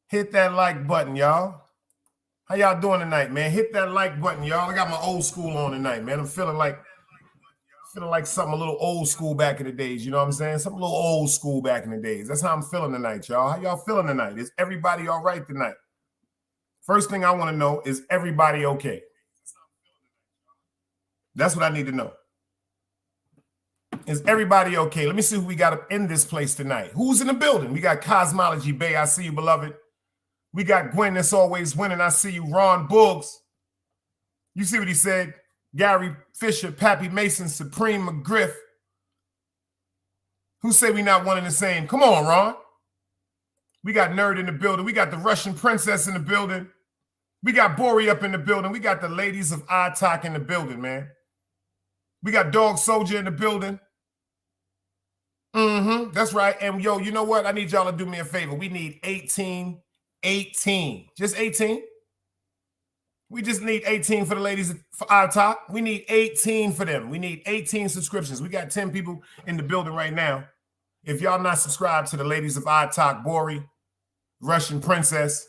Hit that like button, y'all. How y'all doing tonight, man? Hit that like button, y'all. I got my old school on tonight, man. I'm feeling like something a little old school back in the days. You know what I'm saying? Something a little old school back in the days. That's how I'm feeling tonight, y'all. How y'all feeling tonight? Is everybody all right tonight? First thing I want to know is everybody okay? That's what I need to know. Is everybody okay? Let me see who we got up in this place tonight. Who's in the building? We got Cosmology Bay. I see you, beloved. We got Gwen that's always winning. I see you. Ron Boogs. You see what he said? Gary Fisher, Pappy Mason, Supreme McGriff. Who say we not one and the same? Come on, Ron. We got Nerd in the building. We got the Russian Princess in the building. We got Bori up in the building. We got the ladies of ITOC in the building, man. We got Dog Soldier in the building. That's right. And yo, you know what? I need y'all to do me a favor. We need 18. Just 18. We just need 18 for the ladies for our top. We need 18 for them. We need 18 subscriptions. We got 10 people in the building right now. If y'all not subscribed to the ladies of our talk, Bori, Russian Princess,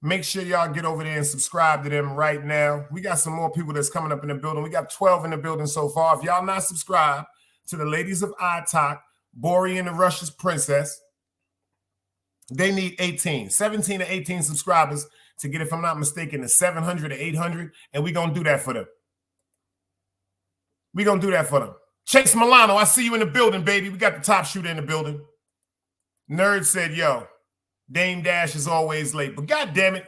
make sure y'all get over there and subscribe to them right now. We got some more people that's coming up in the building. We got 12 in the building so far. If y'all not subscribed to the ladies of our talk, Bori and the Russian Princess, they need 18, 17 to 18 subscribers to get, if I'm not mistaken, to 700 to 800, and we're going to do that for them. We're going to do that for them. Chase Milano, I see you in the building, baby. We got the top shooter in the building. Nerd said, yo, Dame Dash is always late, but God damn it,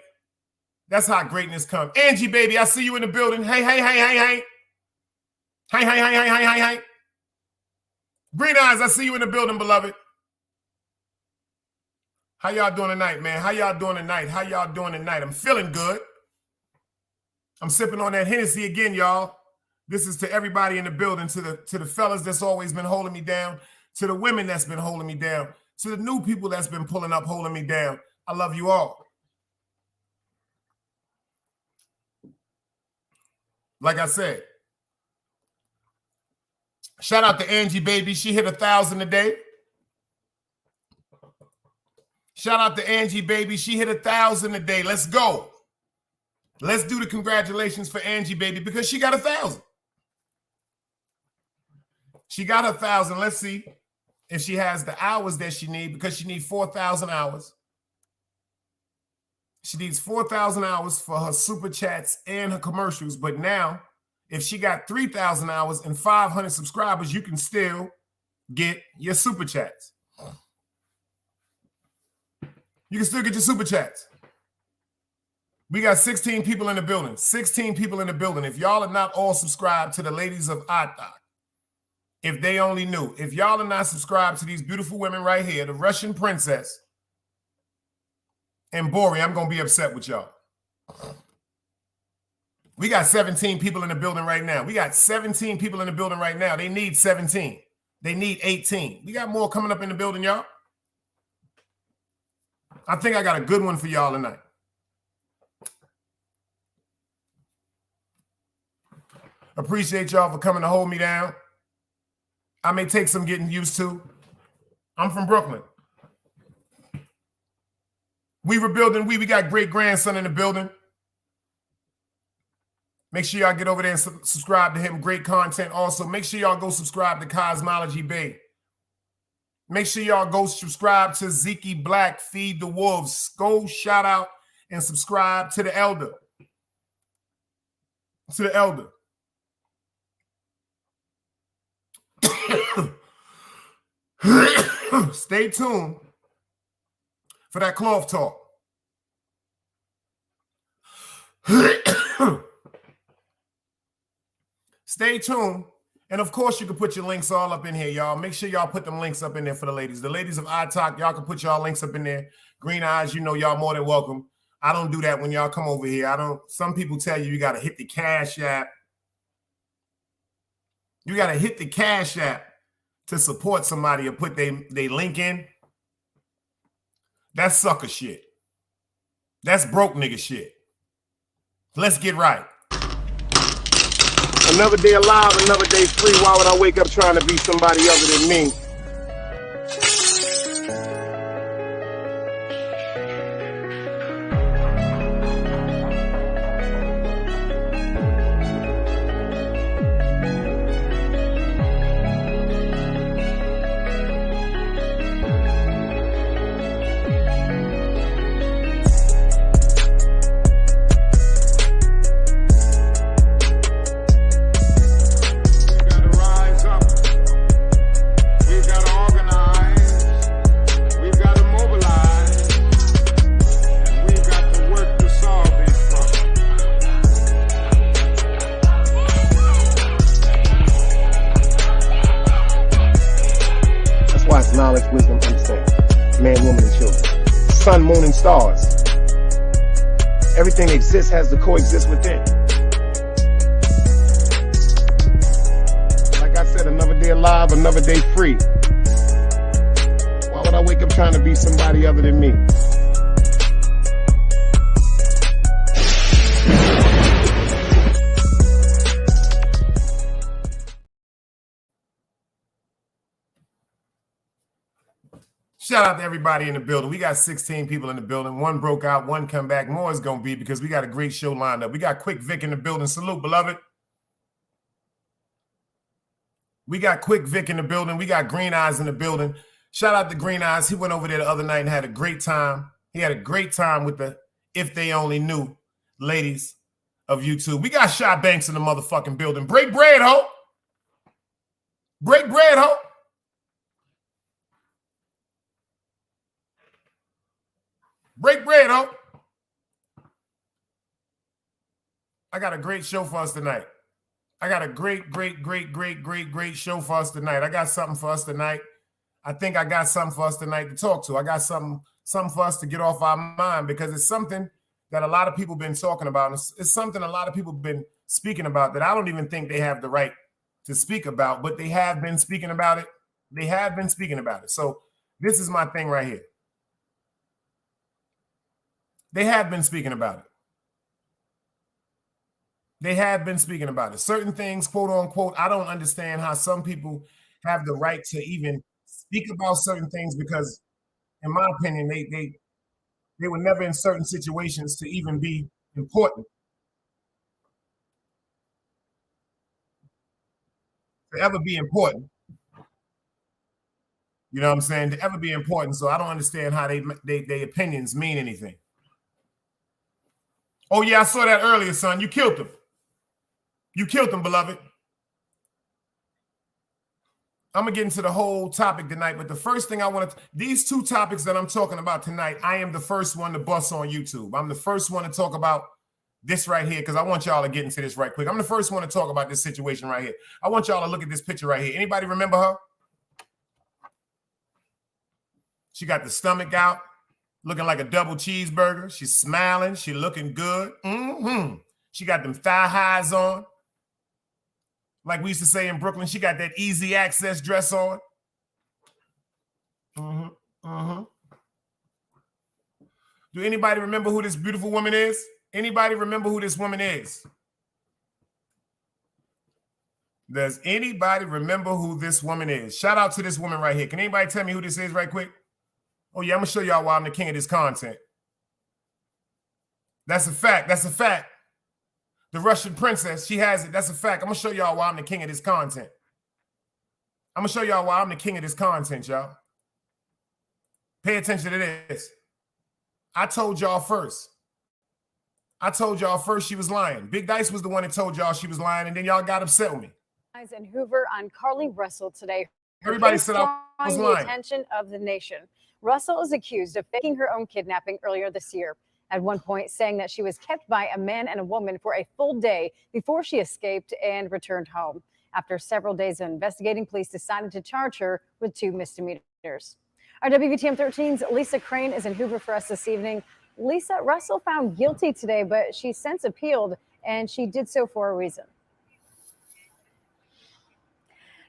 that's how greatness comes. Angie, baby, I see you in the building. Hey. Hey. Green Eyes, I see you in the building, beloved. How y'all doing tonight, man? How y'all doing tonight? How y'all doing tonight? I'm feeling good. I'm sipping on that Hennessy again, y'all. This is to everybody in the building, to the fellas that's always been holding me down, to the women that's been holding me down, to the new people that's been pulling up, holding me down. I love you all. Like I said, shout out to Angie, baby. She hit 1,000 a day. Shout out to Angie, baby. She hit 1,000 a day. Let's go. Let's do the congratulations for Angie, baby, because she got 1,000. She got 1,000. Let's see if she has the hours that she needs, because she needs 4,000 hours. She needs 4,000 hours for her super chats and her commercials. But now, if she got 3,000 hours and 500 subscribers, you can still get your super chats. You can still get your super chats. We got 16 people in the building. 16 people in the building. If y'all are not all subscribed to the ladies of Atak, if they only knew. If y'all are not subscribed to these beautiful women right here, the Russian princess and Bori, I'm going to be upset with y'all. We got 17 people in the building right now. We got 17 people in the building right now. They need 17. They need 18. We got more coming up in the building, y'all. I think I got a good one for y'all tonight. Appreciate y'all for coming to hold me down. I may take some getting used to. I'm from Brooklyn. We rebuilding. We got great grandson in the building. Make sure y'all get over there and subscribe to him. Great content. Also, make sure y'all go subscribe to Cosmology Bay. Make sure y'all go subscribe to Zeke Black, Feed the Wolves. Go shout out and subscribe to the Elder. To the Elder. Stay tuned for that cloth talk. Stay tuned. And of course, you can put your links all up in here, y'all. Make sure y'all put them links up in there for the ladies. The ladies of iTalk, y'all can put y'all links up in there. Green Eyes, you know y'all more than welcome. I don't do that when y'all come over here. Some people tell you got to hit the Cash App. You got to hit the Cash App to support somebody or put they link in. That's sucker shit. That's broke nigga shit. Let's get right. Another day alive, another day free. Why would I wake up trying to be somebody other than me? Knowledge, wisdom, understanding. Man, woman, and children. Sun, moon, and stars. Everything exists has to coexist within. Like I said, another day alive, another day free. Why would I wake up trying to be somebody other than me? Shout out to everybody in the building. We got 16 people in the building. One broke out, one come back. More is going to be because we got a great show lined up. We got Quick Vic in the building. Salute, beloved. We got Quick Vic in the building. We got Green Eyes in the building. Shout out to Green Eyes. He went over there the other night and had a great time. He had a great time with the If They Only Knew ladies of YouTube. We got Shy Banks in the motherfucking building. Break bread, ho. Break bread, ho. Break bread, ho. I got a great show for us tonight. I got a great show for us tonight. I got something for us tonight. I think I got something for us tonight to talk to. I got something for us to get off our mind because it's something that a lot of people been talking about. It's something a lot of people been speaking about that I don't even think they have the right to speak about, but they have been speaking about it. They have been speaking about it. So this is my thing right here. They have been speaking about it. They have been speaking about it. Certain things, quote unquote, I don't understand how some people have the right to even speak about certain things because, in my opinion, they were never in certain situations to even be important. To ever be important. You know what I'm saying? To ever be important. So I don't understand how their opinions mean anything. Oh, yeah, I saw that earlier, son. You killed him. You killed him, beloved. I'm going to get into the whole topic tonight, but the first thing I want to, these two topics that I'm talking about tonight, I am the first one to bust on YouTube. I'm the first one to talk about this right here because I want y'all to get into this right quick. I'm the first one to talk about this situation right here. I want y'all to look at this picture right here. Anybody remember her? She got the stomach out, looking like a double cheeseburger. She's smiling. She looking good. She got them thigh highs on. Like we used to say in Brooklyn, she got that easy access dress on. Do anybody remember who this beautiful woman is? Anybody remember who this woman is? Does anybody remember who this woman is? Shout out to this woman right here. Can anybody tell me who this is right quick? Oh, yeah, I'm going to show y'all why I'm the king of this content. That's a fact. That's a fact. The Russian princess, she has it. That's a fact. I'm going to show y'all why I'm the king of this content. I'm going to show y'all why I'm the king of this content, y'all. Pay attention to this. I told y'all first. I told y'all first she was lying. Big Dice was the one that told y'all she was lying, and then y'all got upset with me. In Hoover on Carlee Russell today. Everybody said I was lying. The attention of the nation. Russell is accused of faking her own kidnapping earlier this year. At one point saying that she was kept by a man and a woman for a full day before she escaped and returned home. After several days of investigating, police decided to charge her with 2 misdemeanors. Our WVTM 13's Lisa Crane is in Hoover for us this evening. Lisa, Russell found guilty today, but she since appealed, and she did so for a reason.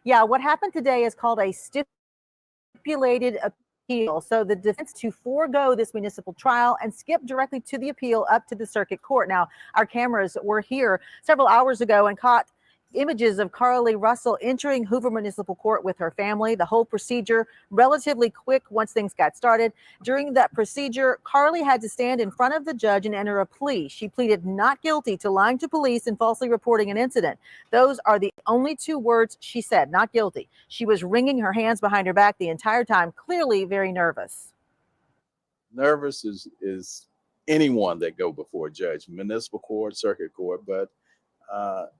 Yeah, what happened today is called a stipulated appeal. So the defense to forego this municipal trial and skip directly to the appeal up to the circuit court. Now, our cameras were here several hours ago and caught images of Carlee Russell entering Hoover Municipal Court with her family. The whole procedure relatively quick once things got started. During that procedure, Carlee had to stand in front of the judge and enter a plea. She pleaded not guilty to lying to police and falsely reporting an incident. Those are the only 2 words she said, not guilty. She was wringing her hands behind her back the entire time, clearly very nervous. Nervous is anyone that go before a judge, municipal court, circuit court, but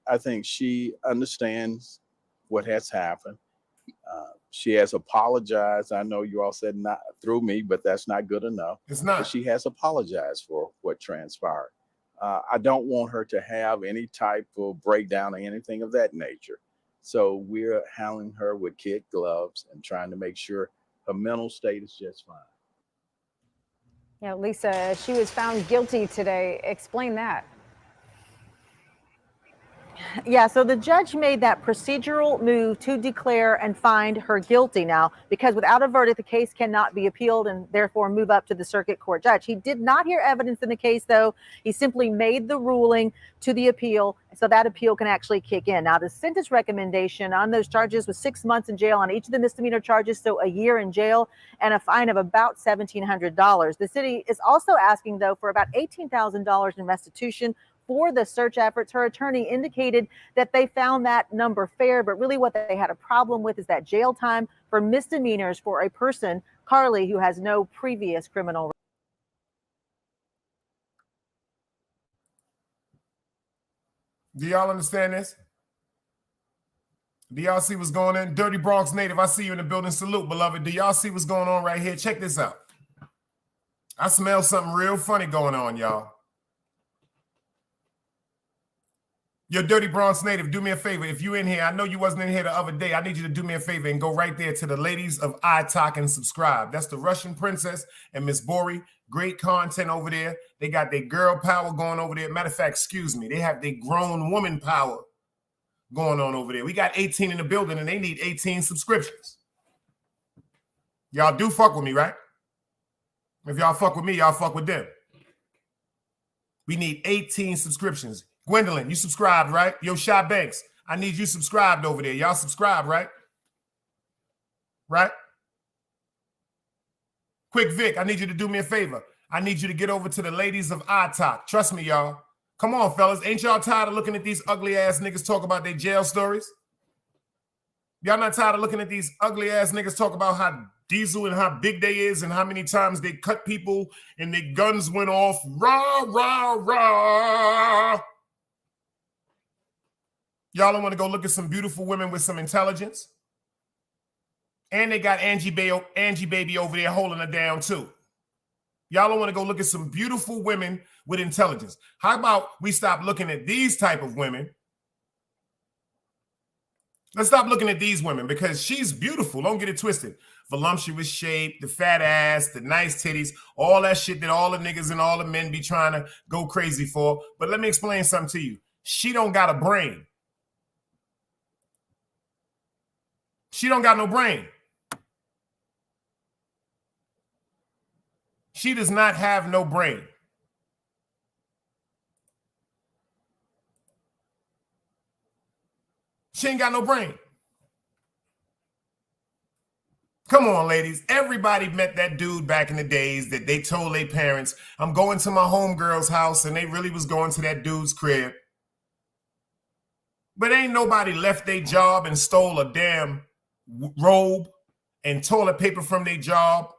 I think she understands what has happened. She has apologized. I know you all said not through me, but that's not good enough. It's not. But she has apologized for what transpired. I don't want her to have any type of breakdown or anything of that nature. So we're handling her with kid gloves and trying to make sure her mental state is just fine. Yeah, Lisa, she was found guilty today. Explain that. Yeah, so the judge made that procedural move to declare and find her guilty now, because without a verdict, the case cannot be appealed and therefore move up to the circuit court judge. He did not hear evidence in the case, though. He simply made the ruling to the appeal, so that appeal can actually kick in. Now, the sentence recommendation on those charges was 6 months in jail on each of the misdemeanor charges, so a year in jail and a fine of about $1,700. The city is also asking, though, for about $18,000 in restitution for the search efforts. Her attorney indicated that they found that number fair, but really what they had a problem with is that jail time for misdemeanors for a person, Carlee, who has no previous criminal. Do y'all understand this? Do y'all see what's going on? Dirty Bronx native, I see you in the building. Salute, beloved. Do y'all see what's going on right here? Check this out. I smell something real funny going on, y'all. Yo, Dirty Bronx native, do me a favor. If you in here, I know you wasn't in here the other day. I need you to do me a favor and go right there to the ladies of iTalk and subscribe. That's the Russian princess and Miss Bori. Great content over there. They got their girl power going over there. Matter of fact, excuse me, they have their grown woman power going on over there. We got 18 in the building and they need 18 subscriptions. Y'all do fuck with me, right? If y'all fuck with me, y'all fuck with them. We need 18 subscriptions. Gwendolyn, you subscribed, right? Yo, Shy Banks, I need you subscribed over there. Y'all subscribe, right? Right? Quick Vic, I need you to do me a favor. I need you to get over to the ladies of iTalk. Trust me, y'all. Come on, fellas. Ain't y'all tired of looking at these ugly ass niggas talk about their jail stories? Y'all not tired of looking at these ugly ass niggas talk about how diesel and how big they is and how many times they cut people and their guns went off? Rah, rah, rah. Y'all don't want to go look at some beautiful women with some intelligence? And they got Angie Baby over there holding her down too. Y'all don't want to go look at some beautiful women with intelligence. How about we stop looking at these type of women? Let's stop looking at these women because she's beautiful. Don't get it twisted. Voluptuous shape, the fat ass, the nice titties, all that shit that all the niggas and all the men be trying to go crazy for. But let me explain something to you. She don't got a brain. She don't got no brain. She does not have no brain. She ain't got no brain. Come on, ladies. Everybody met that dude back in the days that they told their parents, I'm going to my homegirl's house, and they really was going to that dude's crib. But ain't nobody left their job and stole a damn robe and toilet paper from their job.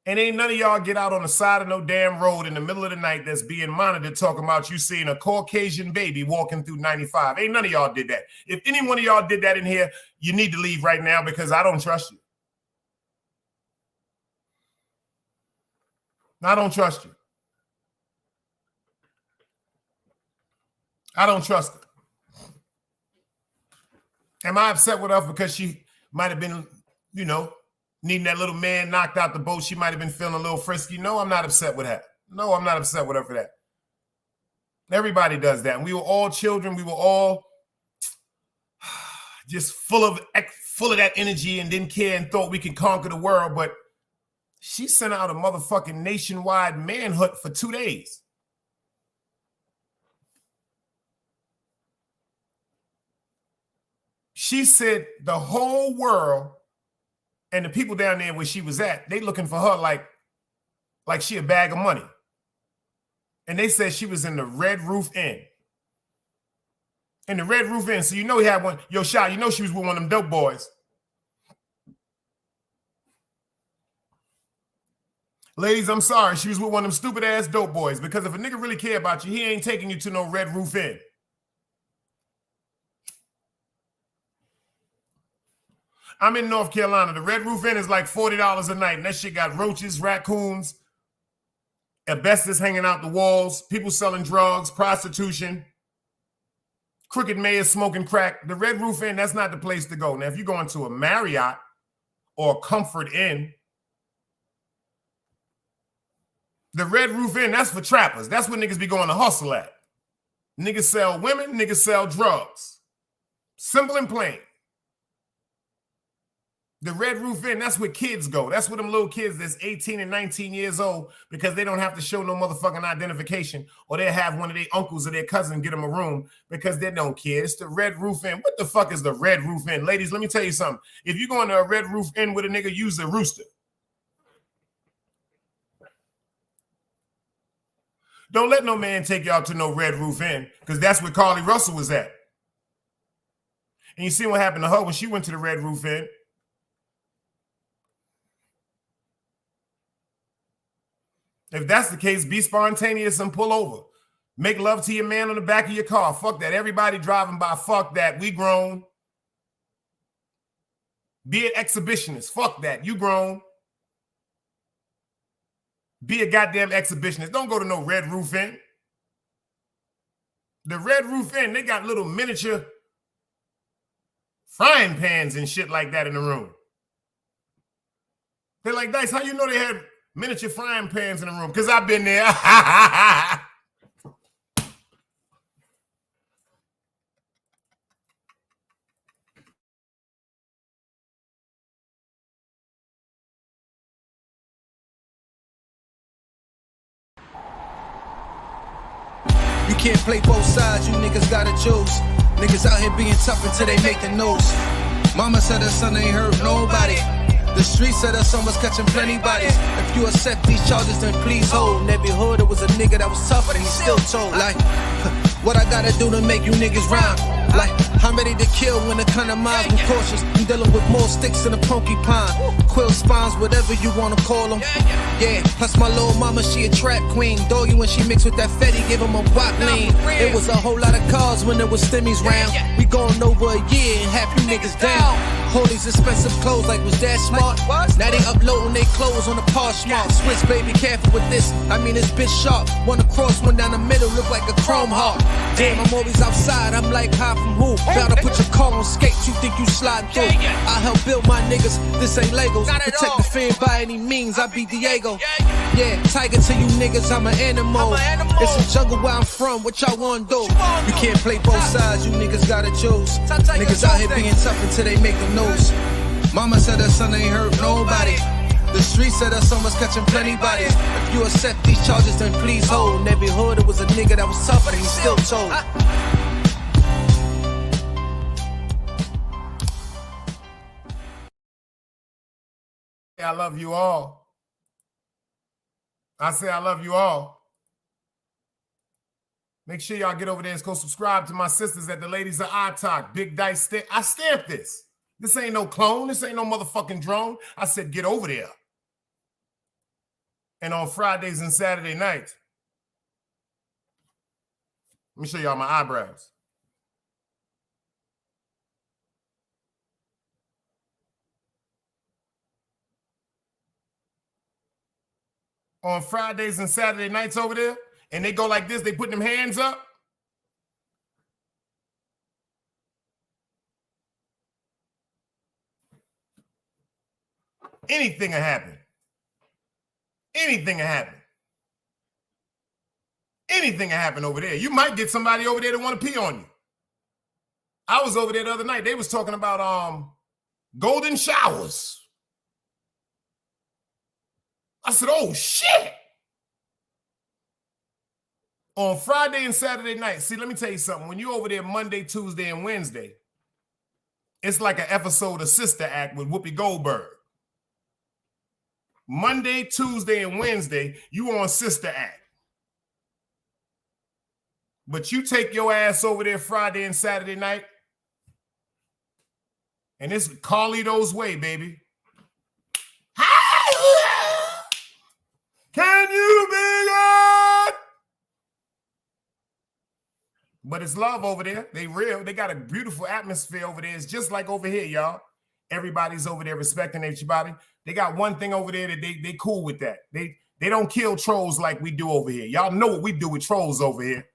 And ain't none of y'all get out on the side of no damn road in the middle of the night that's being monitored talking about you seeing a Caucasian baby walking through 95. Ain't none of y'all did that. If any one of y'all did that in here, you need to leave right now because I don't trust you. I don't trust you. I don't trust her. Am I upset with her because she might have been, you know, needing that little man knocked out the boat? She might have been feeling a little frisky. No, I'm not upset with her. No, I'm not upset with her for that. Everybody does that. And we were all children. We were all just full of that energy and didn't care and thought we could conquer the world. But she sent out a motherfucking nationwide manhunt for 2 days. She said the whole world and the people down there where she was at, they looking for her like she a bag of money. And they said she was in the Red Roof Inn. In the Red Roof Inn. So you know he had one. Yo, Shy, you know she was with one of them dope boys. Ladies, I'm sorry. She was with one of them stupid ass dope boys because if a nigga really care about you, he ain't taking you to no Red Roof Inn. I'm in North Carolina. The Red Roof Inn is like $40 a night. And that shit got roaches, raccoons, asbestos hanging out the walls, people selling drugs, prostitution, crooked mayors smoking crack. The Red Roof Inn, that's not the place to go. Now, if you're going to a Marriott or a Comfort Inn, the Red Roof Inn, that's for trappers. That's what niggas be going to hustle at. Niggas sell women, niggas sell drugs. Simple and plain. The Red Roof Inn, that's where kids go. That's where them little kids that's 18 and 19 years old because they don't have to show no motherfucking identification or they'll have one of their uncles or their cousin get them a room because they don't care. It's the Red Roof Inn. What the fuck is the Red Roof Inn? Ladies, let me tell you something. If you're going to a Red Roof Inn with a nigga, use a rooster. Don't let no man take y'all to no Red Roof Inn because that's where Carlee Russell was at. And you see what happened to her when she went to the Red Roof Inn. If that's the case, be spontaneous and pull over. Make love to your man on the back of your car. Fuck that. Everybody driving by, fuck that. We grown. Be an exhibitionist. Fuck that. You grown. Be a goddamn exhibitionist. Don't go to no Red Roof Inn. The Red Roof Inn, they got little miniature frying pans and shit like that in the room. They're like, Dice, how you know they had miniature frying pans in the room? Because I've been there. You can't play both sides, you niggas gotta choose. Niggas out here being tough until they make the news. Mama said her son ain't hurt nobody. The streets said her son was catching plenty bodies. If you accept these charges, then please hold. In every hood, there was a nigga that was tougher than he still told. Like, what I gotta do to make you niggas rhyme? Like, I'm ready to kill when it come to mine. I'm cautious. I'm dealing with more sticks than a porcupine. Quill spines, whatever you wanna call them. Yeah, plus my little mama, she a trap queen. Doggy when she mixed with that Fetty, give him a wop lean. It was a whole lot of cars when there was stimmies round. We going over a year and half you niggas down. All these expensive clothes like was that smart? Now they uploading they clothes on the Poshmark. Switch baby, careful with this. I mean it's bitch sharp. One across, one down the middle, look like a chrome heart. Damn, I'm always outside. I'm like high from who? Bout to put your car on skates. You think you slide through? I help build my niggas. This ain't Legos. Protect the fan by any means. I be Diego. Yeah, tiger to you niggas. I'm an animal. It's a jungle where I'm from. What y'all wanna do? You can't play both sides. You niggas gotta choose. Niggas out here being tough until they make the news. Mama said her son ain't hurt nobody. The streets said her son was catching plenty bodies. If you accept these charges, then please hold. In every hood, it was a nigga that was tough, and he still told. I love you all. I say I love you all. Make sure y'all get over there and go subscribe to my sisters at the Ladies of I Talk. Big Dice Stamp. I stamped this. This ain't no clone. This ain't no motherfucking drone. I said get over there. And on Fridays and Saturday nights, let me show y'all my eyebrows. On Fridays and Saturday nights over there, and they go like this, they put them hands up. Anything will happen. Anything will happen. Anything will happen over there. You might get somebody over there that want to pee on you. I was over there the other night. They was talking about golden showers. I said, oh, shit. On Friday and Saturday night, see, let me tell you something. When you over there Monday, Tuesday, and Wednesday, it's like an episode of Sister Act with Whoopi Goldberg. Monday, Tuesday, and Wednesday, you on Sister Act. But you take your ass over there Friday and Saturday night, and it's Carlito's way, baby. Can you be it? But it's love over there. They real. They got a beautiful atmosphere over there. It's just like over here, y'all. Everybody's over there respecting everybody. They got one thing over there that they cool with that. They don't kill trolls like we do over here. Y'all know what we do with trolls over here.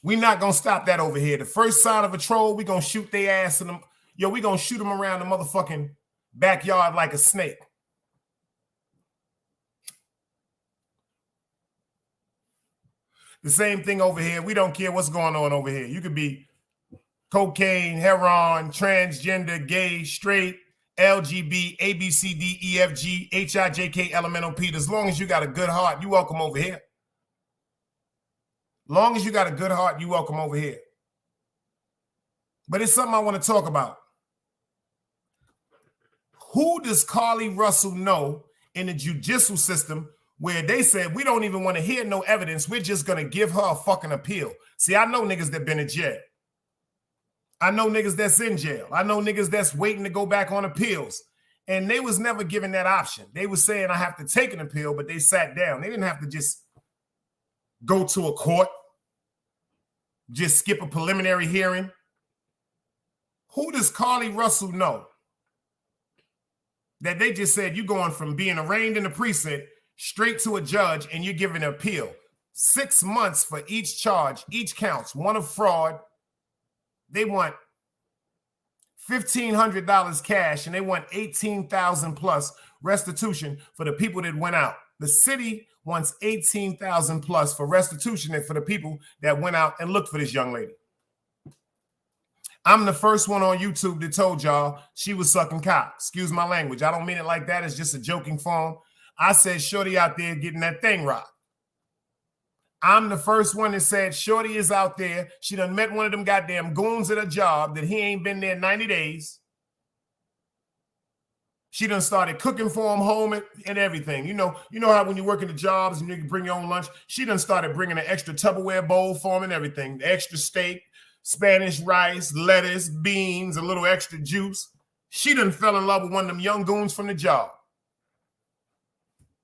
We not gonna stop that over here. The first sign of a troll, we gonna shoot their ass in them. Yo, we gonna shoot them around the motherfucking backyard like a snake. The same thing over here. We don't care what's going on over here. You could be cocaine, heroin, transgender, gay, straight, LGB, ABCD, EFG, HIJK, elemental P. As long as you got a good heart, you welcome over here. Long as you got a good heart, you welcome over here. But it's something I want to talk about. Who does Carlee Russell know in the judicial system where they said, we don't even want to hear no evidence. We're just going to give her a fucking appeal. See, I know niggas that been in jail. I know niggas that's in jail. I know niggas that's waiting to go back on appeals. And they was never given that option. They was saying, I have to take an appeal, but they sat down. They didn't have to just go to a court, just skip a preliminary hearing. Who does Carlee Russell know that they just said you're going from being arraigned in the precinct straight to a judge and you're giving an appeal? 6 months for each charge, each counts, one of fraud. They want $1,500 cash and they want $18,000 plus restitution for the people that went out. The city wants $18,000 plus for restitution for the people that went out and looked for this young lady. I'm the first one on YouTube that told y'all she was sucking cock. Excuse my language. I don't mean it like that. It's just a joking form. I said shorty out there getting that thing rocked. I'm the first one that said shorty is out there. She done met one of them goddamn goons at a job that he ain't been there 90 days. She done started cooking for him home and everything. You know how when you work in the jobs and you can bring your own lunch? She done started bringing an extra Tupperware bowl for him and everything. The extra steak, Spanish rice, lettuce, beans, a little extra juice. She done fell in love with one of them young goons from the job.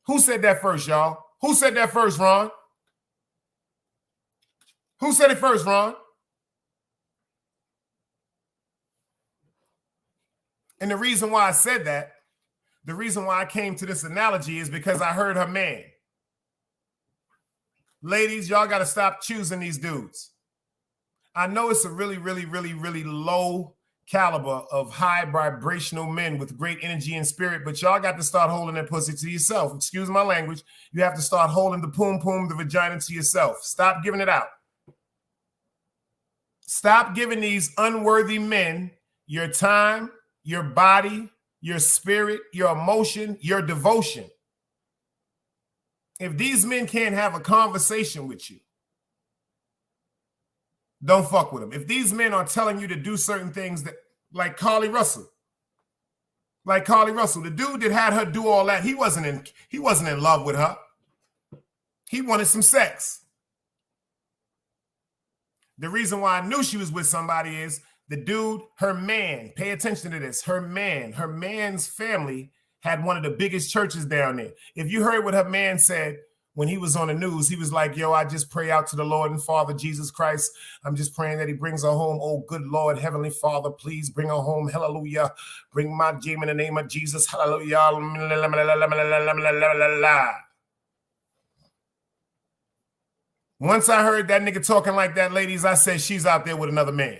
Who said that first, y'all? Who said that first, Ron? Who said it first, Ron? And the reason why I said that, the reason why I came to this analogy is because I heard her man. Ladies, y'all got to stop choosing these dudes. I know it's a really, really, really, really low caliber of high vibrational men with great energy and spirit, but y'all got to start holding that pussy to yourself. Excuse my language. You have to start holding the poom, the vagina to yourself. Stop giving it out. Stop giving these unworthy men your time, your body, your spirit, your emotion, your devotion. If these men can't have a conversation with you, don't fuck with them. If these men are telling you to do certain things that, like Carlee Russell, the dude that had her do all that, he wasn't in love with her. He wanted some sex. The reason why I knew she was with somebody is the dude, her man, pay attention to this, her man's family had one of the biggest churches down there. If you heard what her man said when he was on the news, he was like, yo, I just pray out to the Lord and Father Jesus Christ. I'm just praying that he brings her home. Oh, good Lord, Heavenly Father, please bring her home. Hallelujah. Bring my dream in the name of Jesus. Hallelujah. Once I heard that nigga talking like that, ladies, I said she's out there with another man.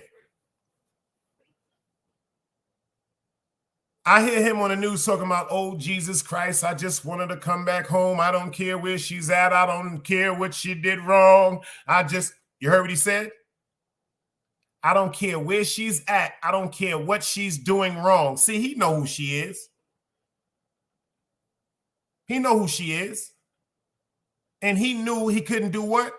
I hear him on the news talking about, oh, Jesus Christ, I just wanted to come back home. I don't care where she's at. I don't care what she did wrong. You heard what he said? I don't care where she's at. I don't care what she's doing wrong. See, he know who she is. He know who she is. And he knew he couldn't do what?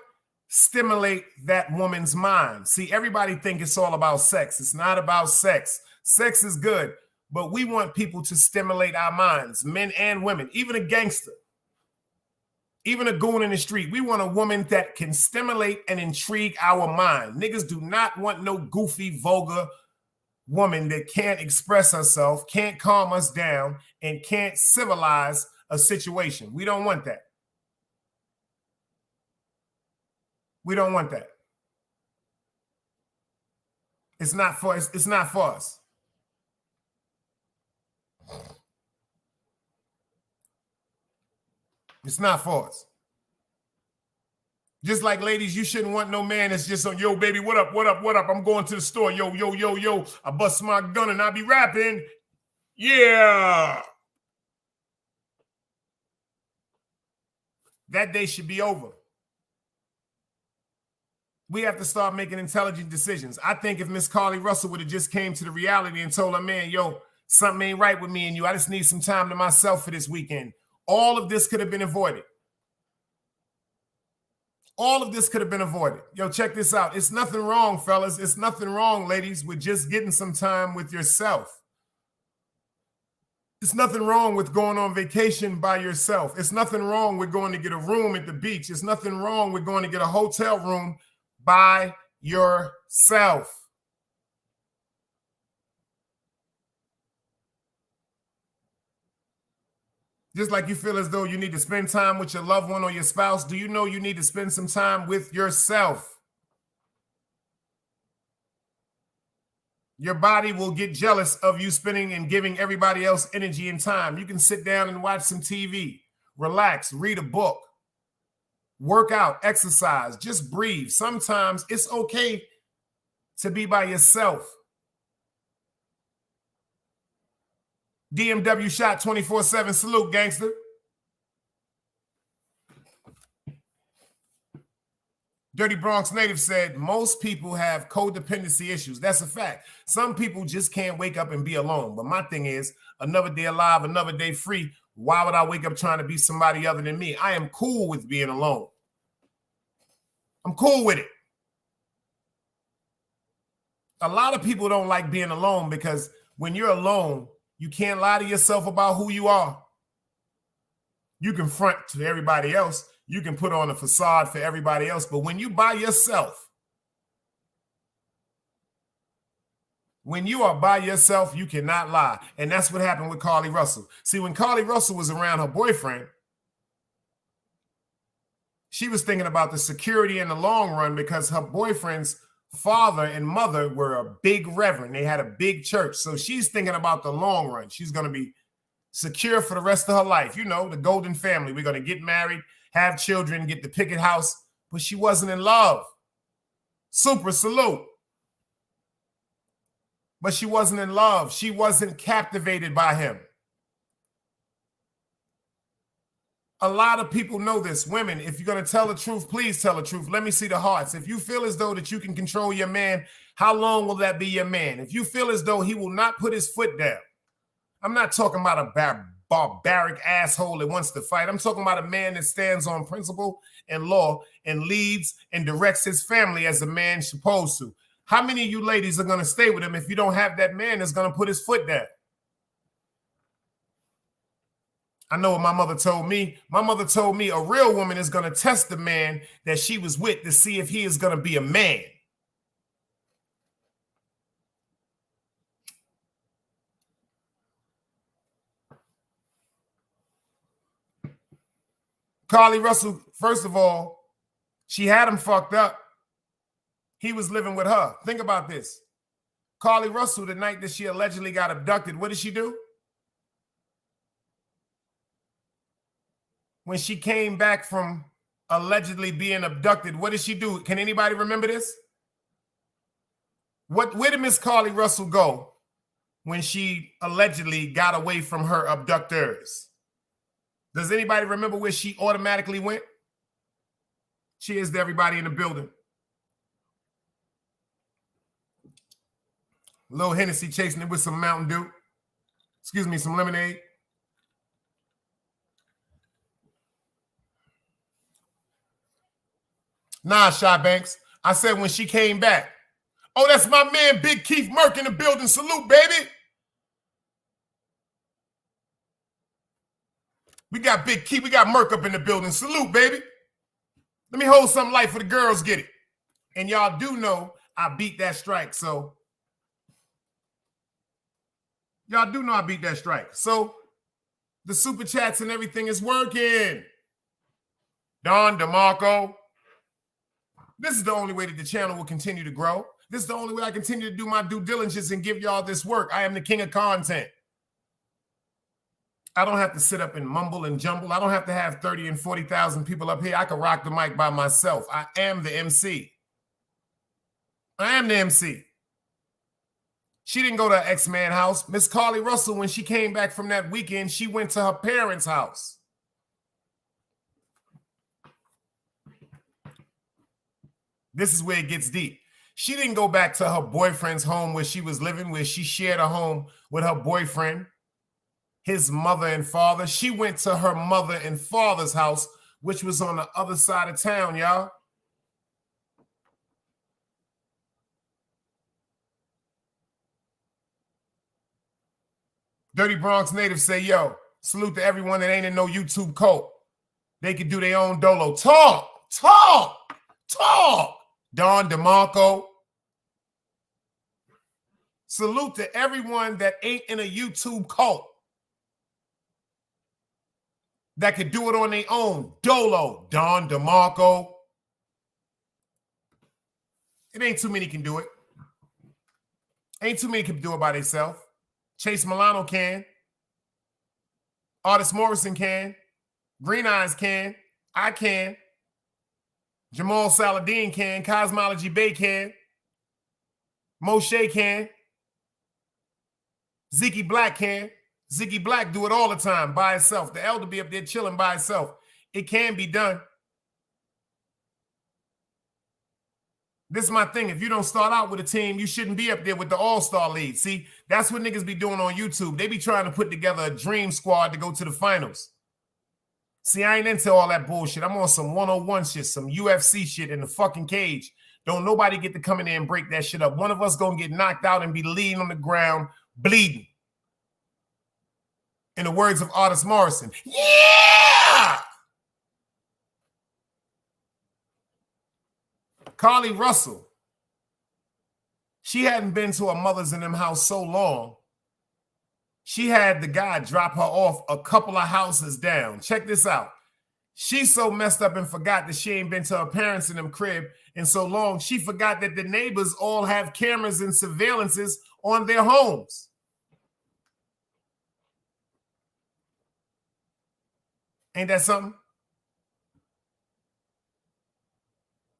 Stimulate that woman's mind. See, everybody think it's all about sex. It's not about sex. Sex is good. But we want people to stimulate our minds, men and women, even a gangster, even a goon in the street. We want a woman that can stimulate and intrigue our mind. Niggas do not want no goofy, vulgar woman that can't express herself, can't calm us down, and can't civilize a situation. We don't want that. We don't want that. It's not for us. It's not for us. It's not for us. Just like ladies, you shouldn't want no man that's just on, yo, baby, what up, what up, what up? I'm going to the store. Yo, yo, yo, yo. I bust my gun and I be rapping. Yeah. That day should be over. We have to start making intelligent decisions. I think if Miss Carlee Russell would have just came to the reality and told her man, yo, something ain't right with me and you. I just need some time to myself for this weekend. All of this could have been avoided. All of this could have been avoided. Yo, check this out. It's nothing wrong, fellas. It's nothing wrong, ladies, with just getting some time with yourself. It's nothing wrong with going on vacation by yourself. It's nothing wrong with going to get a room at the beach. It's nothing wrong with going to get a hotel room by yourself. Just like you feel as though you need to spend time with your loved one or your spouse, do you know you need to spend some time with yourself? Your body will get jealous of you spending and giving everybody else energy and time. You can sit down and watch some TV, relax, read a book, work out, exercise, just breathe. Sometimes it's okay to be by yourself. DMW shot 24/7. Salute, gangster. Dirty Bronx native said, most people have codependency issues. That's a fact. Some people just can't wake up and be alone. But my thing is, another day alive, another day free. Why would I wake up trying to be somebody other than me? I am cool with being alone. I'm cool with it. A lot of people don't like being alone because when you're alone, you can't lie to yourself about who you are. You can front to everybody else. You can put on a facade for everybody else. But when you by yourself, When you are by yourself, you cannot lie. And that's what happened with Carlee Russell. See, when Carlee Russell was around her boyfriend, she was thinking about the security in the long run because her boyfriend's father and mother were a big reverend. They had a big church. So she's thinking about the long run. She's going to be secure for the rest of her life. You know, the golden family. We're going to get married, have children, get the picket house. But she wasn't in love. Super salute. But she wasn't in love. She wasn't captivated by him. A lot of people know this. Women, if you're going to tell the truth, please tell the truth. Let me see the hearts. If you feel as though that you can control your man, how long will that be your man? If you feel as though he will not put his foot down, I'm not talking about a barbaric asshole that wants to fight. I'm talking about a man that stands on principle and law and leads and directs his family as a man's supposed to. How many of you ladies are going to stay with him if you don't have that man that's going to put his foot down? I know what my mother told me. My mother told me a real woman is going to test the man that she was with to see if he is going to be a man. Carlee Russell, first of all, she had him fucked up. He was living with her. Think about this. Carlee Russell, the night that she allegedly got abducted, what did she do? When she came back from allegedly being abducted, what did she do? Can anybody remember this? Where did Miss Carlee Russell go when she allegedly got away from her abductors? Does anybody remember where she automatically went? Cheers to everybody in the building. Little Hennessy chasing it with some Mountain Dew. Excuse me, some lemonade. Nah, Shy Banks. I said when she came back. Oh, that's my man, Big Keith Merck in the building. Salute, baby. We got Big Keith. We got Merck up in the building. Salute, baby. Let me hold some light for the girls. Get it. And y'all do know I beat that strike. So y'all do know I beat that strike. So the super chats and everything is working. Don DeMarco. This is the only way that the channel will continue to grow. This is the only way I continue to do my due diligence and give y'all this work. I am the king of content. I don't have to sit up and mumble and jumble. I don't have to have 30 and 40,000 people up here. I can rock the mic by myself. I am the MC. I am the MC. She didn't go to her ex-man house. Miss Carlee Russell, when she came back from that weekend, she went to her parents' house. This is where it gets deep. She didn't go back to her boyfriend's home where she was living, where she shared a home with her boyfriend, his mother and father. She went to her mother and father's house, which was on the other side of town, y'all. Dirty Bronx natives say, yo, salute to everyone that ain't in no YouTube cult. They could do their own dolo. Talk. Don DeMarco. Salute to everyone that ain't in a YouTube cult that could do it on their own. Dolo. Don DeMarco. It ain't too many can do it. Ain't too many can do it by themselves. Chase Milano can. Artist Morrison can. Green Eyes can. I can. Jamal Saladin can. Cosmology Bay can. Moshe can. Ziggy Black can. Ziggy Black do it all the time by itself. The elder be up there chilling by itself. It can be done. This is my thing. If you don't start out with a team, you shouldn't be up there with the all-star league. See, that's what niggas be doing on YouTube. They be trying to put together a dream squad to go to the finals. See, I ain't into all that bullshit. I'm on some 101 shit, some UFC shit in the fucking cage. Don't nobody get to come in there and break that shit up. One of us gonna get knocked out and be laying on the ground, bleeding. In the words of Artist Morrison, yeah! Carlee Russell, She hadn't been to her mother's in them house so long. She had the guy drop her off a couple of houses down. Check this out. She's so messed up and forgot that she ain't been to her parents in them crib in so long, she forgot that the neighbors all have cameras and surveillances on their homes. Ain't that something?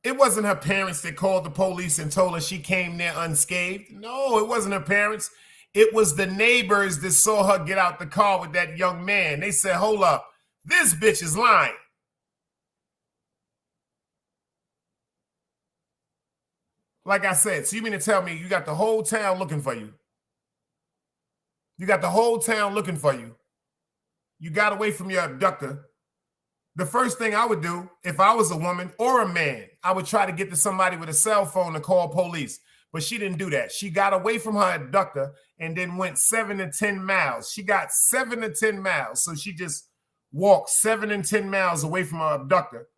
It wasn't her parents that called the police and told her she came there unscathed. No, it wasn't her parents. It was the neighbors that saw her get out the car with that young man. They said, hold up, this bitch is lying. Like I said, so you mean to tell me you got the whole town looking for you? You got the whole town looking for you. You got away from your abductor. The first thing I would do if I was a woman or a man, I would try to get to somebody with a cell phone to call police. But she didn't do that. She got away from her abductor and then went 7 to 10 miles. She got 7 to 10 miles. So she just walked 7 and 10 miles away from her abductor.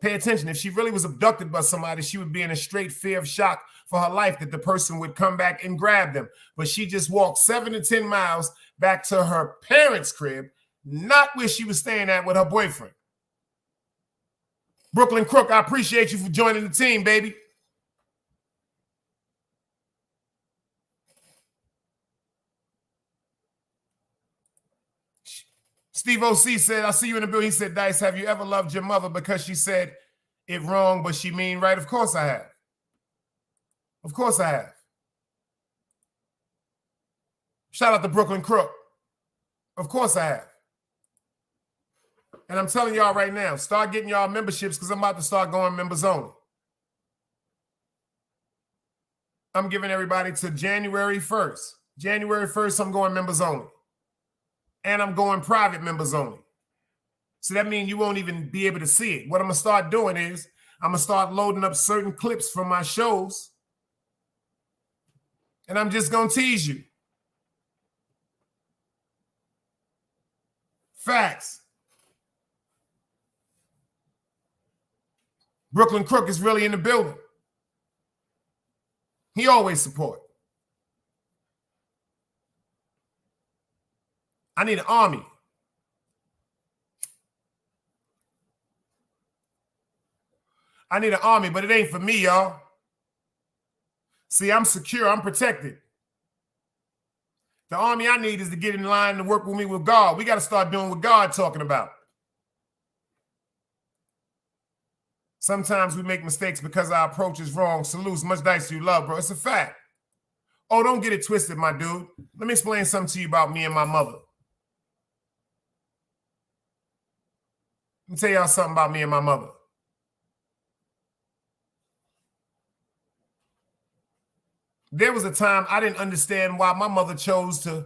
Pay attention. If she really was abducted by somebody, she would be in a straight fear of shock for her life that the person would come back and grab them. But she just walked 7 to 10 miles back to her parents' crib, not where she was staying at with her boyfriend. Brooklyn Crook, I appreciate you for joining the team, baby. Steve O.C. said, I see you in the building. He said, Dice, have you ever loved your mother because she said it wrong, but she mean right? Of course I have. Of course I have. Shout out to Brooklyn Crook. Of course I have. And I'm telling y'all right now, start getting y'all memberships because I'm about to start going members only. I'm giving everybody to January 1st. January 1st, I'm going members only. And I'm going private members only. So that means you won't even be able to see it. What I'm going to start doing is I'm going to start loading up certain clips from my shows. And I'm just going to tease you. Facts. Brooklyn Crook is really in the building. He always support. I need an army. I need an army, but it ain't for me, y'all. See, I'm secure. I'm protected. The army I need is to get in line to work with me with God. We got to start doing what God's talking about. Sometimes we make mistakes because our approach is wrong. Salutes, much dice you love, bro. It's a fact. Oh, don't get it twisted, my dude. Let me explain something to you about me and my mother. Let me tell y'all something about me and my mother. There was a time I didn't understand why my mother chose to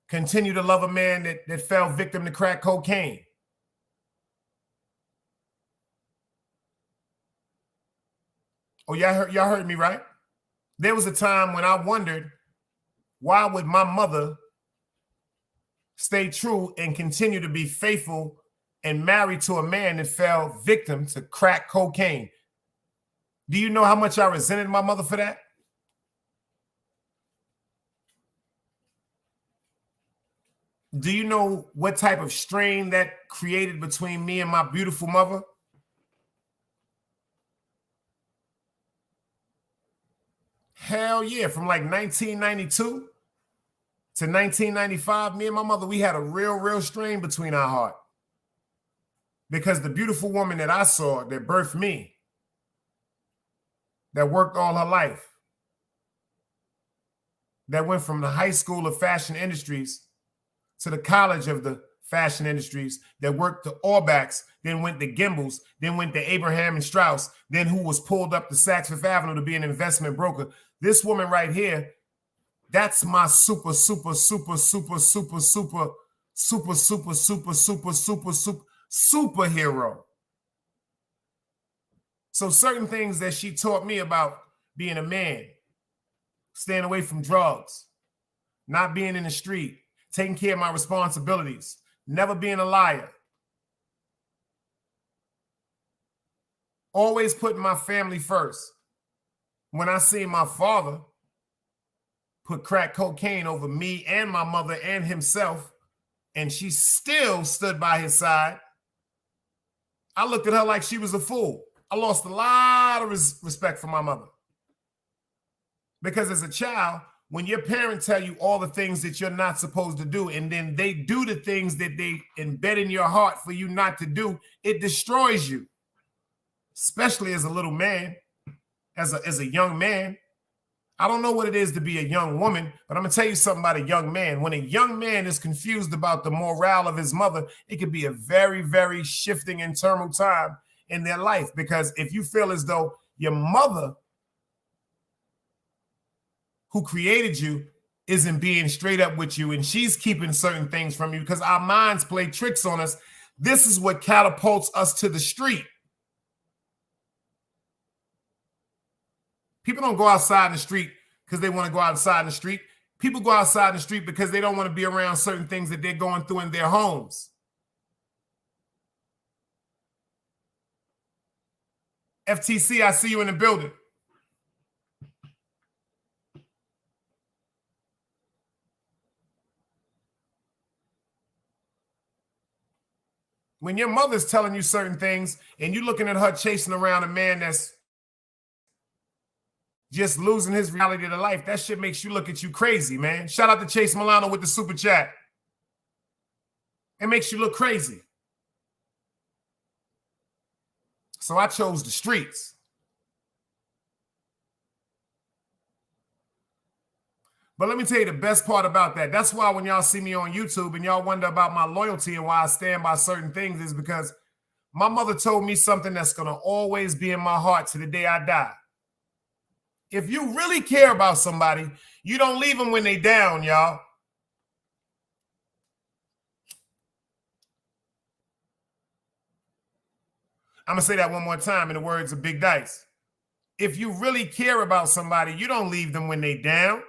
continue to love a man that fell victim to crack cocaine. Oh, y'all heard me, right? There was a time when I wondered, why would my mother stay true and continue to be faithful and married to a man that fell victim to crack cocaine? Do you know how much I resented my mother for that? Do you know what type of strain that created between me and my beautiful mother? Hell yeah. From like 1992 to 1995, me and my mother, we had a real strain between our heart. Because the beautiful woman that I saw that birthed me, that worked all her life, that went from the high school of fashion industries to the college of the fashion industries, that worked to Orbach's, then went to Gimbel's, then went to Abraham and Strauss, then who was pulled up to Saks Fifth Avenue to be an investment broker. This woman right here, that's my superhero. So certain things that she taught me about being a man, staying away from drugs, not being in the street, taking care of my responsibilities, never being a liar, always putting my family first. when I seen my father put crack cocaine over me and my mother and himself, and she still stood by his side, I looked at her like she was a fool. I lost a lot of respect for my mother. Because as a child, when your parents tell you all the things that you're not supposed to do, and then they do the things that they embed in your heart for you not to do, it destroys you. Especially as a little man, as a young man. I don't know what it is to be a young woman, but I'm going to tell you something about a young man. When a young man is confused about the morale of his mother, it can be a very, very shifting internal time in their life. Because if you feel as though your mother, who created you, isn't being straight up with you and she's keeping certain things from you because our minds play tricks on us, this is what catapults us to the street. People don't go outside in the street because they want to go outside in the street. People go outside in the street because they don't want to be around certain things that they're going through in their homes. FTC, I see you in the building. When your mother's telling you certain things and you're looking at her chasing around a man that's just losing his reality to life, that shit makes you look at you crazy, man. Shout out to Chase Milano with the super chat. It makes you look crazy. So I chose the streets. But let me tell you the best part about that. That's why when y'all see me on YouTube and y'all wonder about my loyalty and why I stand by certain things is because my mother told me something that's going to always be in my heart to the day I die. If you really care about somebody, you don't leave them when they down, y'all. I'm going to say that one more time in the words of Big Dice. If you really care about somebody, you don't leave them when they down.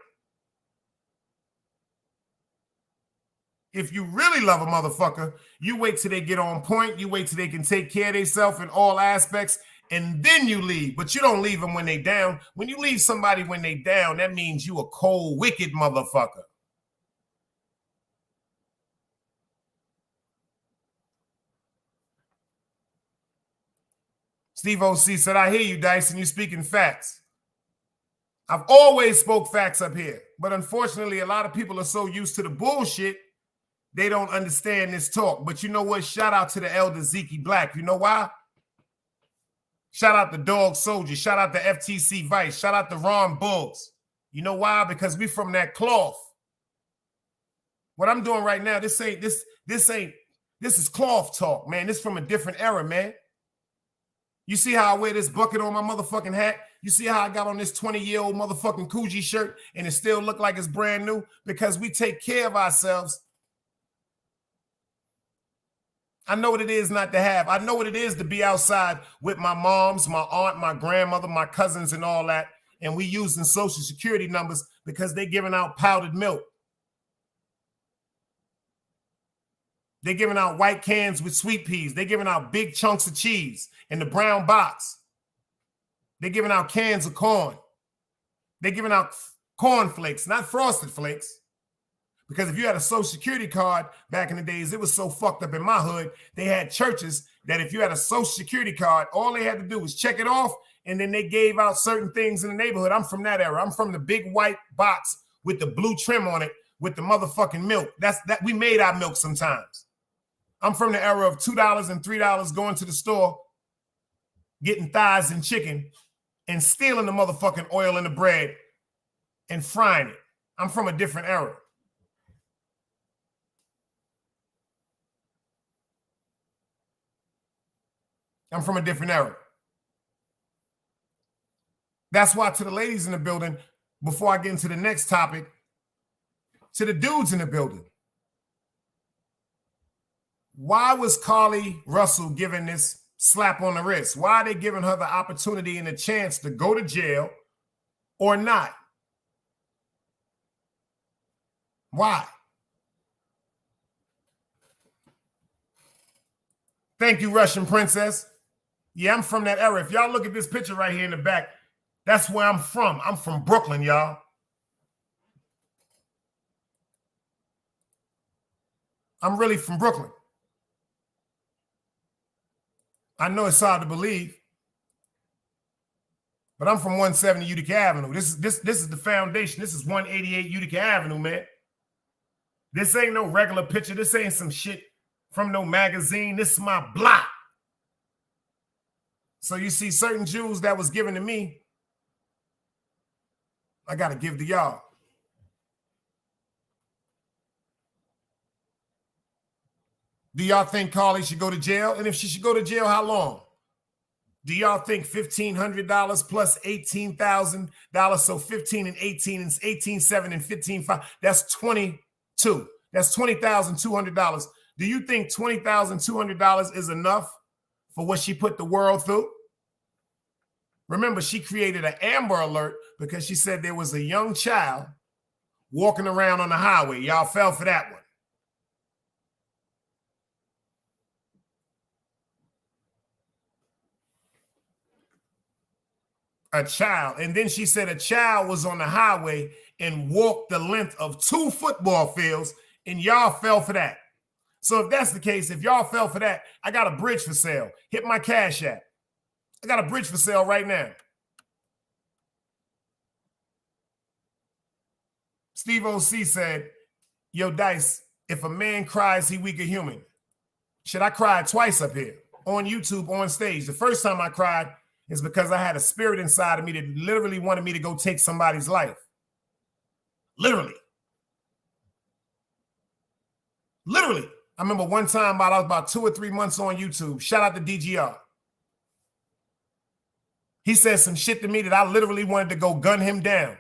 If you really love a motherfucker, you wait till they get on point. You wait till they can take care of themselves in all aspects, and then you leave. But you don't leave them when they down. When you leave somebody when they down, that means you a cold, wicked motherfucker. Steve O.C. said, I hear you, Dyson. You speaking facts. I've always spoke facts up here. But unfortunately, a lot of people are so used to the bullshit, they don't understand this talk. But you know what? Shout out to the elder Zeke Black. You know why? Shout out to Dog Soldier. Shout out to FTC Vice. Shout out to Ron Buggs. You know why? Because we from that cloth. What I'm doing right now, this is cloth talk, man. This from a different era, man. You see how I wear this bucket on my motherfucking hat? You see how I got on this 20-year-old motherfucking Coogee shirt and it still look like it's brand new? Because we take care of ourselves. I know what it is not to have. I know what it is to be outside with my moms, my aunt, my grandmother, my cousins, and all that. And we using social security numbers because they're giving out powdered milk. They're giving out white cans with sweet peas. They're giving out big chunks of cheese in the brown box. They're giving out cans of corn. They're giving out corn flakes, not frosted flakes. Because if you had a social security card back in the days, it was so fucked up in my hood. They had churches that if you had a social security card, all they had to do was check it off, and then they gave out certain things in the neighborhood. I'm from that era. I'm from the big white box with the blue trim on it with the motherfucking milk. That we made our milk sometimes. I'm from the era of $2 and $3 going to the store, getting thighs and chicken, and stealing the motherfucking oil in the bread and frying it. I'm from a different era. I'm from a different era. That's why to the ladies in the building, before I get into the next topic, to the dudes in the building, why was Carlee Russell given this slap on the wrist? Why are they giving her the opportunity and a chance to go to jail or not? Why? Thank you, Russian Princess. Yeah, I'm from that era. If y'all look at this picture right here in the back, That's where I'm from. I'm from Brooklyn, y'all. I'm really from Brooklyn. I know it's hard to believe, but I'm from 170 Utica Avenue. This is the foundation. This is 188 Utica Avenue, man. This ain't no regular picture. This ain't some shit from no magazine. This is my block. So you see certain jewels that was given to me, I got to give to y'all. Do y'all think Carlee should go to jail? And if she should go to jail, how long? Do y'all think $1,500 plus $18,000? So 15 and 18 and 18.7 and 15.5. That's 22. That's $20,200. Do you think $20,200 is enough for what she put the world through? Remember, she created an Amber Alert because she said there was a young child walking around on the highway. Y'all fell for that one. A child. And then she said a child was on the highway and walked the length of 2 football fields, and y'all fell for that. So if that's the case, if y'all fell for that, I got a bridge for sale. Hit my Cash App. I got a bridge for sale right now. Steve O.C. said, yo, Dice, if a man cries, he weak a human. Should I cry twice up here? On YouTube, on stage. The first time I cried is because I had a spirit inside of me that literally wanted me to go take somebody's life. Literally. Literally. I remember one time I was about 2 or 3 months on YouTube. Shout out to DGR. He said some shit to me that I literally wanted to go gun him down.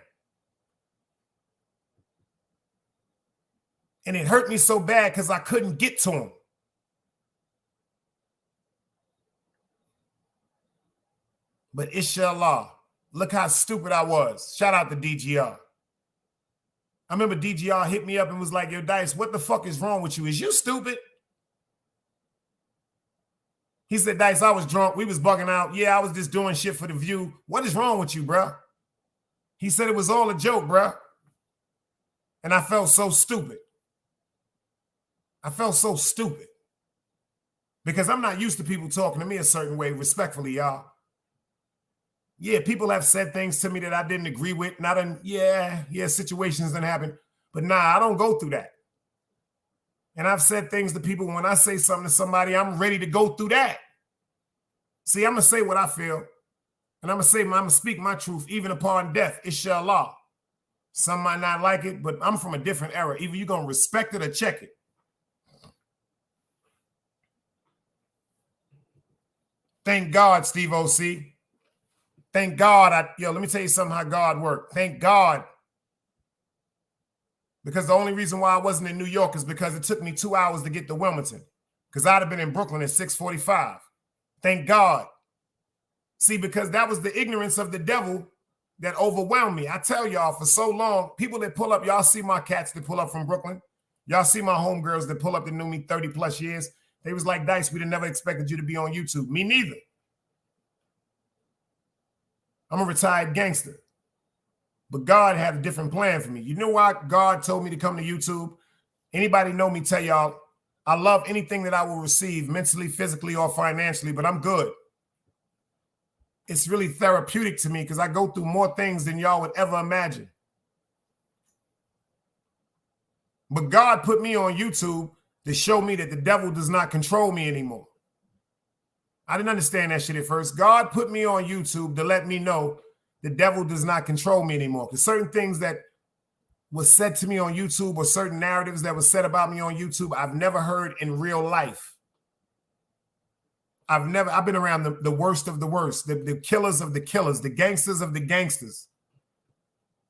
And it hurt me so bad because I couldn't get to him. But inshallah, look how stupid I was. Shout out to DGR. I remember DGR hit me up and was like, yo, Dice, what the fuck is wrong with you? Is you stupid? He said, Dice, I was drunk. We was bugging out. Yeah, I was just doing shit for the view. What is wrong with you, bro? He said it was all a joke, bro. And I felt so stupid. I felt so stupid. Because I'm not used to people talking to me a certain way, respectfully, y'all. Yeah, people have said things to me that I didn't agree with. Not in, situations that happen. But nah, I don't go through that. And I've said things to people, when I say something to somebody, I'm ready to go through that. See, I'm going to say what I feel. And I'm going to speak my truth, even upon death, inshallah. Some might not like it, but I'm from a different era. Either you're going to respect it or check it. Thank God, Steve O.C. Thank God. Let me tell you something how God worked. Thank God. Because the only reason why I wasn't in New York is because it took me 2 hours to get to Wilmington. Because I'd have been in Brooklyn at 6:45. Thank God. See, because that was the ignorance of the devil that overwhelmed me. I tell y'all, for so long, people that pull up, y'all see my cats that pull up from Brooklyn. Y'all see my homegirls that pull up that knew me 30 plus years. They was like, Dice, we'd have never expected you to be on YouTube. Me neither. I'm a retired gangster. But God had a different plan for me. You know why God told me to come to YouTube? Anybody know me tell y'all, I love anything that I will receive mentally, physically, or financially, but I'm good. It's really therapeutic to me because I go through more things than y'all would ever imagine. But God put me on YouTube to show me that the devil does not control me anymore. I didn't understand that shit at first. God put me on YouTube to let me know the devil does not control me anymore. Because certain things that was said to me on YouTube or certain narratives that was said about me on YouTube, I've never heard in real life. I've been around the worst of the worst, the killers of the killers, the gangsters of the gangsters,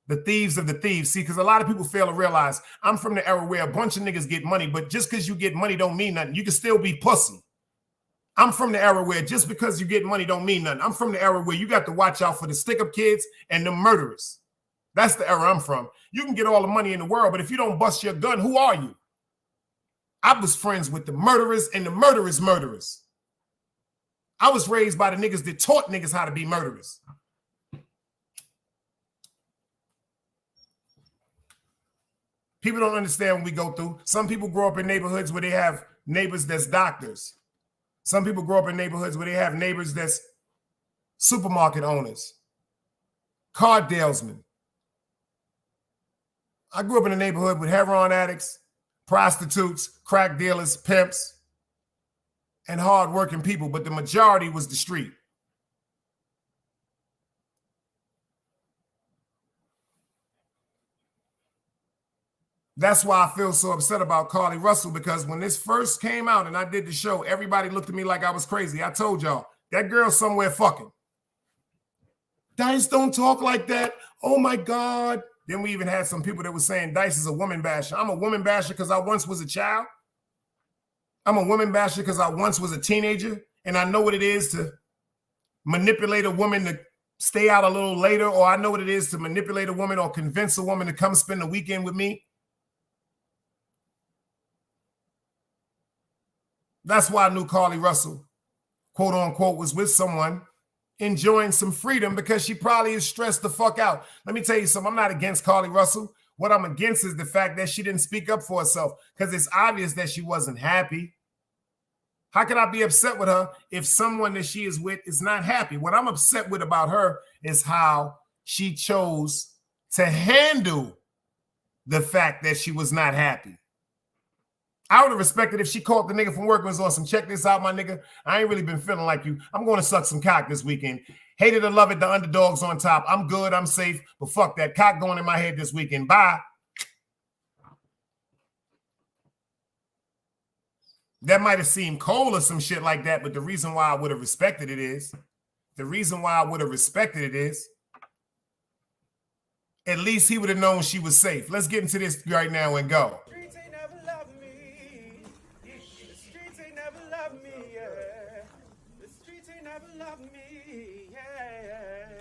the thieves of the thieves. See, because a lot of people fail to realize I'm from the era where a bunch of niggas get money, but just because you get money don't mean nothing. You can still be pussy. I'm from the era where just because you get money don't mean nothing. I'm from the era where you got to watch out for the stick-up kids and the murderers. That's the era I'm from. You can get all the money in the world, but if you don't bust your gun, who are you? I was friends with the murderers and the murderers. I was raised by the niggas that taught niggas how to be murderers. People don't understand what we go through. Some people grow up in neighborhoods where they have neighbors that's doctors. Some people grow up in neighborhoods where they have neighbors that's supermarket owners, car salesmen. I grew up in a neighborhood with heroin addicts, prostitutes, crack dealers, pimps, and hardworking people, but the majority was the street. That's why I feel so upset about Carlee Russell, because when this first came out and I did the show, everybody looked at me like I was crazy. I told y'all, that girl's somewhere fucking. Dice don't talk like that. Oh my God. Then we even had some people that were saying Dice is a woman basher. I'm a woman basher because I once was a child. I'm a woman basher because I once was a teenager and I know what it is to manipulate a woman to stay out a little later, or I know what it is to manipulate a woman or convince a woman to come spend the weekend with me. That's why I knew Carlee Russell, quote unquote, was with someone enjoying some freedom, because she probably is stressed the fuck out. Let me tell you something. I'm not against Carlee Russell. What I'm against is the fact that she didn't speak up for herself, because it's obvious that she wasn't happy. How can I be upset with her if someone that she is with is not happy? What I'm upset with about her is how she chose to handle the fact that she was not happy. I would have respected if she called the nigga from work and was on some, check this out, my nigga. I ain't really been feeling like you. I'm going to suck some cock this weekend. Hate it or love it, the underdog's on top. I'm good, I'm safe, but fuck that. Cock going in my head this weekend. Bye. That might have seemed cold or some shit like that, but the reason why I would have respected it is, at least he would have known she was safe. Let's get into this right now and go.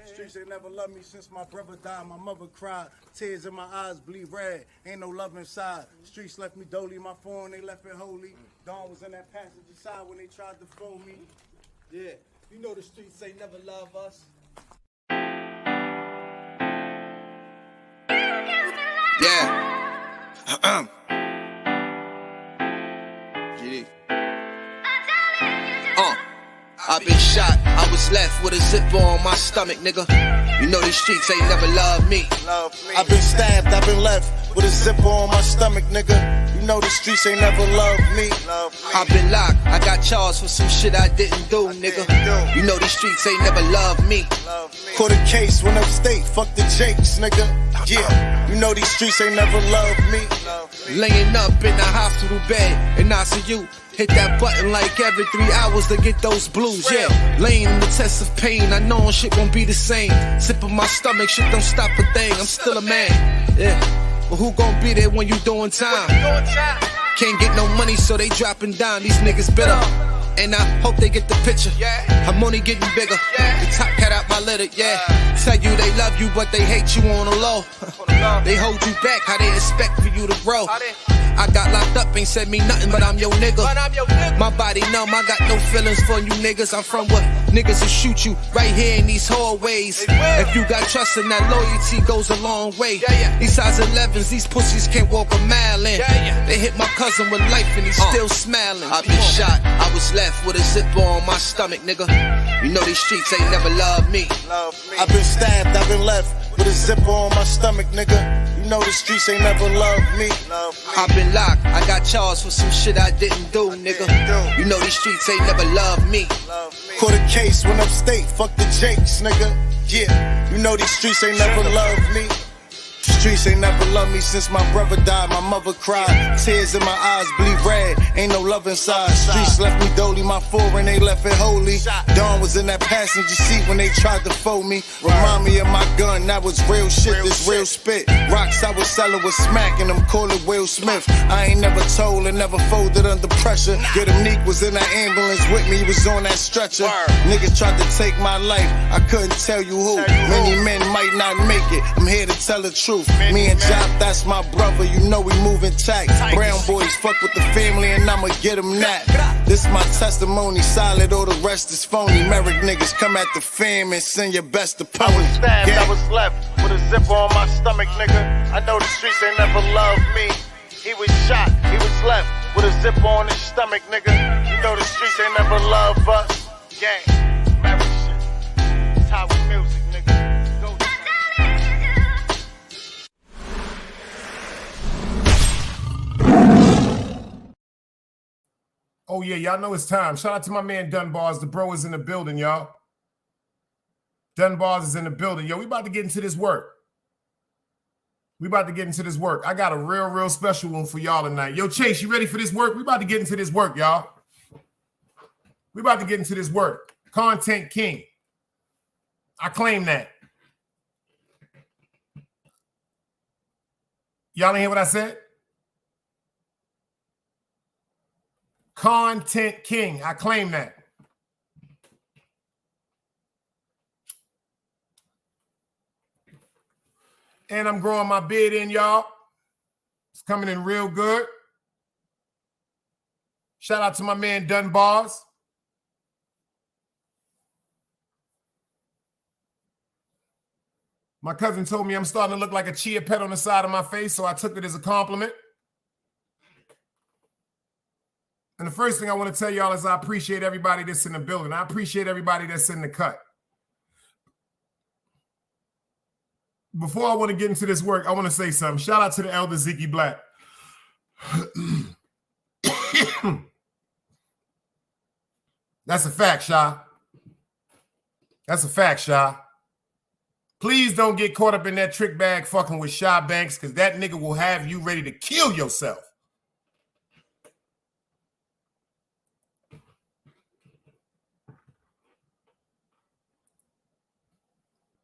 Streets ain't never loved me since my brother died. My mother cried, tears in my eyes bleed red. Ain't no love inside. Streets left me dolly, my phone they left it holy. Dawn was in that passenger side when they tried to phone me. Yeah, you know the streets ain't never love us. Yeah. GD. I've been shot, I was left with a zipper on my stomach, nigga. You know these streets ain't never loved me. I've been stabbed, I've been left with a zipper on my stomach, nigga. You know the streets ain't never loved me. I've been locked, I got charged for some shit I didn't do, nigga. You know these streets ain't never loved me. Caught a case, went upstate, fuck the Jakes, nigga. Yeah, you know these streets ain't never loved me. Laying up in the hospital bed in ICU. Hit that button like every 3 hours to get those blues, yeah. Laying in the test of pain, I know shit won't be the same. Sipping my stomach, shit don't stop a thing, I'm still a man, yeah. But who gon' be there when you doing time? Can't get no money, so they dropping down, these niggas bitter. And I hope they get the picture. I'm only getting bigger. The top cat out my litter, yeah. Tell you they love you, but they hate you on the low. They hold you back, how they expect for you to grow. I got locked up, ain't said me nothing, but I'm your nigga. My body numb, I got no feelings for you niggas. I'm from what niggas will shoot you right here in these hallways. If you got trust in that loyalty goes a long way. These size 11s, these pussies can't walk a mile in. They hit my cousin with life and he's still smiling. I been shot, I was left with a zipper on my stomach, nigga. You know these streets ain't never loved me. I've been stabbed, I've been left with a zipper on my stomach, nigga. You know the streets ain't never loved me. I've been locked, I got charged for some shit I didn't do, nigga. You know these streets ain't never loved me. Caught a case, went upstate, fuck the Jakes, nigga. Yeah, you know these streets ain't never loved me. The streets ain't never loved me since my brother died. My mother cried, tears in my eyes bleed red. Ain't no love inside. Streets left me dolly, my foreign they left it holy. Dawn was in that passenger seat when they tried to fold me. Remind me of my gun, that was real shit, this real spit. Rocks I was selling was smacking them, call it Will Smith. I ain't never told and never folded under pressure. Yeah, the Neek was in that ambulance with me, he was on that stretcher. Niggas tried to take my life, I couldn't tell you who. Many men might not make it, I'm here to tell the truth. Me and Jop, that's my brother, you know we moving tight. Brown boys fuck with the family and I'ma get them that. This my testimony, solid, all the rest is phony. Merrick niggas come at the fam and send your best opponent. I was stabbed, I was left with a zipper on my stomach, nigga. I know the streets ain't never loved me. He was shot, he was left with a zipper on his stomach, nigga. You know the streets ain't never loved us. Gang, marriage shit. It's how we music, nigga. Go Oh, yeah, y'all know it's time. Shout out to my man Dunbars. The bro is in the building, y'all. Dunbars is in the building. Yo, we about to get into this work. We about to get into this work. I got a real special one for y'all tonight. Yo, Chase, you ready for this work? We about to get into this work, y'all. We about to get into this work. Content king. I claim that. Y'all ain't hear what I said? Content king. I claim that. And I'm growing my beard in, y'all. It's coming in real good. Shout out to my man Dunbars. My cousin told me I'm starting to look like a chia pet on the side of my face, so I took it as a compliment. And the first thing I want to tell y'all is I appreciate everybody that's in the building. I appreciate everybody that's in the cut. Before I want to get into this work, I want to say something. Shout out to the elder Ziggy Black. That's a fact, Sha. That's a fact, Sha. Please don't get caught up in that trick bag fucking with Sha Banks, because that nigga will have you ready to kill yourself.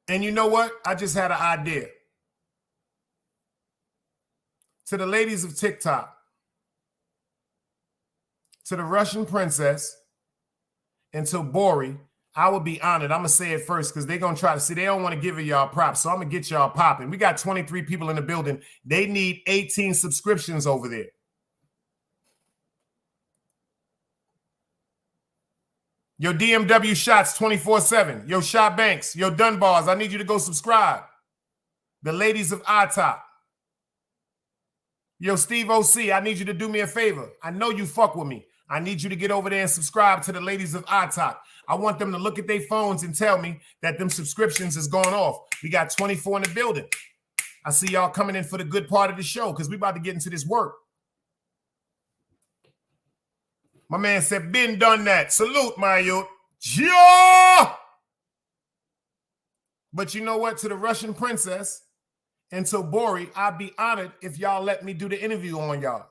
And you know what? I just had an idea. To the ladies of TikTok, to the Russian princess, and to Bori, I would be honored. I'm going to say it first because they're going to try to see. They don't want to give y'all props, so I'm going to get y'all popping. We got 23 people in the building. They need 18 subscriptions over there. Yo, DMW Shots 24/7. Yo, Shot Banks. Yo, Dunbars, I need you to go subscribe. The ladies of iTop. Yo, Steve OC, I need you to do me a favor. I know you fuck with me. I need you to get over there and subscribe to the ladies of iTop. I want them to look at their phones and tell me that them subscriptions is going off. We got 24 in the building. I see y'all coming in for the good part of the show because we about to get into this work. My man said, been done that. Salute, my youth. Yeah! But you know what? To the Russian princess and to Bori, I'd be honored if y'all let me do the interview on y'all.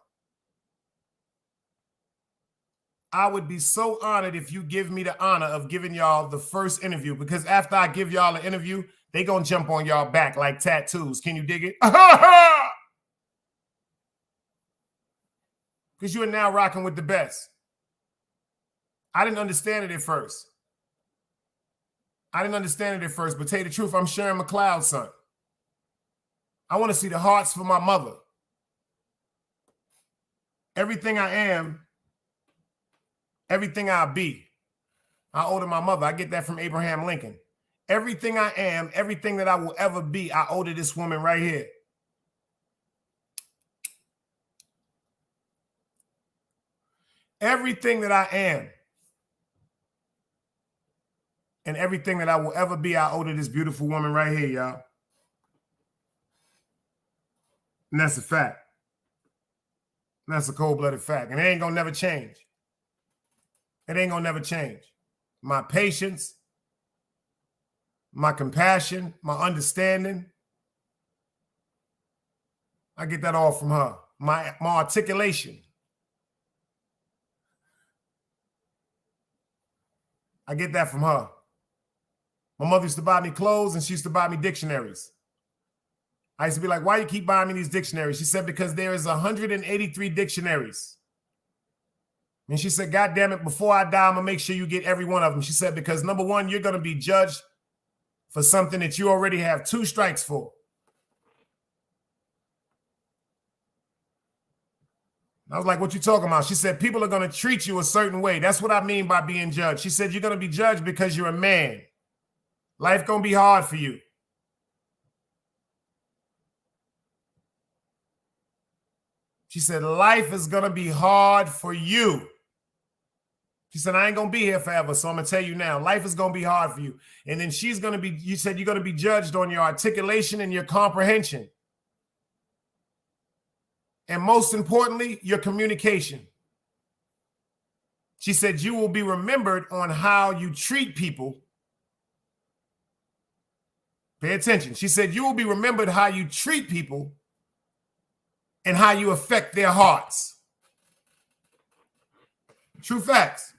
I would be so honored if you give me the honor of giving y'all the first interview, because after I give y'all an interview, they gonna jump on y'all back like tattoos. Can you dig it? Because you are now rocking with the best. I didn't understand it at first. But tell you the truth, I'm Sharon McLeod's son. I want to see the hearts for my mother. Everything I am, everything I'll be, I owe to my mother. I get that from Abraham Lincoln. Everything I am, everything that I will ever be, I owe to this woman right here. Everything that I am and everything that I will ever be, I owe to this beautiful woman right here, y'all. And that's a fact. And that's a cold-blooded fact. And it ain't gonna never change. It ain't gonna never change. My patience, my compassion, my understanding, I get that all from her. My articulation, I get that from her. My mother used to buy me clothes and she used to buy me dictionaries. I used to be like, why you keep buying me these dictionaries? She said, because there is 183 dictionaries. And she said, God damn it, before I die, I'm going to make sure you get every one of them. She said, because number one, you're going to be judged for something that you already have 2 strikes for. I was like, what you talking about? She said, people are going to treat you a certain way. That's what I mean by being judged. She said, you're going to be judged because you're a man. Life going to be hard for you. She said, life is going to be hard for you. She said, I ain't going to be here forever, so I'm going to tell you now, life is going to be hard for you. And then she's going to be, you said you're going to be judged on your articulation and your comprehension. And most importantly, your communication. She said, you will be remembered on how you treat people. Pay attention. She said, you will be remembered how you treat people and how you affect their hearts. True facts.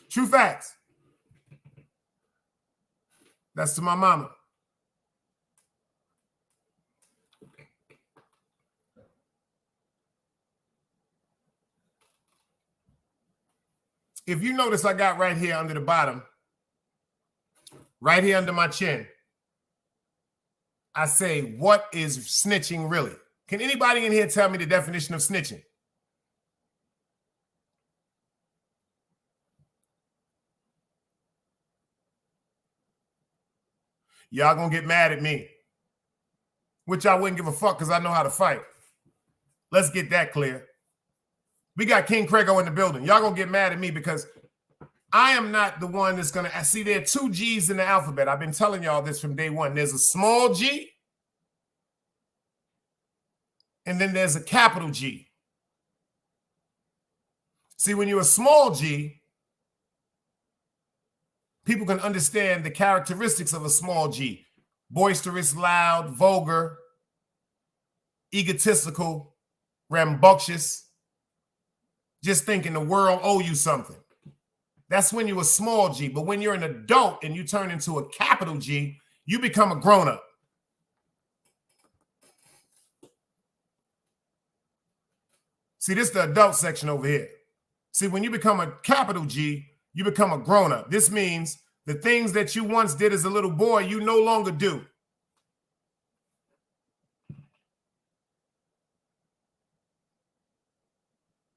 True facts. That's to my mama. If you notice, I got right here under the bottom, right here under my chin, I say, what is snitching really? Can anybody in here tell me the definition of snitching? Y'all gonna get mad at me, which I wouldn't give a fuck because I know how to fight. Let's get that clear. We got King Craigo in the building. Y'all gonna get mad at me because I am not the one that's gonna see. There are two G's in the alphabet. I've been telling y'all this from day one. There's a small G, and then there's a capital G. See, when you're a small G, people can understand the characteristics of a small G. Boisterous, loud, vulgar, egotistical, rambunctious, just thinking the world owe you something. That's when you're a small G. But when you're an adult and you turn into a capital G, you become a grown-up. See, this is the adult section over here. See, when you become a capital G, you become a grown-up. This means the things that you once did as a little boy, you no longer do.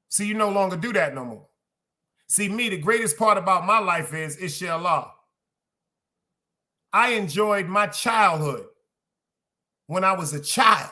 See, you no longer do that no more. See, me, the greatest part about my life is inshallah. I enjoyed my childhood when I was a child.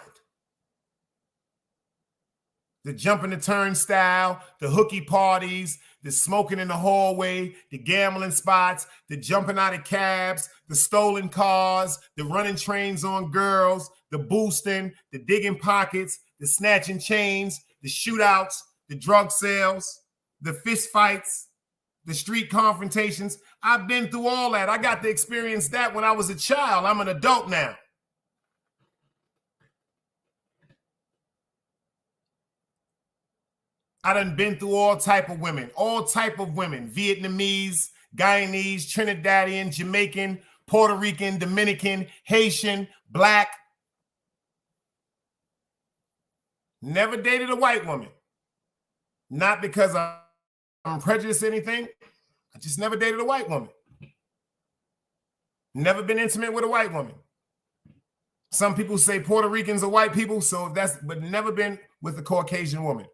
The jumping the turnstile, the hooky parties, the smoking in the hallway, the gambling spots, the jumping out of cabs, the stolen cars, the running trains on girls, the boosting, the digging pockets, the snatching chains, the shootouts, the drug sales, the fist fights, the street confrontations. I've been through all that. I got to experience that when I was a child. I'm an adult now. I done been through all type of women, Vietnamese, Guyanese, Trinidadian, Jamaican, Puerto Rican, Dominican, Haitian, Black. Never dated a white woman. Not because I'm prejudiced or anything. I just never dated a white woman. Never been intimate with a white woman. Some people say Puerto Ricans are white people, so but never been with a Caucasian woman.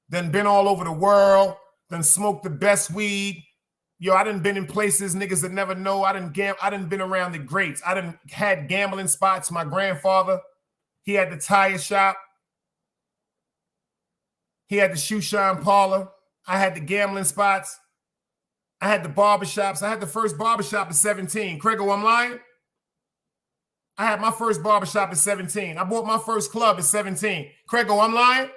Done been all over the world, done smoked the best weed. Yo, I done been in places niggas that never know. I done been around the greats. I done had gambling spots. My grandfather, he had the tire shop. He had the shoe shine parlor. I had the gambling spots. I had the barbershops. I had the first barbershop at 17. Craigo, I'm lying? I had my first barbershop at 17. I bought my first club at 17. Craigo, I'm lying?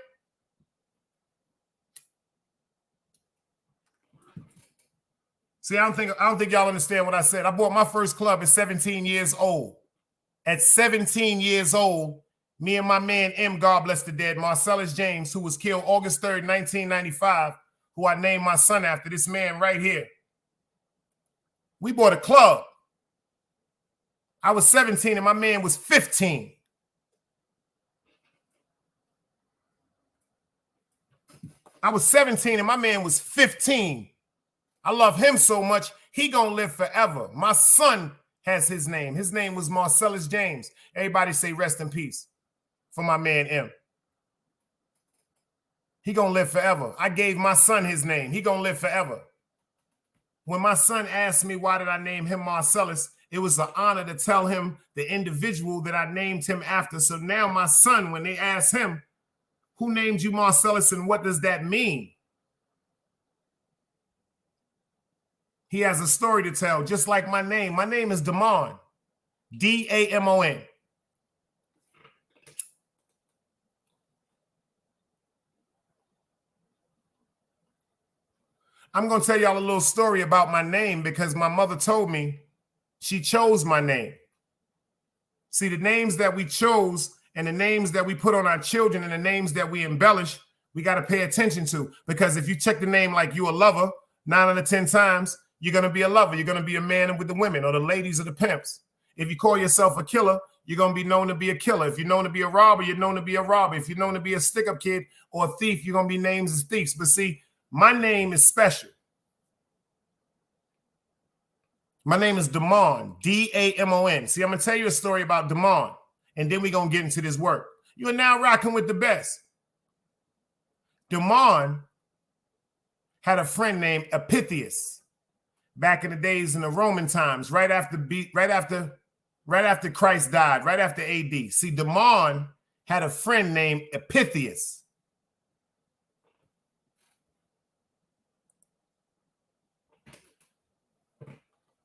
See, I don't think y'all understand what I said. I bought my first club at 17 years old. At 17 years old, me and my man M, God bless the dead, Marcellus James, who was killed August 3rd, 1995, who I named my son after, this man right here. We bought a club. I was 17 and my man was 15. I was 17 and my man was 15. I love him so much, he gonna live forever. My son has his name. His name was Marcellus James. Everybody say rest in peace for my man M. He gonna live forever. I gave my son his name. He gonna live forever. When my son asked me why did I name him Marcellus, it was an honor to tell him the individual that I named him after. So now my son, when they ask him, who named you Marcellus and what does that mean? He has a story to tell, just like my name. My name is Damon, D-A-M-O-N. I'm going to tell y'all a little story about my name because my mother told me she chose my name. See, the names that we chose and the names that we put on our children and the names that we embellish, we got to pay attention to. Because if you check the name like you a lover, 9 out of 10 times, you're going to be a lover. You're going to be a man with the women or the ladies or the pimps. If you call yourself a killer, you're going to be known to be a killer. If you're known to be a robber, you're known to be a robber. If you're known to be a stick-up kid or a thief, you're going to be named as thieves. But see, my name is special. My name is Damon, D-A-M-O-N. See, I'm going to tell you a story about Damon, and then we're going to get into this work. You are now rocking with the best. Damon had a friend named Epithius back in the days in the Roman times, right after Christ died, right after AD. See, Damon had a friend named Epithius.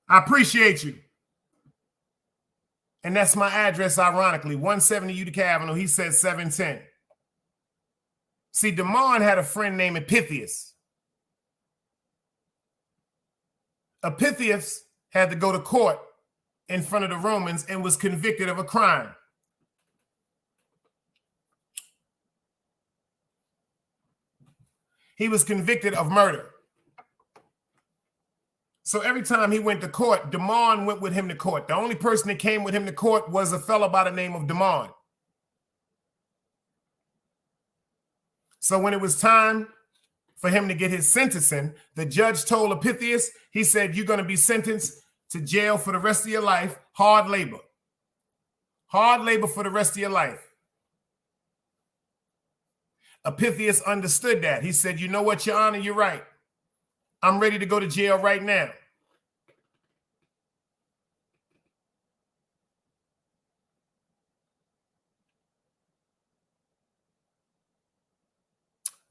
I appreciate you. And that's my address, ironically, 170 Utica Avenue. He said 710. See, Damon had a friend named Epithius. Epithius had to go to court in front of the Romans and was convicted of a crime. He was convicted of murder. So every time he went to court, Damon went with him to court. The only person that came with him to court was a fellow by the name of Damon. So when it was time for him to get his sentencing, the judge told Epithius, he said, you're going to be sentenced to jail for the rest of your life, hard labor. Hard labor for the rest of your life. Epithius understood that. He said, you know what, Your Honor, you're right. I'm ready to go to jail right now.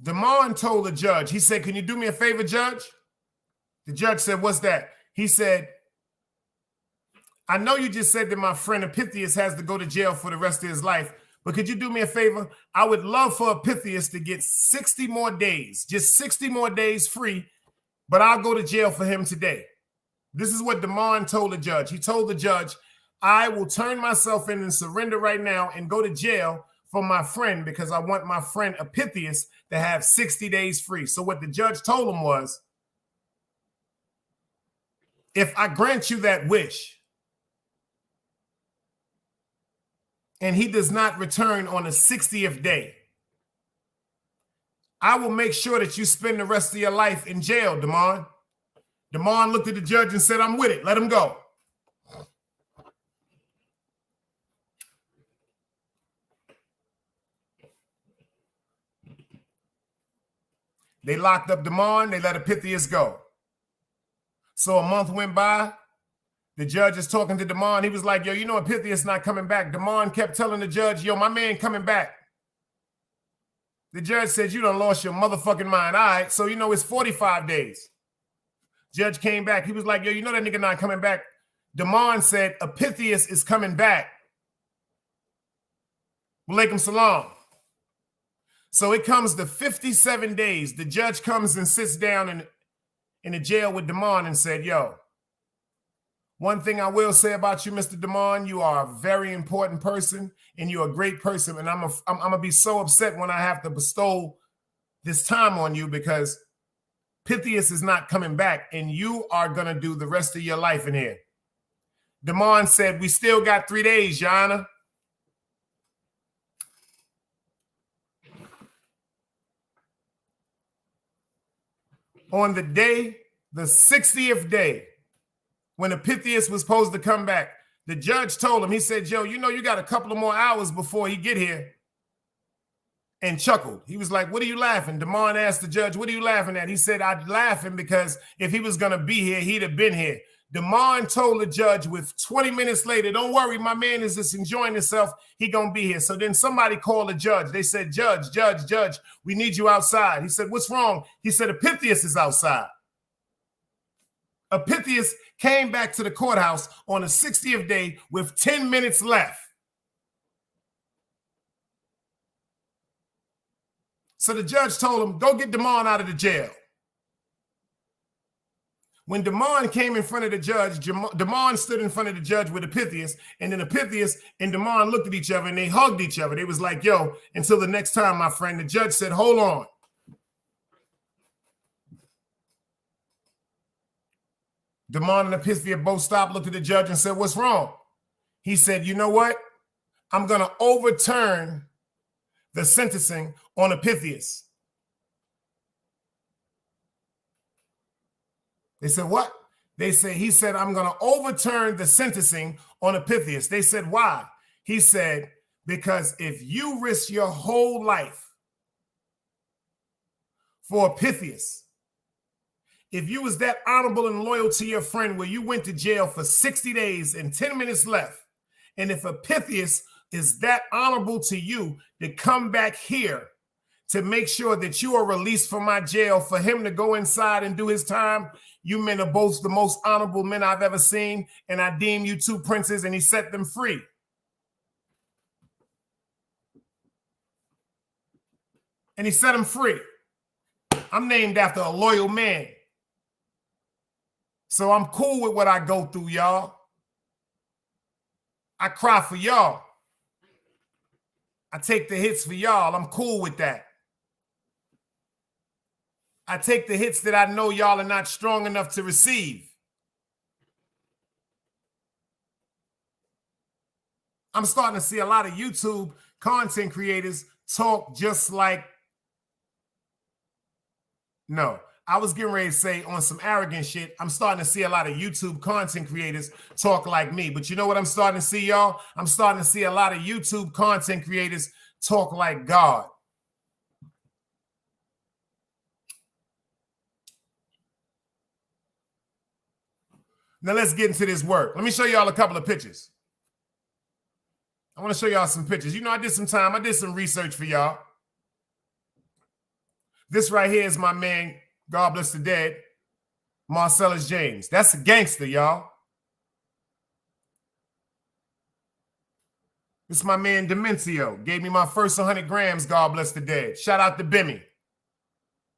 Damon told the judge, he said, can you do me a favor, Judge? The judge said, what's that? He said, I know you just said that my friend Epithius has to go to jail for the rest of his life, but could you do me a favor? I would love for Epithius to get 60 more days, just 60 more days free, but I'll go to jail for him today. This is what Damon told the judge. He told the judge, I will turn myself in and surrender right now and go to jail for my friend because I want my friend Epithius to have 60 days free. So what the judge told him was, if I grant you that wish and he does not return on the 60th day, I will make sure that you spend the rest of your life in jail, Damon. Damon looked at the judge and said, I'm with it. Let him go. They locked up Damon. They let Epithius go. So a month went by. The judge is talking to Damon. He was like, yo, you know Epithius not coming back. Damon kept telling the judge, yo, my man coming back. The judge said, you done lost your motherfucking mind. All right, so you know it's 45 days. Judge came back. He was like, yo, you know that nigga not coming back. Damon said, Epithius is coming back. Walaikum salam. So it comes to 57 days. The judge comes and sits down in the jail with Damon and said, yo, one thing I will say about you, Mr. Damon, you are a very important person and you're a great person. And I'm going to be so upset when I have to bestow this time on you because Epithius is not coming back and you are going to do the rest of your life in here. Damon said, we still got 3 days, Your Honor. On the day, the 60th day, when Epithius was supposed to come back, the judge told him, he said, Joe, you know you got a couple of more hours before he get here, and chuckled. He was like, what are you laughing? Damon asked the judge, what are you laughing at? He said, I'm laughing because if he was going to be here, he'd have been here. Damon told the judge with 20 minutes later, don't worry, my man is just enjoying himself. He gonna be here. So then somebody called the judge. They said, Judge, we need you outside. He said, what's wrong? He said, Epithius is outside. Epithius came back to the courthouse on the 60th day with 10 minutes left. So the judge told him, go get Damon out of the jail. When Damon came in front of the judge, Damon stood in front of the judge with Epithius, and then Epithius and Damon looked at each other and they hugged each other. They was like, yo, until the next time, my friend. The judge said, hold on. Damon and Epithius both stopped, looked at the judge and said, what's wrong? He said, you know what? I'm going to overturn the sentencing on Epithius. They said, what? He said, I'm going to overturn the sentencing on Epithius. They said, why? He said, because if you risk your whole life for Epithius, if you was that honorable and loyal to your friend where you went to jail for 60 days and 10 minutes left, and if Epithius is that honorable to you to come back here to make sure that you are released from my jail for him to go inside and do his time, you men are both the most honorable men I've ever seen, and I deem you two princes, and he set them free. And he set them free. I'm named after a loyal man. So I'm cool with what I go through, y'all. I cry for y'all. I take the hits for y'all. I'm cool with that. I take the hits that I know y'all are not strong enough to receive. I'm starting to see a lot of YouTube content creators talk just like, no, I was getting ready to say on some arrogant shit. I'm starting to see a lot of YouTube content creators talk like me. But you know what I'm starting to see, y'all? I'm starting to see a lot of YouTube content creators talk like God. Now let's get into this work. Let me show y'all a couple of pictures. I want to show y'all some pictures. You know, I did some research for y'all. This right here is my man, God bless the dead, Marcellus James. That's a gangster, y'all. This is my man Dementio. Gave me my first 100 grams, God bless the dead. Shout out to Bimmy.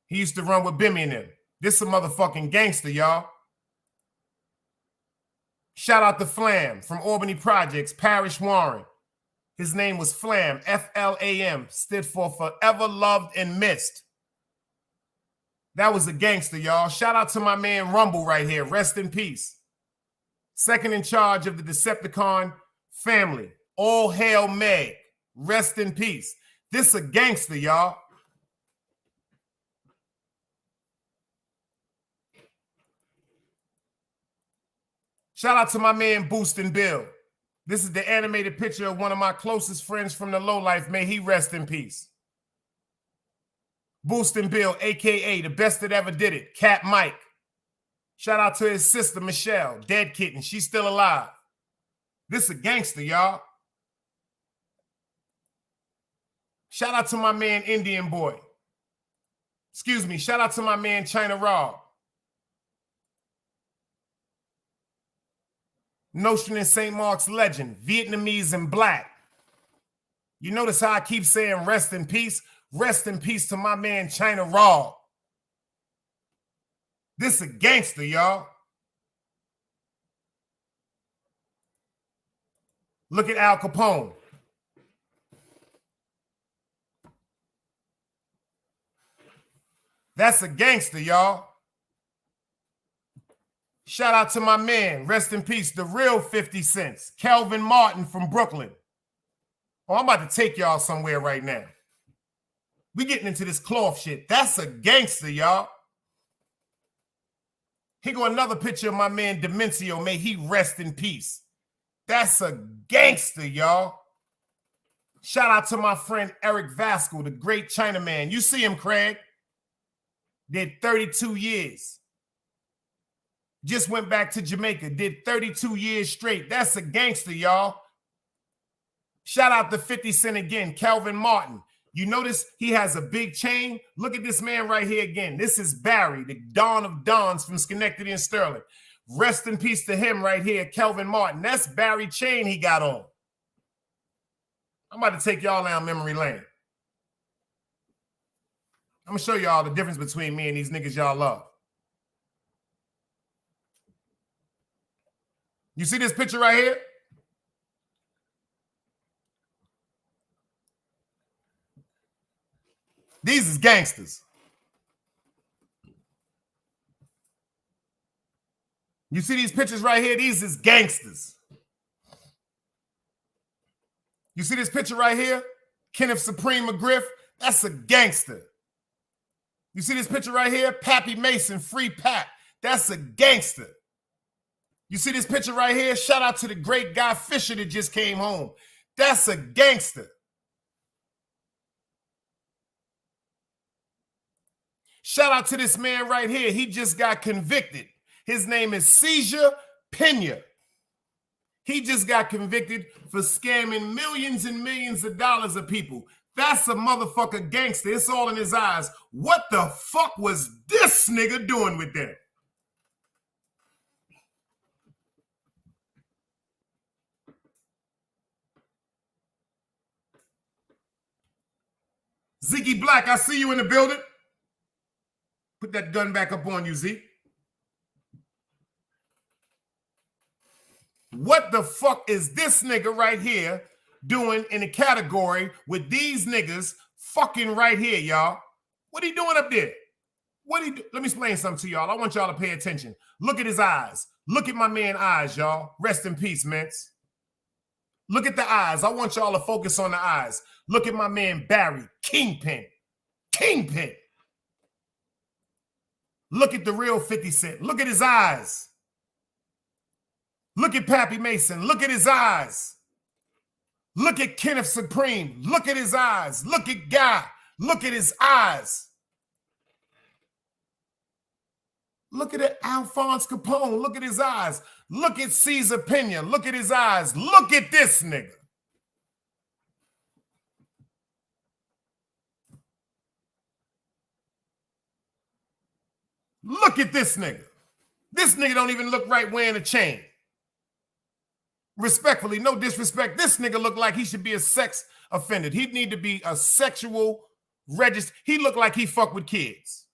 He used to run with Bimmy and him. This is a motherfucking gangster, y'all. Shout out to Flam from Albany Projects, Parish Warren. His name was Flam, F-L-A-M, stood for Forever Loved and Missed. That was a gangster, y'all. Shout out to my man Rumble right here. Rest in peace. Second in charge of the Decepticon family. All hail Meg. Rest in peace. This a gangster, y'all. Shout out to my man Boostin' Bill. This is the animated picture of one of my closest friends from the lowlife. May he rest in peace. Boostin' Bill, a.k.a. the best that ever did it, Cat Mike. Shout out to his sister, Michelle, dead kitten. She's still alive. This a gangster, y'all. Shout out to my man, Indian Boy. Excuse me. Shout out to my man, China Rob. Notion in St. Mark's legend, Vietnamese and black. You notice how I keep saying rest in peace? Rest in peace to my man, China Raw. This a gangster, y'all. Look at Al Capone. That's a gangster, y'all. Shout out to my man, rest in peace, the real 50 cents, Kelvin Martin from Brooklyn. Oh, I'm about to take y'all somewhere right now. We getting into this cloth shit. That's a gangster, y'all. Here go another picture of my man Dementio. May he rest in peace. That's a gangster, y'all. Shout out to my friend Eric Vasco, the great Chinaman. You see him, Craig. Did 32 years. Just went back to Jamaica, did 32 years straight. That's a gangster, y'all. Shout out to 50 Cent again, Calvin Martin. You notice he has a big chain? Look at this man right here again. This is Barry, the Don of Dons from Schenectady and Sterling. Rest in peace to him right here, Calvin Martin. That's Barry chain he got on. I'm about to take y'all down memory lane. I'm going to show y'all the difference between me and these niggas y'all love. You see this picture right here? These is gangsters. You see these pictures right here? These is gangsters. You see this picture right here? Kenneth Supreme McGriff, that's a gangster. You see this picture right here? Pappy Mason, Free Pap, that's a gangster. You see this picture right here? Shout out to the great Guy Fisher that just came home. That's a gangster. Shout out to this man right here. He just got convicted. His name is Cesar Pena. He just got convicted for scamming millions and millions of dollars of people. That's a motherfucker gangster. It's all in his eyes. What the fuck was this nigga doing with them? Ziggy Black, I see you in the building. Put that gun back up on you, Zeke. What the fuck is this nigga right here doing in the category with these niggas fucking right here, y'all? What he doing up there? Let me explain something to y'all. I want y'all to pay attention. Look at his eyes. Look at my man's eyes, y'all. Rest in peace, Mintz. Look at the eyes. I want y'all to focus on the eyes. Look at my man Barry, Kingpin. Kingpin. Look at the real 50 Cent. Look at his eyes. Look at Pappy Mason. Look at his eyes. Look at Kenneth Supreme. Look at his eyes. Look at Guy. Look at his eyes. Look at Alphonse Capone. Look at his eyes. Look at Cesar Pena. Look at his eyes. Look at this nigga. Look at this nigga. This nigga don't even look right wearing a chain. Respectfully, no disrespect. This nigga look like he should be a sex offender. He'd need to be a sexual register. He look like he fuck with kids.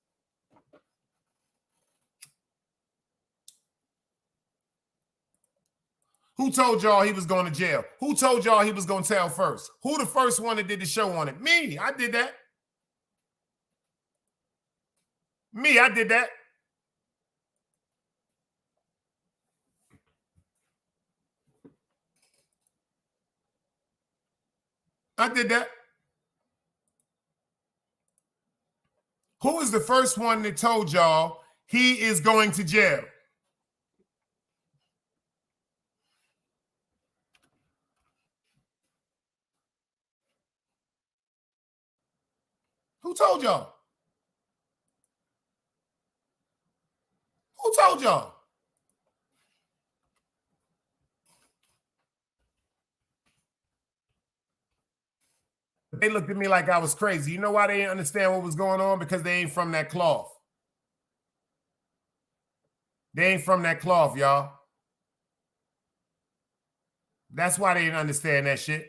Who told y'all he was going to jail? Who told y'all he was going to tell first? Who the first one that did the show on it? Me. I did that. Me. I did that. I did that. Who is the first one that told y'all he is going to jail? Who told y'all? Who told y'all? They looked at me like I was crazy. You know why they didn't understand what was going on? Because they ain't from that cloth. They ain't from that cloth, y'all. That's why they didn't understand that shit.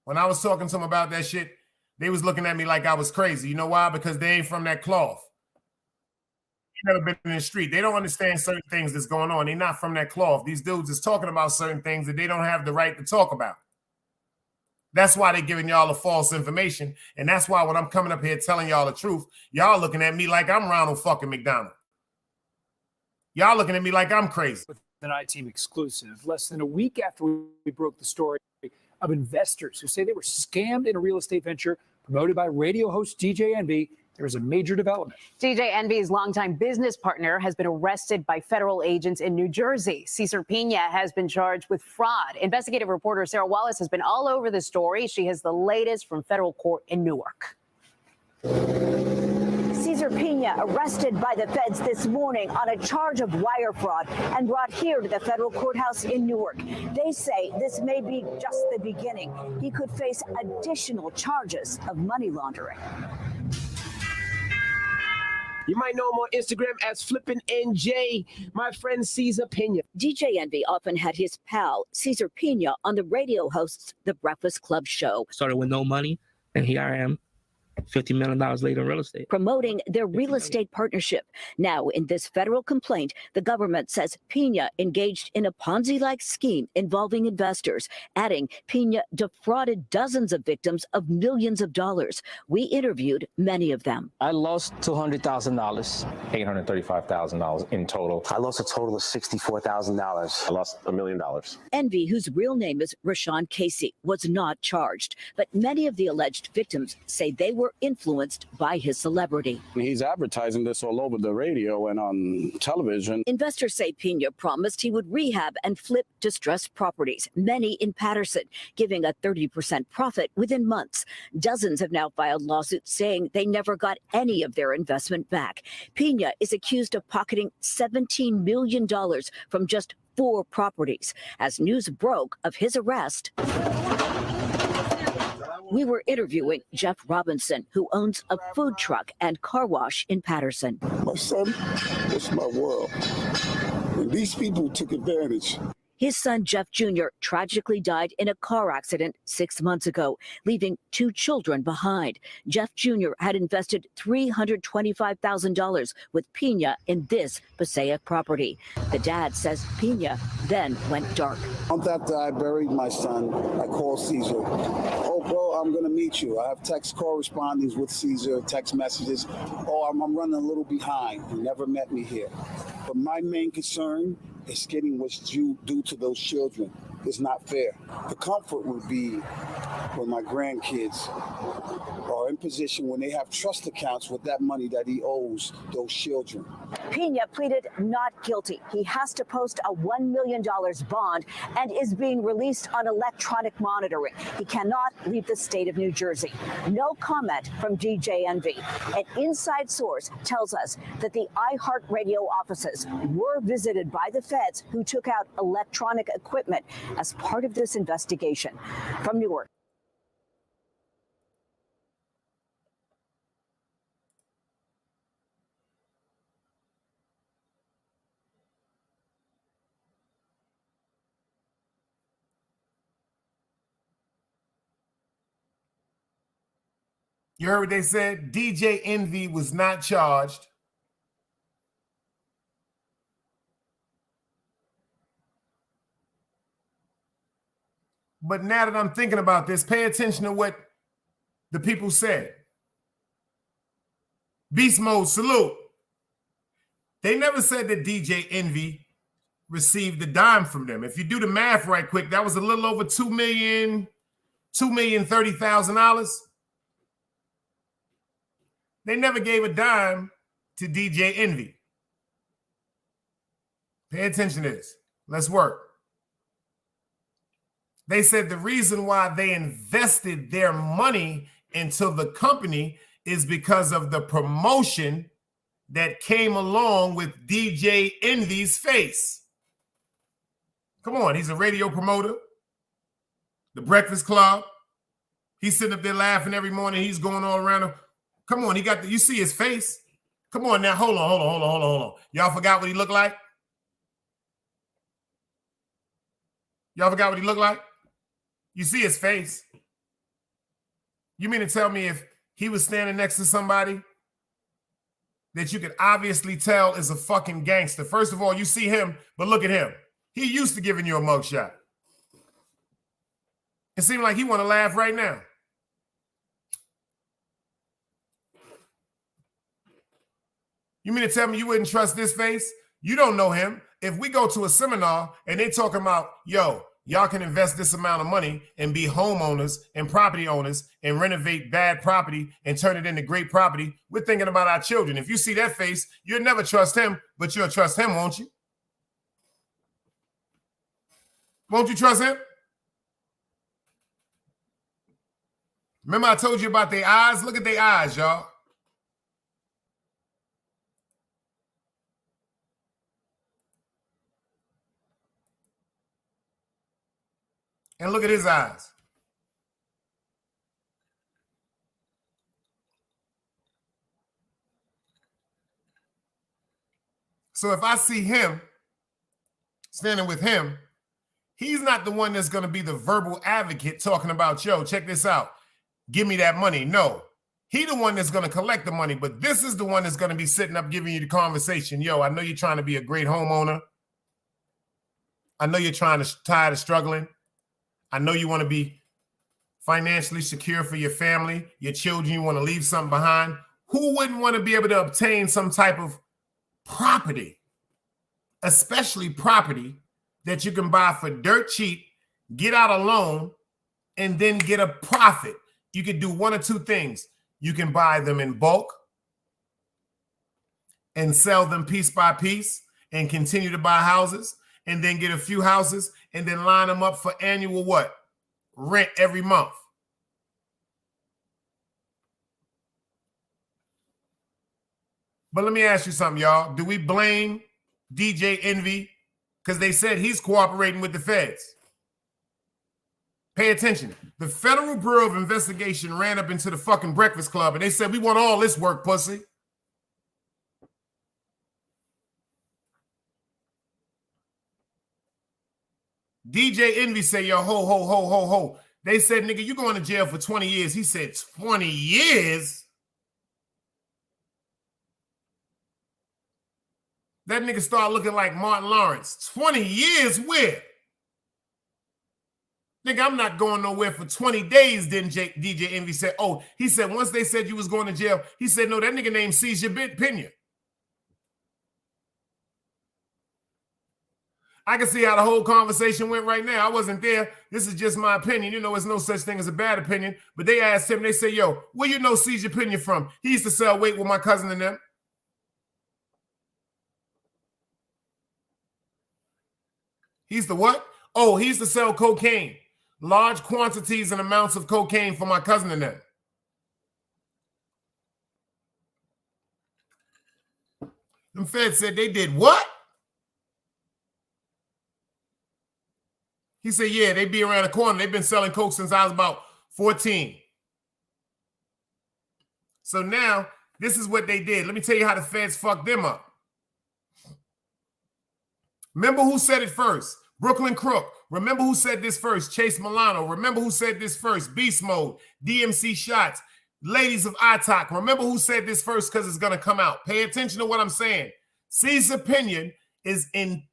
When I was talking to them about that shit, they was looking at me like I was crazy. You know why? Because they ain't from that cloth. They never been in the street. They don't understand certain things that's going on. They're not from that cloth. These dudes is talking about certain things that they don't have the right to talk about. That's why they're giving y'all a false information. And that's why when I'm coming up here telling y'all the truth, y'all looking at me like I'm Ronald fucking McDonald. Y'all looking at me like I'm crazy. With an I-Team exclusive, less than a week after we broke the story of investors who say they were scammed in a real estate venture promoted by radio host DJ Envy, there is a major development. DJ Envy's longtime business partner has been arrested by federal agents in New Jersey. Cesar Pena has been charged with fraud. Investigative reporter Sarah Wallace has been all over the story. She has the latest from federal court in Newark. Cesar Cesar Pena arrested by the feds this morning on a charge of wire fraud and brought here to the federal courthouse in Newark. They say this may be just the beginning. He could face additional charges of money laundering. You might know him on Instagram as Flippin' NJ, my friend Cesar Pena. DJ Envy often had his pal, Cesar Pena, on the radio hosts The Breakfast Club show. Started with no money, and here I am, $50 million later in real estate. Promoting their real estate partnership. Now, in this federal complaint, the government says Pena engaged in a Ponzi-like scheme involving investors, adding Pena defrauded dozens of victims of millions of dollars. We interviewed many of them. I lost $200,000. $835,000 in total. I lost a total of $64,000. I lost $1 million. Envy, whose real name is Rashawn Casey, was not charged, but many of the alleged victims say they were influenced by his celebrity. He's advertising this all over the radio and on television. Investors say Pena promised he would rehab and flip distressed properties, many in Patterson, giving a 30% profit within months. Dozens have now filed lawsuits saying they never got any of their investment back. Pena is accused of pocketing $17 million from just 4 properties. As news broke of his arrest, we were interviewing Jeff Robinson, who owns a food truck and car wash in Patterson. My son was my world. And these people took advantage. His son, Jeff Jr., tragically died in a car accident 6 months ago, leaving 2 children behind. Jeff Jr. had invested $325,000 with Pena in this Passaic property. The dad says Pena then went dark. After I buried my son, I called Cesar. Oh, bro, I'm going to meet you. I have text correspondence with Cesar, text messages. Oh, I'm running a little behind. He never met me here. But my main concern is getting what's due to those children. It's not fair. The comfort would be when my grandkids are in position when they have trust accounts with that money that he owes those children. Pena pleaded not guilty. He has to post a $1 million bond and is being released on electronic monitoring. He cannot leave the state of New Jersey. No comment from DJ Envy. An inside source tells us that the iHeartRadio offices were visited by the feds who took out electronic equipment as part of this investigation. From Newark. You heard what they said? DJ Envy was not charged. But now that I'm thinking about this, pay attention to what the people said. Beast Mode, salute. They never said that DJ Envy received a dime from them. If you do the math right quick, that was a little over $2,030,000. They never gave a dime to DJ Envy. Pay attention to this. Let's work. They said the reason why they invested their money into the company is because of the promotion that came along with DJ Envy's face. Come on, he's a radio promoter. The Breakfast Club. He's sitting up there laughing every morning. He's going all around him. Come on, you see his face? Come on now, hold on. Y'all forgot what he looked like? Y'all forgot what he looked like? You see his face. You mean to tell me if he was standing next to somebody that you could obviously tell is a fucking gangster? First of all, you see him, but look at him. He used to giving you a mugshot. It seemed like he want to laugh right now. You mean to tell me you wouldn't trust this face? You don't know him. If we go to a seminar and they talking about, yo, y'all can invest this amount of money and be homeowners and property owners and renovate bad property and turn it into great property, we're thinking about our children. If you see that face, you'll never trust him, but you'll trust him, won't you? Won't you trust him? Remember I told you about their eyes? Look at their eyes, y'all. And look at his eyes. So if I see him standing with him, he's not the one that's going to be the verbal advocate talking about, yo, check this out. Give me that money. No, he the one that's going to collect the money, but this is the one that's going to be sitting up giving you the conversation. Yo, I know you're trying to be a great homeowner. I know you're tired of struggling. I know you want to be financially secure for your family, your children. You want to leave something behind. Who wouldn't want to be able to obtain some type of property, especially property that you can buy for dirt cheap, get out a loan, and then get a profit? You could do one or two things. You can buy them in bulk and sell them piece by piece and continue to buy houses, and then get a few houses and then line them up for annual what? Rent every month. But let me ask you something, y'all. Do we blame DJ Envy because they said he's cooperating with the feds? Pay attention. The Federal Bureau of Investigation ran up into the fucking Breakfast Club and they said, we want all this work, pussy. DJ Envy say, yo, ho. They said, nigga, you going to jail for 20 years. He said, 20 years? That nigga started looking like Martin Lawrence. 20 years where? Nigga, I'm not going nowhere for 20 days, then DJ Envy said. Oh, he said once they said you was going to jail, he said, no, that nigga named Caesar Pena. I can see how the whole conversation went right now. I wasn't there. This is just my opinion. You know, there's no such thing as a bad opinion. But they asked him, they say, yo, where you know Caesar Pena from? He used to sell weight with my cousin and them. He's the what? Oh, he used to sell cocaine. Large quantities and amounts of cocaine for my cousin and them. Them feds said they did what? He said, yeah, they be around the corner. They've been selling coke since I was about 14. So now, this is what they did. Let me tell you how the feds fucked them up. Remember who said it first? Brooklyn Crook. Remember who said this first? Chase Milano. Remember who said this first? Beast Mode. DMC Shots. Ladies of ITOC. Remember who said this first because it's going to come out. Pay attention to what I'm saying. Caesar Pena is in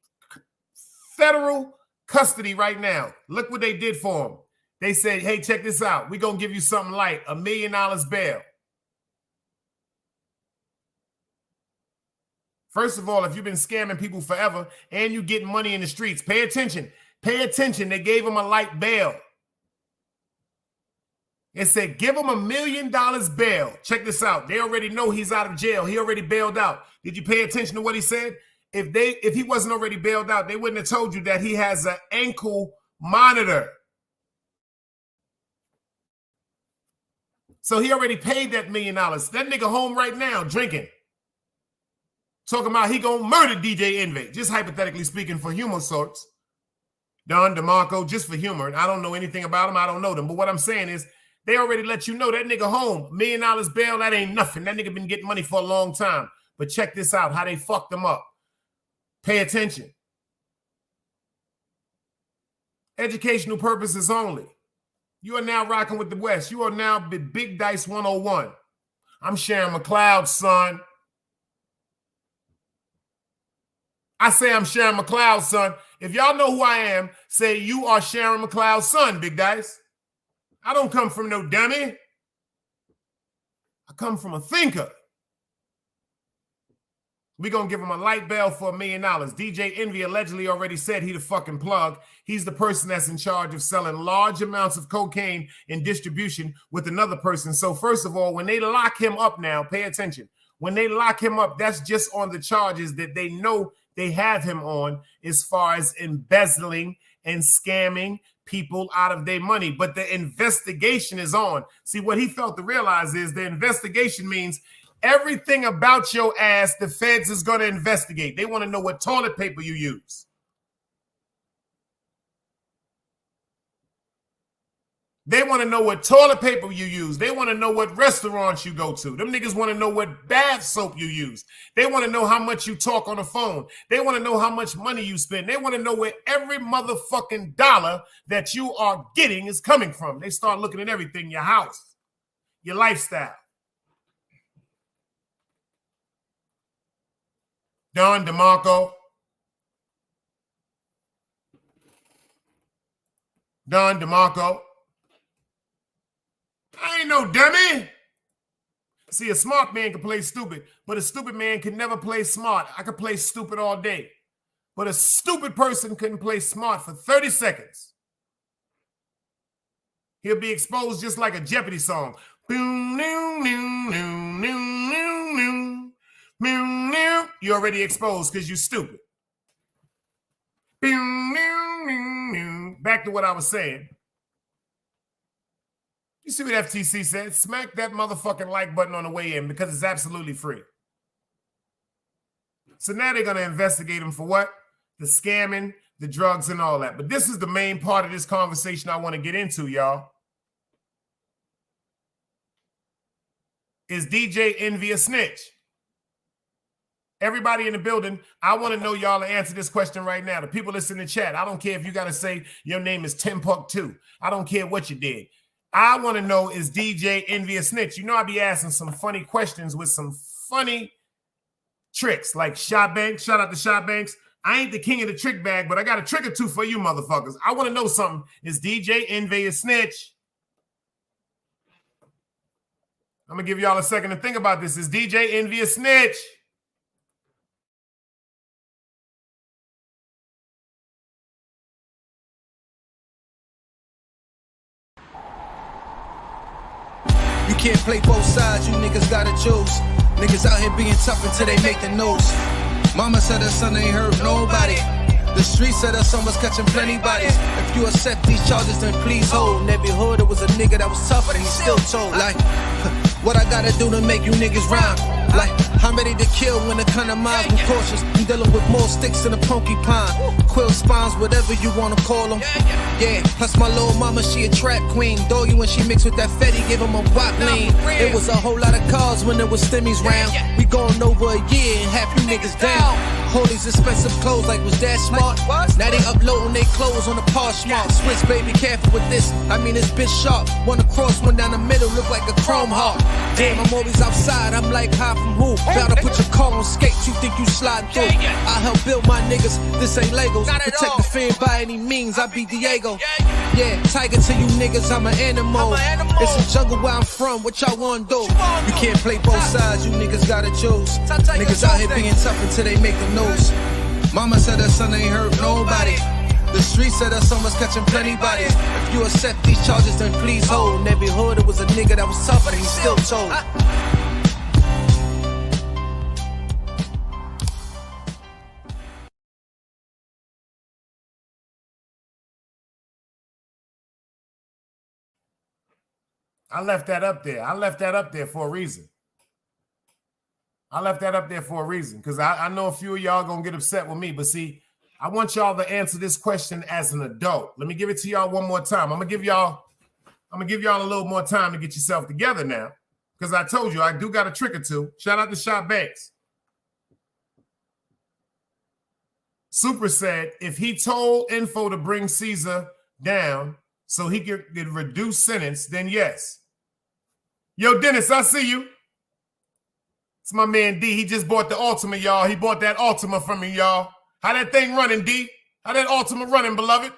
federal custody right now. Look what they did for him. They said, hey, check this out. We're going to give you something light, $1 million bail. First of all, if you've been scamming people forever and you getting money in the streets, pay attention. Pay attention. They gave him a light bail. It said, give him $1 million bail. Check this out. They already know he's out of jail. He already bailed out. Did you pay attention to what he said? If he wasn't already bailed out, they wouldn't have told you that he has an ankle monitor. So he already paid that $1 million. That nigga home right now drinking. Talking about he gonna murder DJ Envy. Just hypothetically speaking for humor sorts. Don DeMarco, just for humor. And I don't know anything about him. I don't know them. But what I'm saying is they already let you know that nigga home. $1 million bail, that ain't nothing. That nigga been getting money for a long time. But check this out, how they fucked him up. Pay attention. Educational purposes only. You are now rocking with the West. You are now Big Dice 101. I'm Sharon McLeod, son. I say I'm Sharon McLeod, son. If y'all know who I am, say you are Sharon McLeod's son, Big Dice. I don't come from no dummy. I come from a thinker. We're going to give him a light bail for $1 million. DJ Envy allegedly already said he the fucking plug. He's the person that's in charge of selling large amounts of cocaine in distribution with another person. So first of all, when they lock him up now, pay attention. When they lock him up, that's just on the charges that they know they have him on as far as embezzling and scamming people out of their money. But the investigation is on. See, what he failed to realize is the investigation means everything about your ass, the feds is going to investigate. They want to know what toilet paper you use. They want to know what toilet paper you use. They want to know what restaurants you go to. Them niggas want to know what bath soap you use. They want to know how much you talk on the phone. They want to know how much money you spend. They want to know where every motherfucking dollar that you are getting is coming from. They start looking at everything, your house, your lifestyle. Don DeMarco. Don DeMarco. I ain't no dummy. See, a smart man can play stupid, but a stupid man can never play smart. I could play stupid all day, but a stupid person couldn't play smart for 30 seconds. He'll be exposed just like a Jeopardy song. You're already exposed because you're stupid. Back to what I was saying. You see what FTC said? Smack that motherfucking like button on the way in because it's absolutely free. So now they're going to investigate him for what? The scamming, the drugs, and all that. But this is the main part of this conversation I want to get into, y'all. Is DJ Envy a snitch? Everybody in the building, I want to know y'all to answer this question right now. The people that's in the chat, I don't care if you got to say your name is Tim Puck 2. I don't care what you did. I want to know, is DJ Envy a snitch? You know, I be asking some funny questions with some funny tricks, like Shot Banks. Shout out to Shot Banks. I ain't the king of the trick bag, but I got a trick or two for you motherfuckers. I want to know something. Is DJ Envy a snitch? I'm going to give y'all a second to think about this. Is DJ Envy a snitch? You can't play both sides, you niggas gotta choose. Niggas out here being tough until they make the news. Mama said her son ain't hurt nobody. The street said her son was catching plenty bodies. If you accept these charges, then please hold. In every hood, it was a nigga that was tough, but he still told. Like, what I gotta do to make you niggas rhyme? Like, I'm ready to kill when the kind of minds be cautious. I'm dealing with more sticks than a porcupine. Quill spines, whatever you wanna call them. Yeah, plus my little mama, she a trap queen. Doggy, when she mixed with that Fetty, give him a wop lean. It was a whole lot of cars when there was stimmies round. We going over a year and half you niggas down. Hold these expensive clothes like was that smart? Now they uploading their clothes on the Poshmark. Swiss baby, careful with this. I mean, this bitch sharp. One across, one down the middle, look like a chrome heart. Damn, I'm always outside. I'm like, hi from who? Bout to put your car on skates. You think you slide through? I help build my niggas. This ain't Legos. Protect the fan by any means. I be Diego. Yeah, tiger to you niggas. I'm an animal. It's a jungle where I'm from. What y'all wanna do? You can't play both sides. You niggas gotta choose. Niggas out here being tough until they make the news. Mama said her son ain't hurt nobody. The street said her son was catching plenty bodies. If you accept these charges, then please hold. In every hood, it was a nigga that was tough, but he still told. I left that up there. I left that up there for a reason. I left that up there for a reason because I know a few of y'all gonna get upset with me, but see, I want y'all to answer this question as an adult. Let me give it to y'all one more time. I'm gonna give y'all a little more time to get yourself together now, because I told you I do got a trick or two. Shout out to Shot Banks. Super said if he told Info to bring Caesar down so he could get reduced sentence, then yes. Yo, Dennis, I see you. It's my man D. He just bought the Altima, y'all. He bought that Altima from me, y'all. How that thing running, D? How that Altima running, beloved?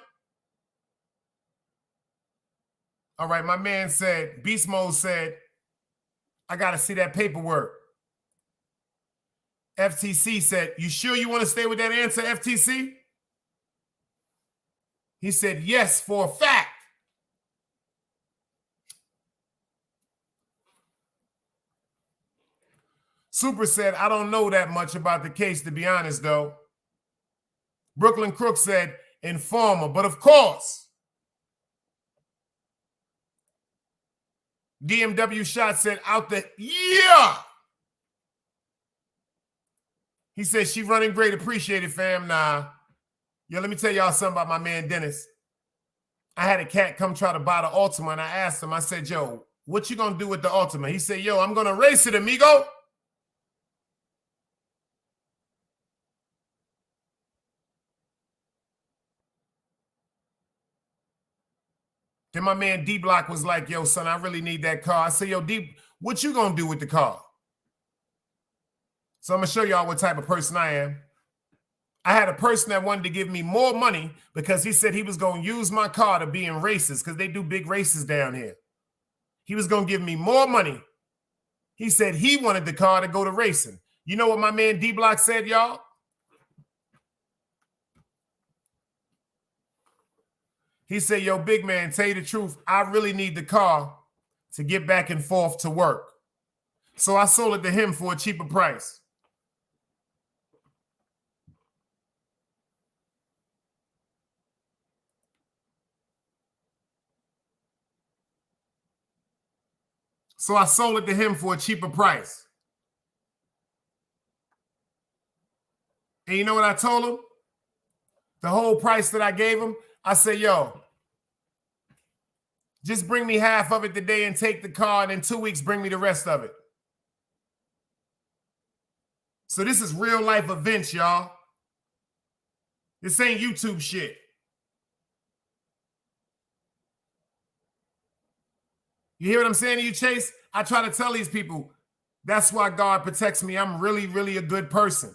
All right, my man said, Beast Mode said, I got to see that paperwork. FTC said, you sure you want to stay with that answer, FTC? He said, yes, for a fact. Super said, I don't know that much about the case, to be honest, though. Brooklyn Crook said, informer, but of course. DMW Shot said, out the, yeah. He said, she running great, appreciate it, fam. Nah. Yo, let me tell y'all something about my man, Dennis. I had a cat come try to buy the Altima, and I asked him, I said, yo, what you gonna do with the Altima? He said, yo, I'm gonna race it, amigo. Then my man D-Block was like, yo, son, I really need that car. I said, yo, D, what you gonna do with the car? So I'm gonna show y'all what type of person I am. I had a person that wanted to give me more money because he said he was gonna use my car to be in races because they do big races down here. He was gonna give me more money. He said he wanted the car to go to racing. You know what my man D-Block said, y'all? He said, yo, big man, tell you the truth, I really need the car to get back and forth to work. So I sold it to him for a cheaper price. So I sold it to him for a cheaper price. And you know what I told him? The whole price that I gave him, I said, yo, just bring me half of it today and take the car, and in 2 weeks, bring me the rest of it. So this is real life events, y'all. This ain't YouTube shit. You hear what I'm saying to you, Chase? I try to tell these people, that's why God protects me. I'm really, really a good person.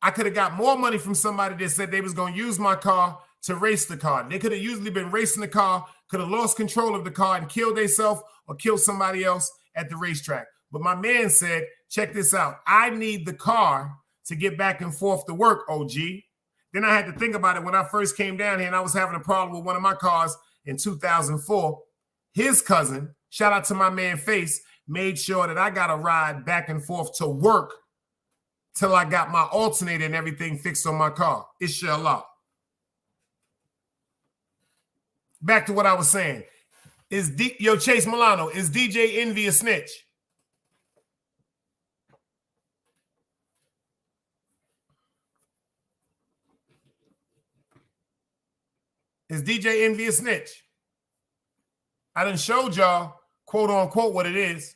I could have got more money from somebody that said they was going to use my car to race the car. They could have usually been racing the car, could have lost control of the car and killed themselves or killed somebody else at the racetrack. But my man said, check this out. I need the car to get back and forth to work, OG. Then I had to think about it when I first came down here and I was having a problem with one of my cars in 2004. His cousin, shout out to my man Face, made sure that I got a ride back and forth to work till I got my alternator and everything fixed on my car. Inshallah. Back to what I was saying. Yo, Chase Milano, is DJ Envy a snitch? Is DJ Envy a snitch? I done showed y'all, quote unquote, what it is.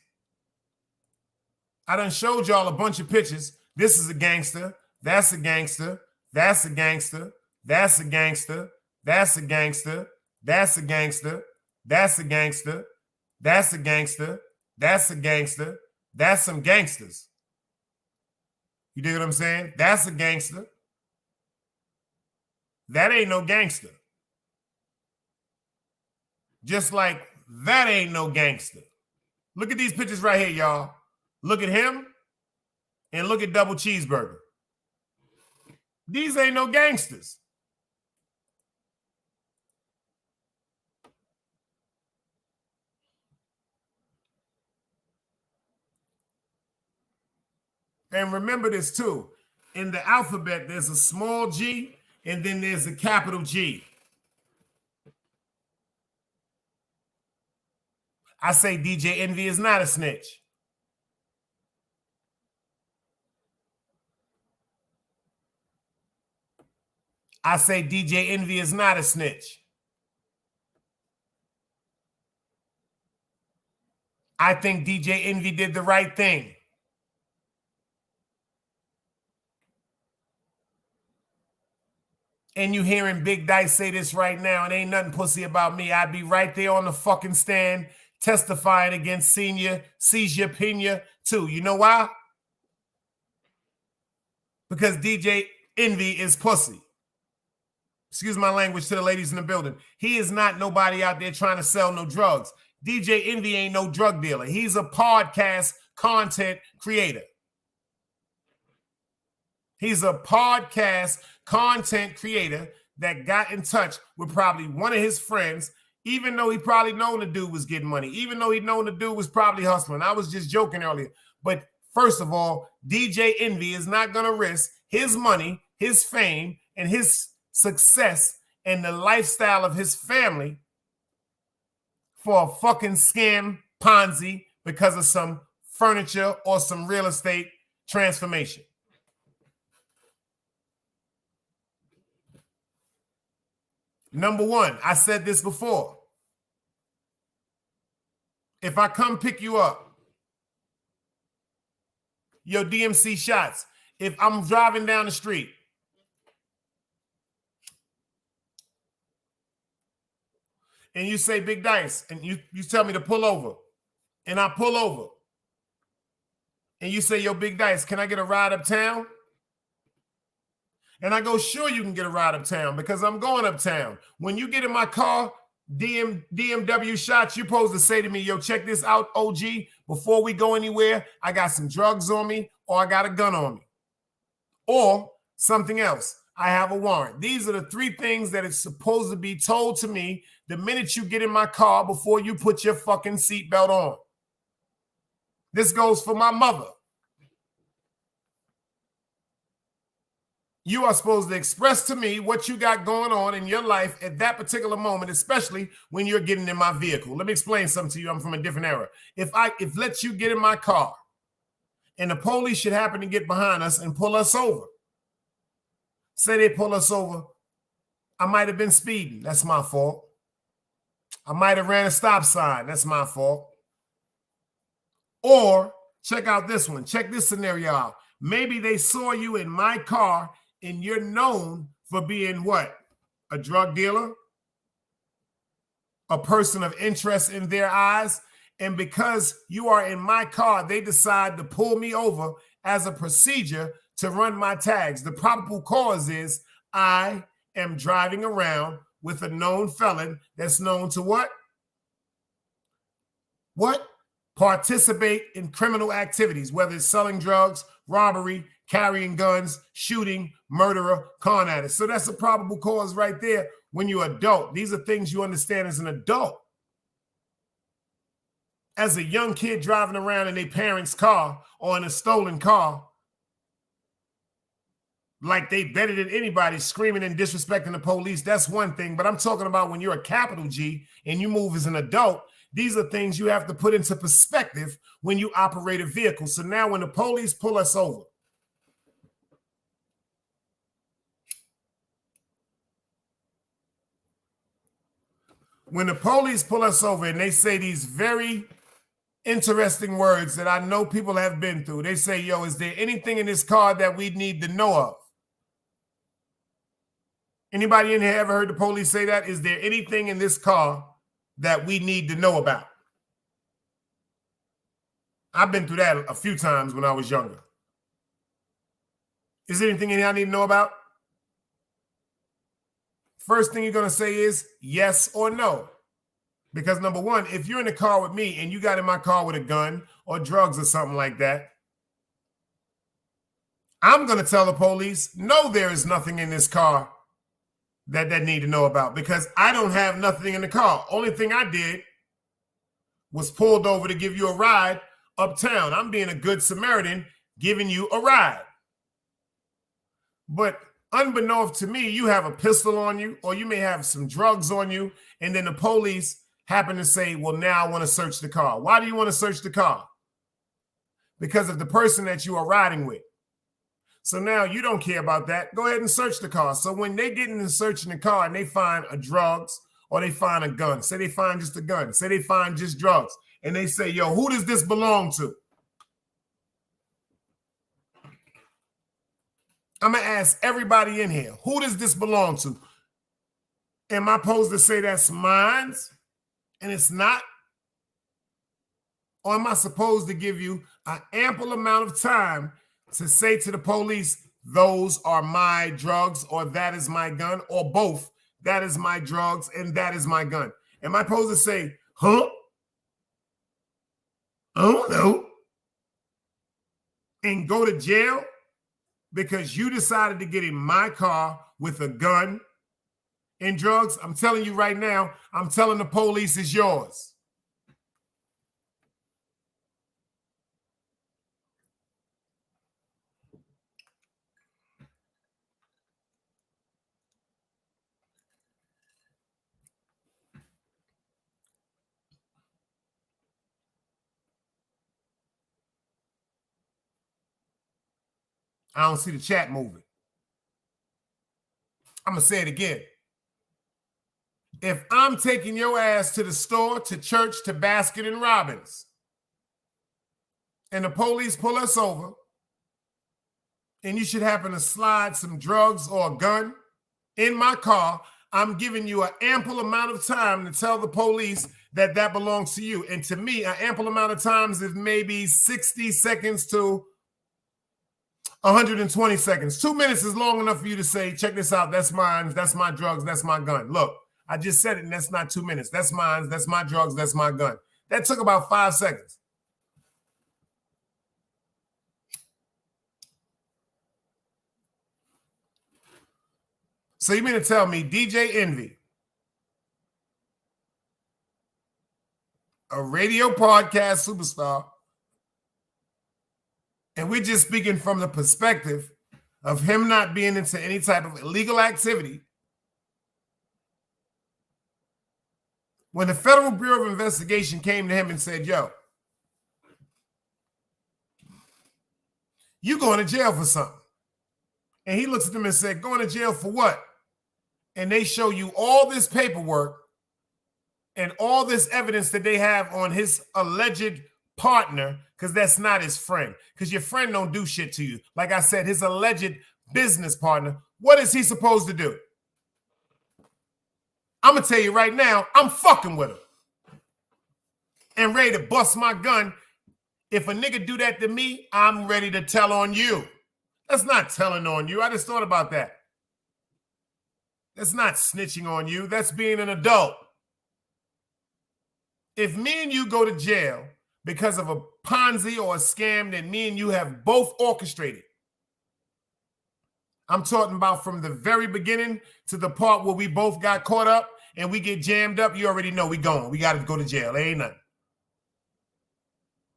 I done showed y'all a bunch of pictures. This is a gangster. That's a gangster. That's a gangster. That's a gangster. That's a gangster. That's a gangster. That's a gangster. That's a gangster. That's a gangster. That's some gangsters. You dig what I'm saying? That's a gangster. That ain't no gangster. Just like that ain't no gangster. Look at these pictures right here, y'all. Look at him and look at Double Cheeseburger. These ain't no gangsters. And remember this too. In the alphabet, there's a small g and then there's a capital G. I say DJ Envy is not a snitch. I say DJ Envy is not a snitch. I think DJ Envy did the right thing. And you hearing Big Dice say this right now, and ain't nothing pussy about me. I'd be right there on the fucking stand testifying against Seizure Pena too. You know why? Because DJ Envy is pussy. Excuse my language to the ladies in the building. He is not nobody out there trying to sell no drugs. DJ Envy ain't no drug dealer. He's a podcast content creator. He's a podcast content creator that got in touch with probably one of his friends, even though he probably known the dude was getting money, even though he known the dude was probably hustling. I was just joking earlier. But first of all, DJ Envy is not going to risk his money, his fame, and his success and the lifestyle of his family for a fucking scam Ponzi because of some furniture or some real estate transformation. Number one, I said this before. If I come pick you up, your DMC shots, if I'm driving down the street, and you say Big Dice, and you tell me to pull over, and I pull over, and you say, yo, Big Dice, can I get a ride uptown? And I go, sure, you can get a ride uptown because I'm going uptown. When you get in my car, DMW shots, you're supposed to say to me, yo, check this out, OG. Before we go anywhere, I got some drugs on me or I got a gun on me. Or something else. I have a warrant. These are the three things that it's supposed to be told to me the minute you get in my car before you put your fucking seatbelt on. This goes for my mother. You are supposed to express to me what you got going on in your life at that particular moment, especially when you're getting in my vehicle. Let me explain something to you. I'm from a different era. If let you get in my car and the police should happen to get behind us and pull us over, say they pull us over, I might have been speeding. That's my fault. I might have ran a stop sign. That's my fault. Or check out this one. Check this scenario out. Maybe they saw you in my car and you're known for being what? A drug dealer? A person of interest in their eyes? And because you are in my car, they decide to pull me over as a procedure to run my tags. The probable cause is I am driving around with a known felon that's known to what? What? Participate in criminal activities, whether it's selling drugs, robbery, carrying guns, shooting, murderer, con addict. So that's a probable cause right there when you're adult. These are things you understand as an adult. As a young kid driving around in their parents' car or in a stolen car, like they better than anybody, screaming and disrespecting the police, that's one thing. But I'm talking about when you're a capital G and you move as an adult, these are things you have to put into perspective when you operate a vehicle. So now when the police pull us over, and they say these very interesting words that I know people have been through. They say, yo, is there anything in this car that we need to know of? Anybody in here ever heard the police say that? Is there anything in this car that we need to know about? I've been through that a few times when I was younger. Is there anything in here I need to know about? First thing you're going to say is yes or no. Because number one, if you're in the car with me and you got in my car with a gun or drugs or something like that, I'm going to tell the police, no, there is nothing in this car that they need to know about because I don't have nothing in the car. Only thing I did was pulled over to give you a ride uptown. I'm being a good Samaritan giving you a ride. But unbeknownst to me, you have a pistol on you or you may have some drugs on you, and then the police happen to say, well, now I want to search the car. Why do you want to search the car? Because of the person that you are riding with. So now you don't care about that. Go ahead and search the car. So when they get into searching the car and they find a drugs or they find a gun, say they find just a gun, say they find just drugs, and they say, yo, who does this belong to? I'm going to ask everybody in here, who does this belong to? Am I supposed to say that's mine and it's not? Or am I supposed to give you an ample amount of time to say to the police, those are my drugs or that is my gun, or both, that is my drugs and that is my gun? Am I supposed to say, huh? I don't know. And go to jail because you decided to get in my car with a gun and drugs? I'm telling you right now, I'm telling the police it's yours. I don't see the chat moving. I'm going to say it again. If I'm taking your ass to the store, to church, to Baskin and Robbins, and the police pull us over, and you should happen to slide some drugs or a gun in my car, I'm giving you an ample amount of time to tell the police that that belongs to you. And to me, an ample amount of time is maybe 60 seconds to 120 seconds. 2 minutes is long enough for you to say, check this out, that's mine, that's my drugs, that's my gun. Look, I just said it, and that's not 2 minutes. That's mine, that's my drugs, that's my gun. That took about 5 seconds. So you mean to tell me DJ Envy, a radio podcast superstar, and we're just speaking from the perspective of him not being into any type of illegal activity, when the Federal Bureau of Investigation came to him and said, yo, you going to jail for something. And he looks at them and said, going to jail for what? And they show you all this paperwork and all this evidence that they have on his alleged partner, because that's not his friend, because your friend don't do shit to you. Like I said, his alleged business partner, what is he supposed to do? I'm going to tell you right now, I'm fucking with him and ready to bust my gun. If a nigga do that to me, I'm ready to tell on you. That's not telling on you. I just thought about that. That's not snitching on you. That's being an adult. If me and you go to jail because of a Ponzi or a scam that me and you have both orchestrated, I'm talking about from the very beginning to the part where we both got caught up and we get jammed up, you already know we going. We got to go to jail. There ain't nothing.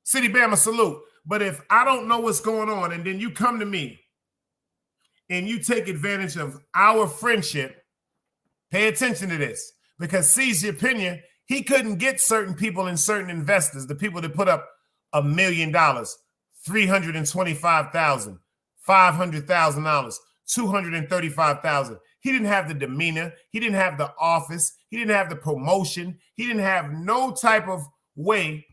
City Bama, salute. But if I don't know what's going on and then you come to me and you take advantage of our friendship, pay attention to this, because Cesar Pena, he couldn't get certain people and certain investors, the people that put up $1 million, $325,000, $500,000, $235,000. He didn't have the demeanor. He didn't have the office. He didn't have the promotion. He didn't have no type of way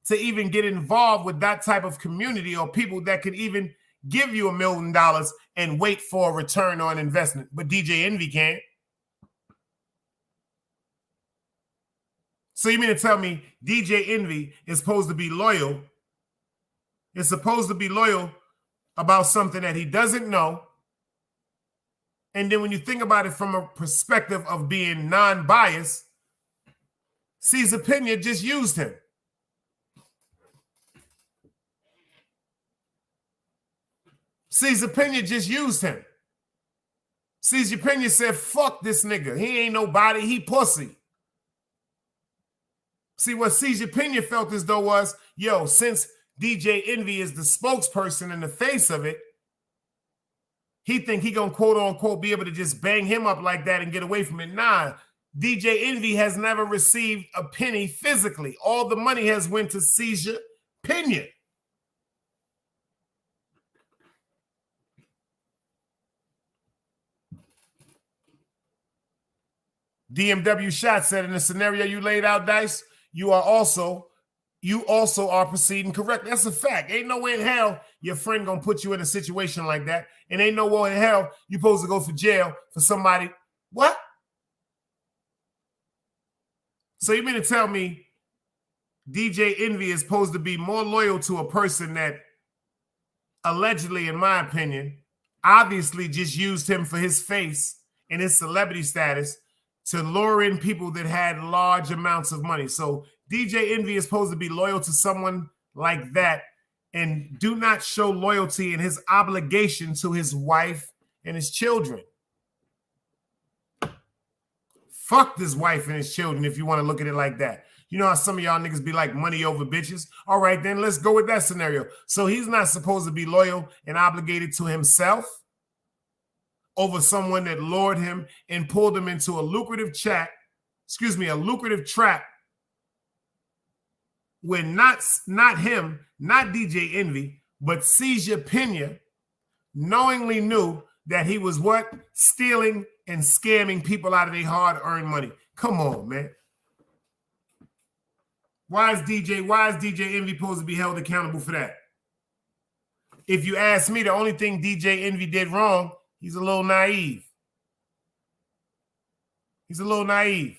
to even get involved with that type of community or people that could even give you $1 million and wait for a return on investment. But DJ Envy can't. So you mean to tell me DJ Envy is supposed to be loyal? Is supposed to be loyal about something that he doesn't know. And then when you think about it from a perspective of being non-biased, Cesar Pena just used him. Cesar Pena just used him. Cesar Pena said, fuck this nigga. He ain't nobody. He pussy. See, what Cesar Pena felt as though was, yo, since DJ Envy is the spokesperson and the face of it, he think he gonna quote unquote be able to just bang him up like that and get away from it. Nah, DJ Envy has never received a penny physically. All the money has went to Cesar Pena. DMW Shot said, in the scenario you laid out, Dice, you also are proceeding correctly. That's a fact. Ain't no way in hell your friend gonna put you in a situation like that. And ain't no way in hell you supposed to go for jail for somebody. What? So you mean to tell me DJ Envy is supposed to be more loyal to a person that allegedly, in my opinion, obviously just used him for his face and his celebrity status to lure in people that had large amounts of money. So DJ Envy is supposed to be loyal to someone like that and do not show loyalty in his obligation to his wife and his children. Fuck this wife and his children if you want to look at it like that. You know how some of y'all niggas be like money over bitches? All right, then let's go with that scenario. So he's not supposed to be loyal and obligated to himself over someone that lured him and pulled him into a lucrative trap when not him, not DJ Envy, but Cesar Pena knowingly knew that he was what? Stealing and scamming people out of their hard-earned money. Come on, man. Why is DJ Envy supposed to be held accountable for that? If you ask me, the only thing DJ Envy did wrong, he's a little naive. He's a little naive.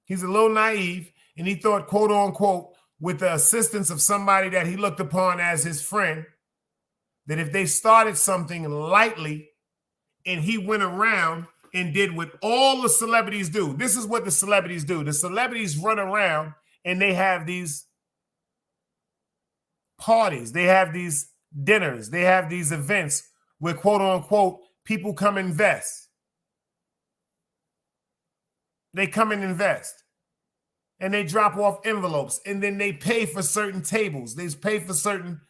He's a little naive, and he thought, quote unquote, with the assistance of somebody that he looked upon as his friend, that if they started something lightly and he went around and did what all the celebrities do. This is what the celebrities do. The celebrities run around and they have these parties. They have these dinners. They have these events where, quote unquote, people come invest. They come and invest. And they drop off envelopes. And then they pay for certain tables. They pay for certain,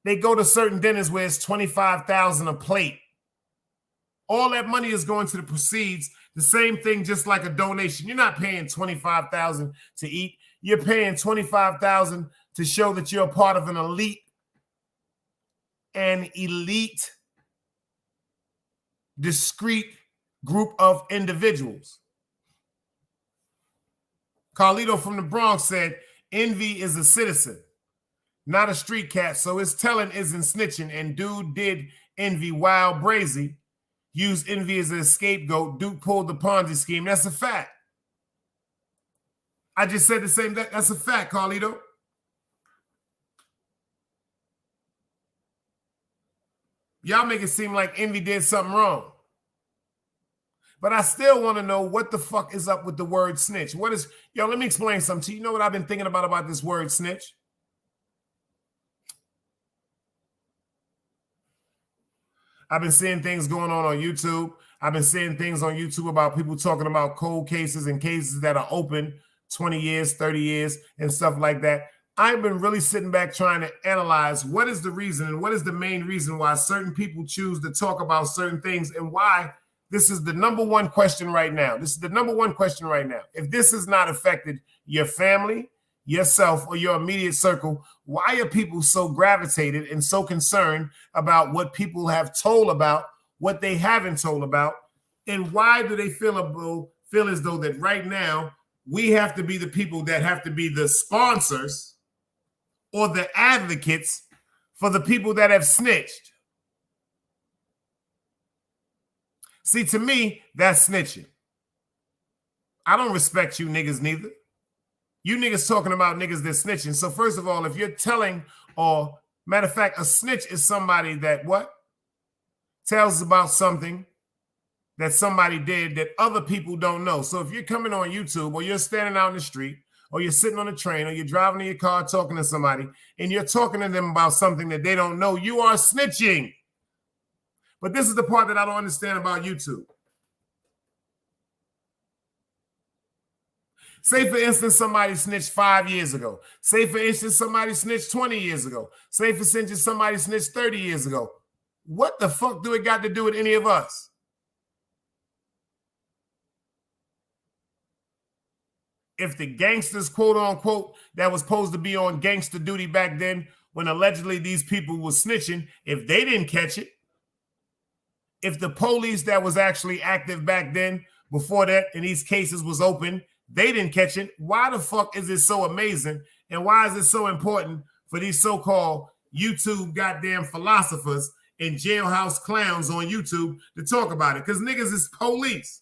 they go to certain dinners where it's $25,000 a plate. All that money is going to the proceeds. The same thing, just like a donation. You're not paying $25,000 to eat. You're paying $25,000 to show that you're a part of an elite, discreet group of individuals. Carlito from the Bronx said, Envy is a citizen, not a street cat, so his telling isn't snitching. And dude did Envy wild brazy. Use Envy as a scapegoat. Duke pulled the Ponzi scheme. That's a fact. I just said the same. That's a fact, Carlito. Y'all make it seem like Envy did something wrong. But I still want to know what the fuck is up with the word snitch. What is, yo, let me explain something to you. You know what I've been thinking about this word snitch? I've been seeing things going on YouTube. I've been seeing things on YouTube about people talking about cold cases and cases that are open 20 years, 30 years, and stuff like that. I've been really sitting back trying to analyze what is the reason and what is the main reason why certain people choose to talk about certain things and why this is the number one question right now. This is the number one question right now. If this has not affected your family, yourself, or your immediate circle, why are people so gravitated and so concerned about what people have told about, what they haven't told about, and why do they feel as though that right now we have to be the people that have to be the sponsors or the advocates for the people that have snitched? See, to me, that's snitching. I don't respect you niggas neither. You niggas talking about niggas that snitching. So first of all, if you're telling, or matter of fact, a snitch is somebody that what? Tells about something that somebody did that other people don't know. So if you're coming on YouTube or you're standing out in the street or you're sitting on a train or you're driving in your car talking to somebody and you're talking to them about something that they don't know, you are snitching. But this is the part that I don't understand about YouTube. Say, for instance, somebody snitched 5 years ago. Say, for instance, somebody snitched 20 years ago. Say, for instance, somebody snitched 30 years ago. What the fuck do it got to do with any of us? If the gangsters, quote unquote, that was supposed to be on gangster duty back then when allegedly these people were snitching, if they didn't catch it, if the police that was actually active back then before that and these cases was open, they didn't catch it, why the fuck is it so amazing and why is it so important for these so-called YouTube goddamn philosophers and jailhouse clowns on YouTube to talk about it? Because niggas is police.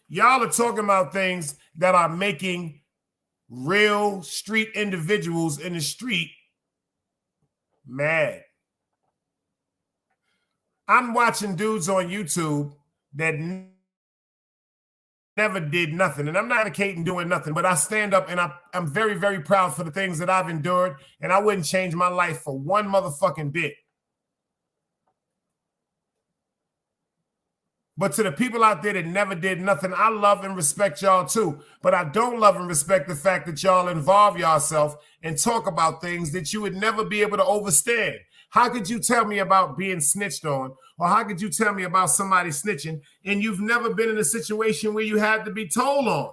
Y'all are talking about things that are making real street individuals in the street mad. I'm watching dudes on YouTube that never did nothing. And I'm not advocating doing nothing, but I stand up and I'm very, very proud for the things that I've endured. And I wouldn't change my life for one motherfucking bit. But to the people out there that never did nothing, I love and respect y'all too. But I don't love and respect the fact that y'all involve yourself and talk about things that you would never be able to overstand. How could you tell me about being snitched on? Or how could you tell me about somebody snitching and you've never been in a situation where you had to be told on?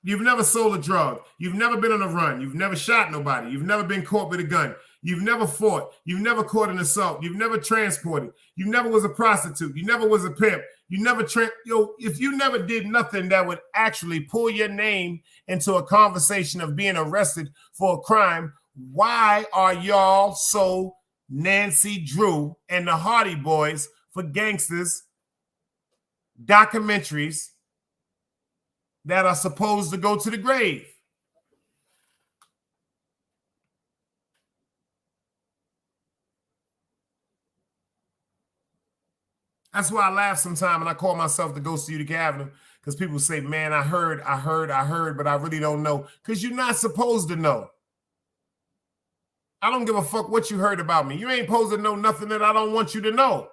You've never sold a drug. You've never been on a run. You've never shot nobody. You've never been caught with a gun. You've never fought. You've never caught an assault. You've never transported. You never was a prostitute. You never was a pimp. You never if you never did nothing that would actually pull your name into a conversation of being arrested for a crime, why are y'all so Nancy Drew and the Hardy Boys for gangsters documentaries that are supposed to go to the grave? That's why I laugh sometimes and I call myself the ghost of Utica Avenue, because people say, man, I heard, but I really don't know. Because you're not supposed to know. I don't give a fuck what you heard about me. You ain't supposed to know nothing that I don't want you to know.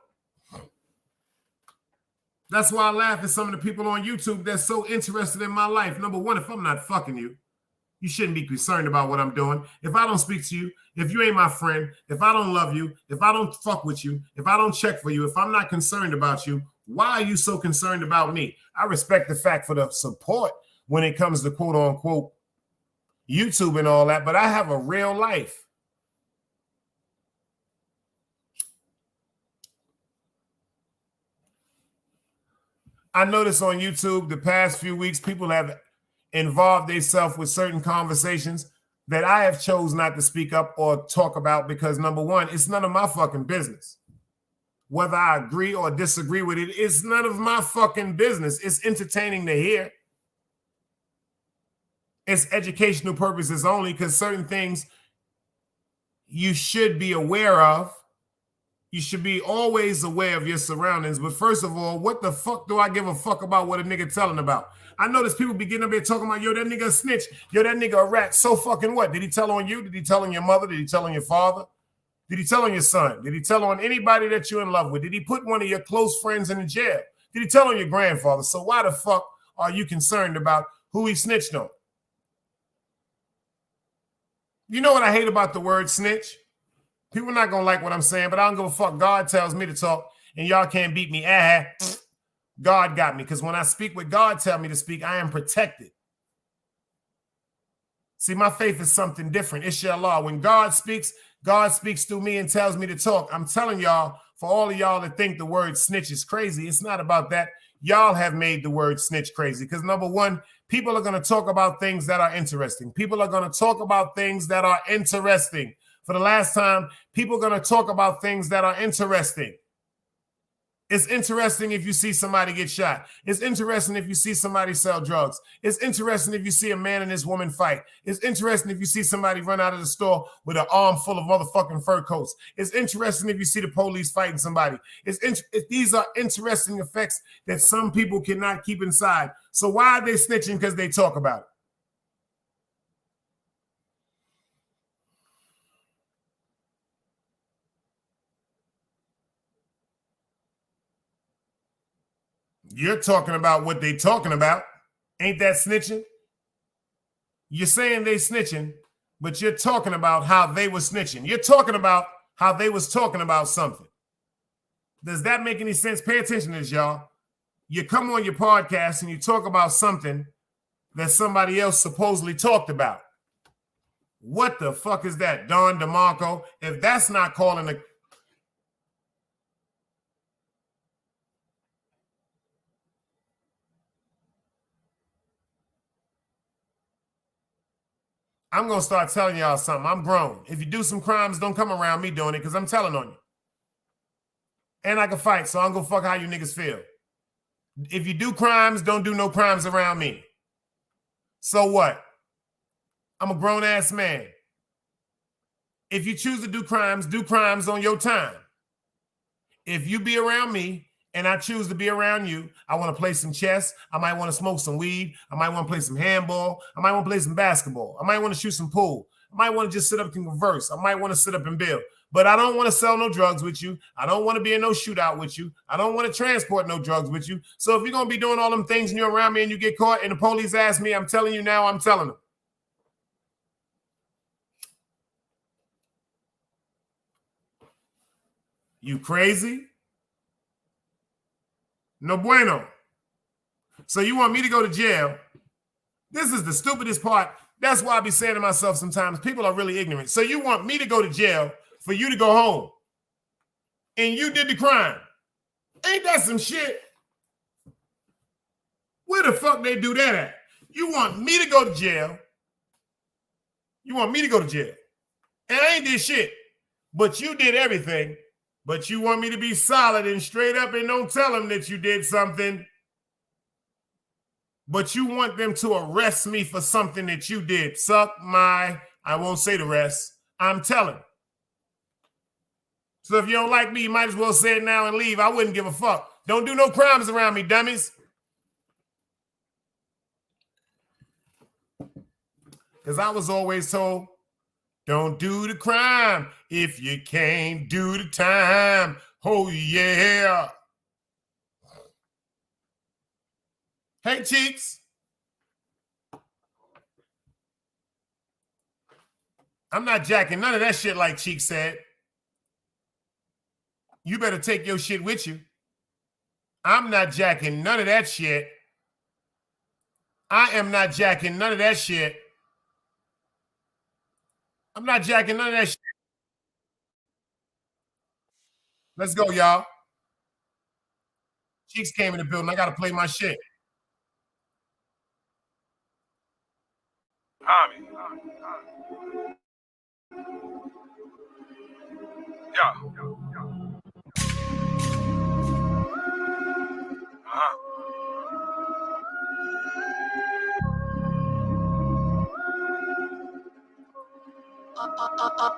That's why I laugh at some of the people on YouTube that's so interested in my life. Number one, if I'm not fucking you, you shouldn't be concerned about what I'm doing. If I don't speak to you, if you ain't my friend, if I don't love you, if I don't fuck with you, if I don't check for you, if I'm not concerned about you, why are you so concerned about me? I respect the fact for the support when it comes to quote unquote YouTube and all that, but I have a real life. I noticed on YouTube the past few weeks, people have involved themselves with certain conversations that I have chose not to speak up or talk about because, number one, it's none of my fucking business. Whether I agree or disagree with it, it's none of my fucking business. It's entertaining to hear. It's educational purposes only, because certain things you should be aware of. You should be always aware of your surroundings. But first of all, what the fuck do I give a fuck about what a nigga telling about? I notice people be getting up here talking about, yo, that nigga a snitch. Yo, that nigga a rat. So fucking what? Did he tell on you? Did he tell on your mother? Did he tell on your father? Did he tell on your son? Did he tell on anybody that you're in love with? Did he put one of your close friends in the jail? Did he tell on your grandfather? So why the fuck are you concerned about who he snitched on? You know what I hate about the word snitch? People are not going to like what I'm saying, but I don't give a fuck. God tells me to talk, and y'all can't beat me. God got me, because when I speak what God tells me to speak, I am protected. See, my faith is something different. Inshallah. When God speaks through me and tells me to talk. I'm telling y'all, for all of y'all that think the word snitch is crazy, it's not about that. Y'all have made the word snitch crazy, because number one, people are going to talk about things that are interesting. People are going to talk about things that are interesting. For the last time, people are going to talk about things that are interesting. It's interesting if you see somebody get shot. It's interesting if you see somebody sell drugs. It's interesting if you see a man and his woman fight. It's interesting if you see somebody run out of the store with an arm full of motherfucking fur coats. It's interesting if you see the police fighting somebody. These are interesting effects that some people cannot keep inside. So why are they snitching? Because they talk about it. You're talking about what they talking about. Ain't that snitching? You're saying they snitching, but you're talking about how they were snitching. You're talking about how they was talking about something. Does that make any sense? Pay attention to this, y'all. You come on your podcast and you talk about something that somebody else supposedly talked about. What the fuck is that, Don DeMarco? If that's not calling a... I'm going to start telling y'all something. I'm grown. If you do some crimes, don't come around me doing it, because I'm telling on you. And I can fight, so I'm going to fuck how you niggas feel. If you do crimes, don't do no crimes around me. So what? I'm a grown-ass man. If you choose to do crimes on your time. If you be around me, and I choose to be around you, I want to play some chess. I might want to smoke some weed. I might want to play some handball. I might want to play some basketball. I might want to shoot some pool. I might want to just sit up and converse. I might want to sit up and build. But I don't want to sell no drugs with you. I don't want to be in no shootout with you. I don't want to transport no drugs with you. So if you're going to be doing all them things and you're around me and you get caught and the police ask me, I'm telling you now, I'm telling them. You crazy? No bueno. So you want me to go to jail? This is the stupidest part That's why I be saying to myself sometimes, people are really ignorant. So you want me to go to jail for you to go home. And you did the crime. Ain't that some shit? Where the fuck they do that at? You want me to go to jail. You want me to go to jail. And I ain't did shit. But you did everything. But you want me to be solid and straight up and don't tell them that you did something. But you want them to arrest me for something that you did. Suck my, I won't say the rest. I'm telling. So if you don't like me, you might as well say it now and leave. I wouldn't give a fuck. Don't do no crimes around me, dummies. Because I was always told, don't do the crime if you can't do the time. Oh, yeah. Hey, Cheeks. I'm not jacking none of that shit like Cheeks said. You better take your shit with you. I'm not jacking none of that shit. I am not jacking none of that shit. I'm not jacking none of that shit. Let's go, y'all. Cheeks came in the building. I got to play my shit.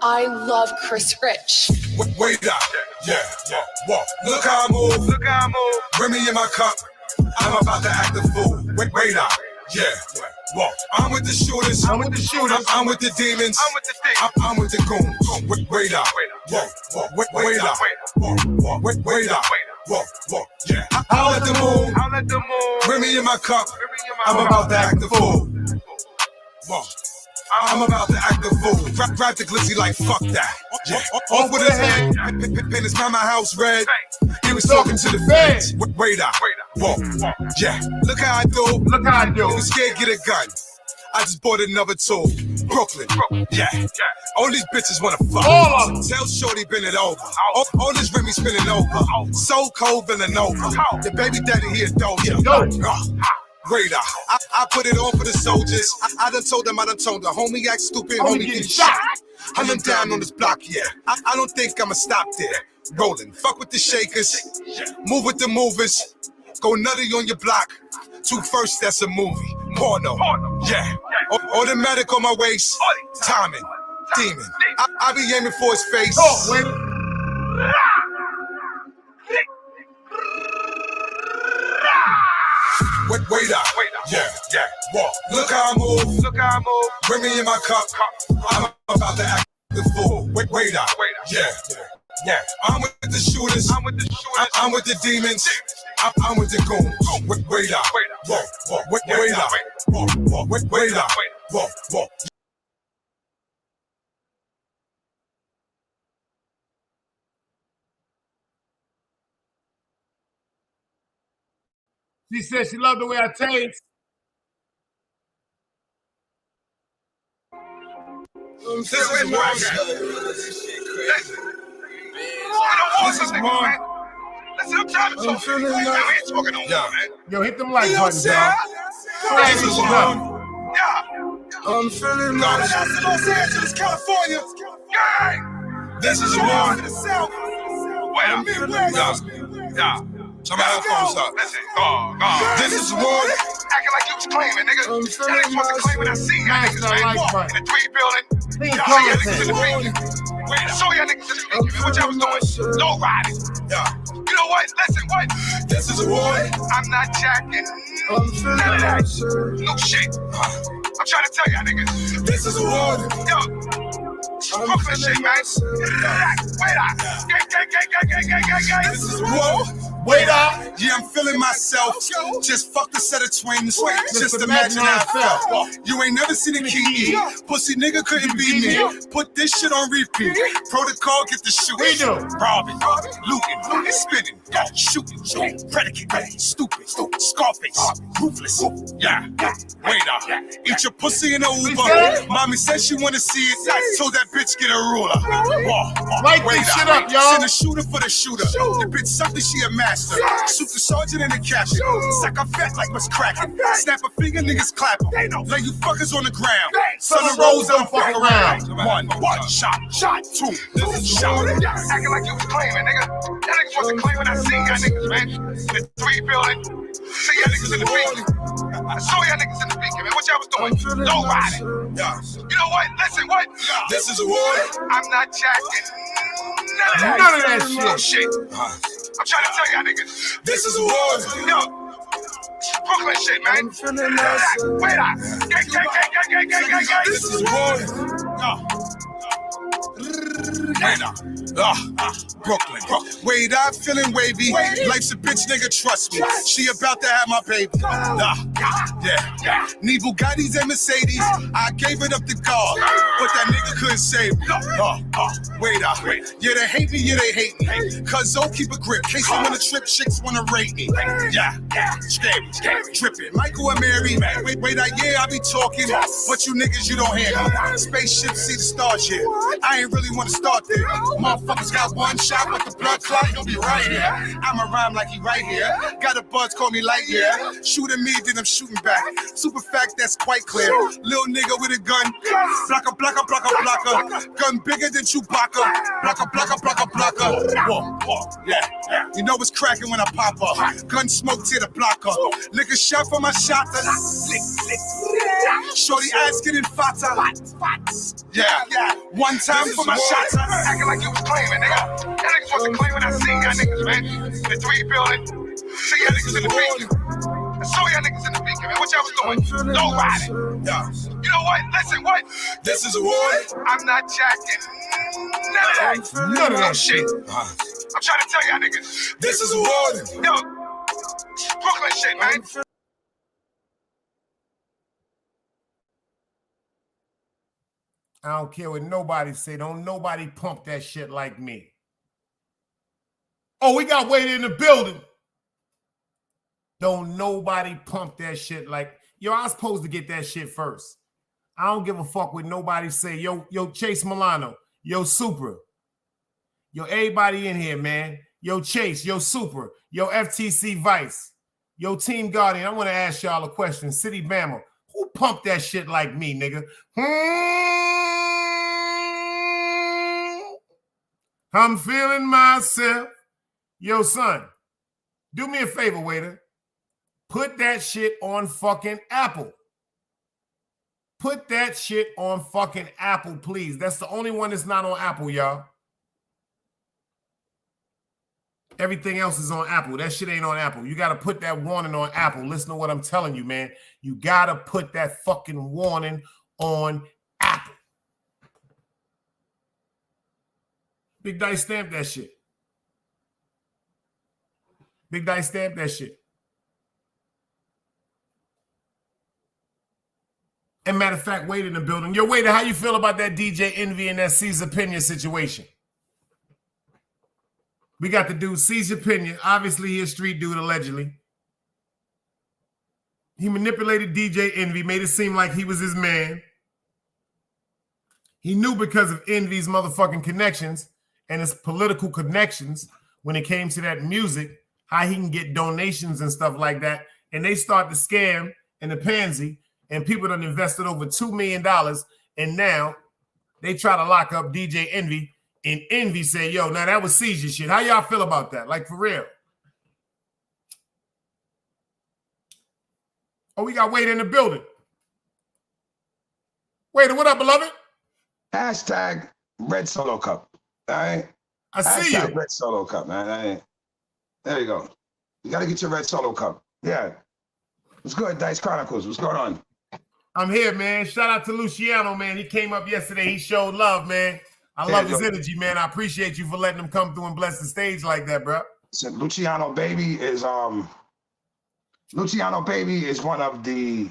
I love Chris Rich. Wait up, yeah, walk. Look how I move, bring me in my cup. I'm about to act a fool. Wait up, yeah, walk. I'm with the shooters, I'm with the demons, I'm with the goons. Wait up, walk. Wait up, walk. Yeah, I'll let them move. Bring me in my cup. I'm about to act a fool. Walk. I'm about to act a fool. Grab the glizzy like fuck that. Yeah. Off with his head. Paint his mama house red. He was talking to the feds. Wait up. Walk. Yeah. Look how I do. He was scared, get a gun. I just bought another tool. Brooklyn. Yeah. All these bitches wanna fuck. Tell Shorty bend it over. All this Remy spinning over. So cold Villanova. The baby daddy here doja. Wait up. I put it on for the soldiers. I done told them, homie act stupid, homie get shot. I done down on this block, yeah. I don't think I'ma stop there. Rolling, fuck with the shakers, move with the movers. Go nutty on your block. 2 first, that's a movie. Porno, yeah. Automatic on my waist. Timing, demon. I be aiming for his face. Wait up, yeah, walk. Look how I move, bring me in my cup. I'm about to act the fool. Wait up, yeah. I'm with the shooters, I'm with the demons, I'm with the goons. Wait up, walk. She said she loved the way I taste. This is Mark. I'm feeling like Yo, hit them like buttons, y'all. This is Mark. I'm feeling like Los Angeles, California. This is Mark. I'm feeling like somebody else phones up. This is Ward. Acting like you was claiming, nigga. Y'all niggas wasn't claiming. I seen y'all niggas, man. In the 3 building. Y'all see y'all niggas in the preview. I saw y'all niggas in the preview. What y'all was doing? No riding. You know what? Listen, what? This is Ward. I'm not jacking none of that. No shit. I'm trying to tell y'all niggas. This is Ward. Yo. Brooklyn shit, man. Wait up. Gang. This is Ward. Wait up. Yeah, I'm feeling myself. Just fucked a set of twins. Just imagine how I felt. You ain't never seen a key. Pussy nigga couldn't be me. Put this shit on repeat. Protocol, get the shooting. Robbing, looting, spinning, shooting, predicate, stupid, Scarface, ruthless. Yeah, wait up. Eat your pussy in a Uber. Mommy said she wanna see it. Told that bitch get a ruler. Light this shit up, y'all. Send a shooter for the shooter. The bitch something she a master. Shoot the sergeant in the caption. Sack a fat like what's cracking. Snap a finger, niggas clap 'em. Lay you fuckers on the ground. Son of Rose, don't fuck around. One shot, two, shot. Acting like you was claiming, nigga. Y'all niggas wasn't claiming. I seen y'all niggas, man. The 3 building. See y'all niggas in the beacon. I saw y'all niggas in the beacon, man. What y'all was doing? Low riding. You know what? Listen, what? This is a war. I'm not jacking none of that shit. I'm trying to tell y'all niggas. This is a war. Yo, Brooklyn shit, man. Wait up. Gang. This is war. Brooklyn. Wait, I'm feeling wavy. Life's a bitch, nigga, trust me. She about to have my baby. Yeah. Need Bugattis and Mercedes. I gave it up to God, but that nigga couldn't save me. Wait. Yeah, they hate me. Cause Zoe keep a grip. Case they wanna trip, chicks wanna rate me. Yeah. Scary. Dripping. Michael and Mary. Wait, I be talking. But you niggas, you don't hear me. Spaceships see the stars here. I ain't really wanna start there. Motherfuckers got one shot, but the blood clot, he'll be right here. I'ma rhyme like he right here. Got a buzz, call me light year. Shooting me, then I'm shooting back. Super fact, that's quite clear. Little nigga with a gun. Blocka. Gun bigger than Chewbacca. Blocka. Whoa. Yeah. You know what's cracking when I pop up. Gun smoke to the blocker. Lick a shot for my shot. Shorty ass getting fatter. Yeah. One time for my shots. Acting like you was claiming, nigga. Y'all niggas wasn't claiming. I seen y'all niggas, man. The 3 building. See y'all niggas in the beacon. I saw y'all niggas in the beacon, man. What y'all was doing? Low riding. You know what? Listen, what? This is a war. I'm not jacking none of that shit. I'm trying to tell y'all niggas. This is a war. Yo, Brooklyn shit, man. I don't care what nobody say. Don't nobody pump that shit like me. Oh, we got Wade in the building. Don't nobody pump that shit like, yo, I was supposed to get that shit first. I don't give a fuck what nobody say. Yo, Chase Milano. Yo, Super. Yo, everybody in here, man. Yo, Chase. Yo, Super. Yo, FTC Vice. Yo, Team Guardian. I want to ask y'all a question. City Bama. Who pumped that shit like me, nigga? I'm feeling myself. Yo, son, do me a favor, waiter. Put that shit on fucking Apple. Put that shit on fucking Apple, please. That's the only one that's not on Apple, y'all. Everything else is on Apple. That shit ain't on Apple. You got to put that warning on Apple. Listen to what I'm telling you, man. You got to put that fucking warning on Apple. Big Dice stamp that shit. Big Dice stamp that shit. And matter of fact, Wade in the building. Yo, Wade, how you feel about that DJ Envy and that Caesar Pena situation? We got the dude, Caesar Pena. Obviously, he's a street dude, allegedly. He manipulated DJ Envy, made it seem like he was his man. He knew because of Envy's motherfucking connections and his political connections when it came to that music, how he can get donations and stuff like that. And they start to scam and the pansy, and people done invested over $2 million. And now they try to lock up DJ Envy. And Envy said, yo, now that was seizure shit. How y'all feel about that? Like, for real? Oh, we got Wade in the building. Wade, what up, beloved? Hashtag Red Solo Cup. All right? I see Hashtag you. Red Solo Cup, man. All right. There you go. You got to get your Red Solo Cup. Yeah. What's good, Dice Chronicles? What's going on? I'm here, man. Shout out to Luciano, man. He came up yesterday. He showed love, man. I love his energy, man. I appreciate you for letting him come through and bless the stage like that, bro. So Luciano Baby is one of the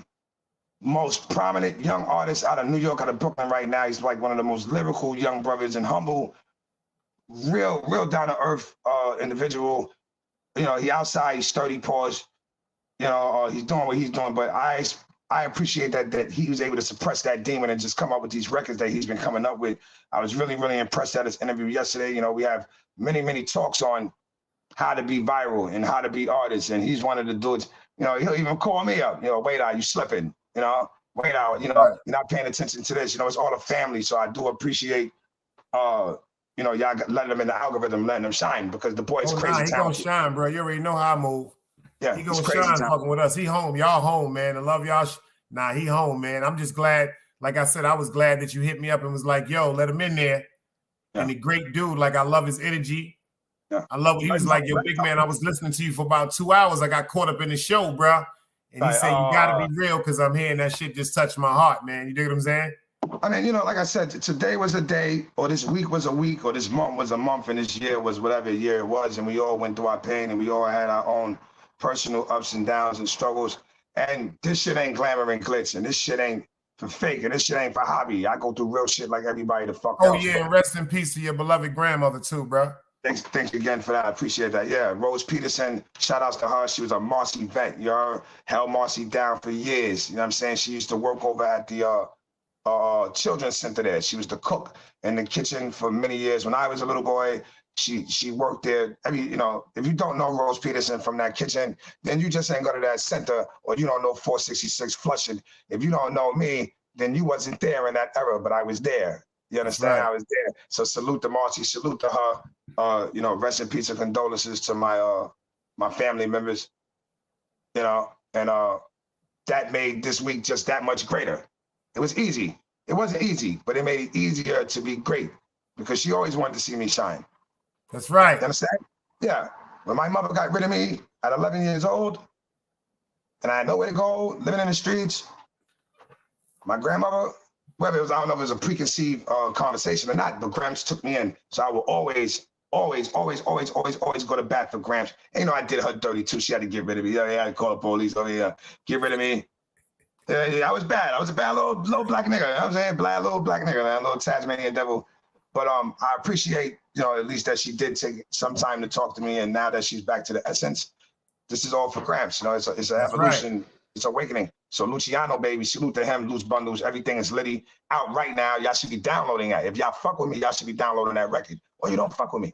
most prominent young artists out of New York, out of Brooklyn right now. He's like one of the most lyrical young brothers and humble, real down to earth individual. You know, he outside, he's sturdy paws. You know, he's doing what he's doing. But I appreciate that he was able to suppress that demon and just come up with these records that he's been coming up with. I was really impressed at his interview yesterday. You know, we have many talks on how to be viral and how to be artists, and he's one of the dudes. You know, he'll even call me up. You know, wait out, you slipping. You know, wait out. You know, you're not paying attention to this. You know, it's all a family. So I do appreciate, you know, y'all letting them in the algorithm, letting them shine, because the boy's crazy. He gonna shine, bro. You already know how I move. Yeah, he gonna shine fucking with us. He home. Y'all home, man. I love y'all. Nah, he home, man. I'm just glad. Like I said, I was glad that you hit me up and was like, yo, let him in there. Yeah. And a great dude. Like, I love his energy. Yeah. I love what he was like, yo, big man, I was listening to you for about 2 hours. I got caught up in the show, bro. And he said, you got to be real, because I'm hearing that shit just touched my heart, man. You dig what I'm saying? I mean, you know, like I said, today was a day, or this week was a week, or this month was a month, and this year was whatever year it was. And we all went through our pain, and we all had our own personal ups and downs and struggles. And this shit ain't glamour and glitz, and this shit ain't for fake, and this shit ain't for hobby. I go through real shit like everybody the fuck else. Oh, yeah, and rest in peace to your beloved grandmother, too, bro. Thanks again for that. I appreciate that. Yeah, Rose Peterson, shout outs to her. She was a Marcy vet. You know, held Marcy down for years. You know what I'm saying? She used to work over at the children's center there. She was the cook in the kitchen for many years. When I was a little boy, she worked there. I mean, you know, if you don't know Rose Peterson from that kitchen, then you just ain't go to that center, or you don't know 466 Flushing. If you don't know me, then you wasn't there in that era, but I was there. You understand? Right. I was there. So salute to Marcy, salute to her. You know, rest in peace and condolences to my my family members. You know, and that made this week just that much greater. It was easy. It wasn't easy, but it made it easier to be great, because she always wanted to see me shine. That's right. You understand? Yeah. When my mother got rid of me at 11 years old, and I had nowhere to go, living in the streets, my grandmother, whether it was, I don't know if it was a preconceived conversation or not, but Gramps took me in. So I will always go to bat for Gramps. And, you know, I did her dirty too. She had to get rid of me. Yeah, I called the police. Oh yeah, get rid of me. Yeah, I was bad. I was a bad little black nigga. You know what I'm saying? Little black nigga, man, little Tasmanian devil. But I appreciate, you know, at least that she did take some time to talk to me. And now that she's back to the essence, this is all for Gramps. You know, it's an evolution. Right. It's awakening. So Luciano, baby, salute to him. Loose Bundles, everything is litty out right now. Y'all should be downloading that. If y'all fuck with me, y'all should be downloading that record. Or you don't fuck with me.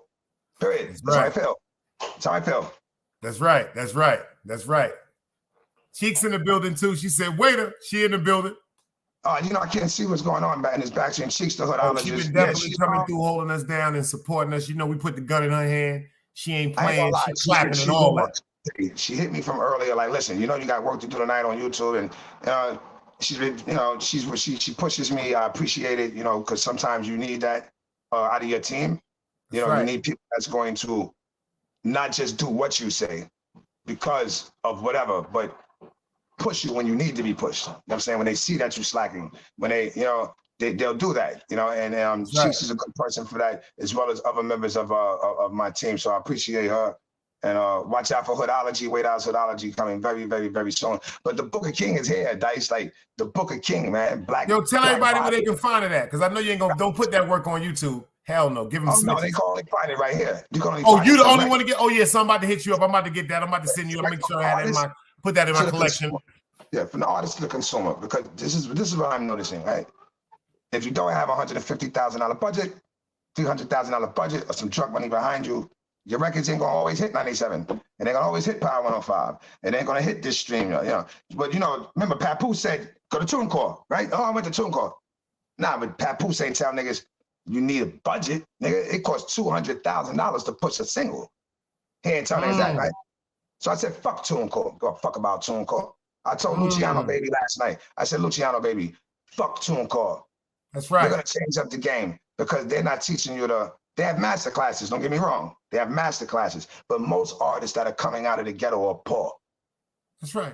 Period. That's how I feel. That's how I feel. That's right. That's right. That's right. Cheeks in the building too. She said, waiter, she in the building. You know, I can't see what's going on back in his back. And Cheeks to her. Oh, she been definitely coming through, holding us down and supporting us. You know, we put the gun in her hand. She ain't playing. She's clapping and all that. She hit me from earlier, like, listen, you know, you got work to do tonight on YouTube, and she's been, you know, she pushes me. I appreciate it, you know, because sometimes you need that out of your team. You know, you need people that's going to not just do what you say because of whatever, but push you when you need to be pushed. You know what I'm saying? When they see that you're slacking, when they, you know, they'll do that, you know, and Cheeks is a good person for that, as well as other members of my team. So I appreciate her. And watch out for Hoodology, Wait Out Hoodology coming very soon. But the Booker King is here, Dice. Like the Booker King, man. Black. Yo, tell everybody where they can find it at, because I know you ain't gonna. Don't put that work on YouTube. Hell no. Give them. Oh no, they can only find it right here. You can only. Oh, you the only one to get. Oh yeah, so I'm about to hit you up. I'm about to get that. I'm about to send you. I'll make sure I have that in my. Put that in my collection. Yeah, from the artist to the consumer, because this is what I'm noticing, right? If you don't have $150,000 budget, $300,000 budget, or some truck money behind you, your records ain't gonna always hit 97, and they're gonna always hit Power 105, and they ain't gonna hit this stream, you know. But you know, remember Papoose said, go to TuneCore, right? Oh, I went to TuneCore. Nah, but Papoose ain't tell niggas you need a budget, nigga. It costs $200,000 to push a single. He ain't tell niggas that, right? So I said, fuck TuneCore. Go fuck about TuneCore. I told Luciano Baby last night. I said, Luciano Baby, fuck TuneCore. That's right. They're gonna change up the game because they're not teaching you to. They have master classes, don't get me wrong. They have master classes, but most artists that are coming out of the ghetto are poor. That's right.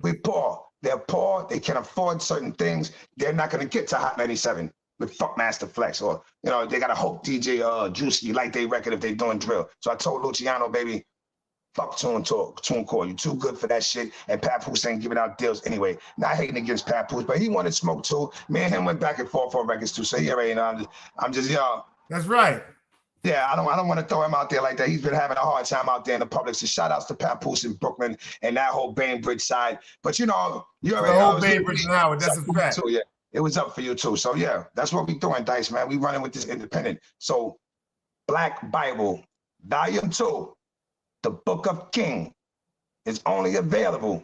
We're poor. They're poor. They can't afford certain things. They're not going to get to Hot 97. But fuck Master Flex, or you know, they gotta hope DJ Juicy like they record if they doing drill. So I told Luciano, baby, fuck TuneCore. You too good for that shit. And Papoose ain't giving out deals anyway. Not hating against Papoose, but he wanted smoke too. Me and him went back and forth for records too. So he already know. I'm just y'all. That's right. Yeah, I don't want to throw him out there like that. He's been having a hard time out there in the public. So shout outs to Papoose in Brooklyn and that whole Bainbridge side. But you know, you already the whole Bainbridge and Howard. That's a fact. Too, yeah. It was up for you too. So yeah, that's what we doing, Dice, man. We running with this independent. So Black Bible, Volume 2, the Book of King, is only available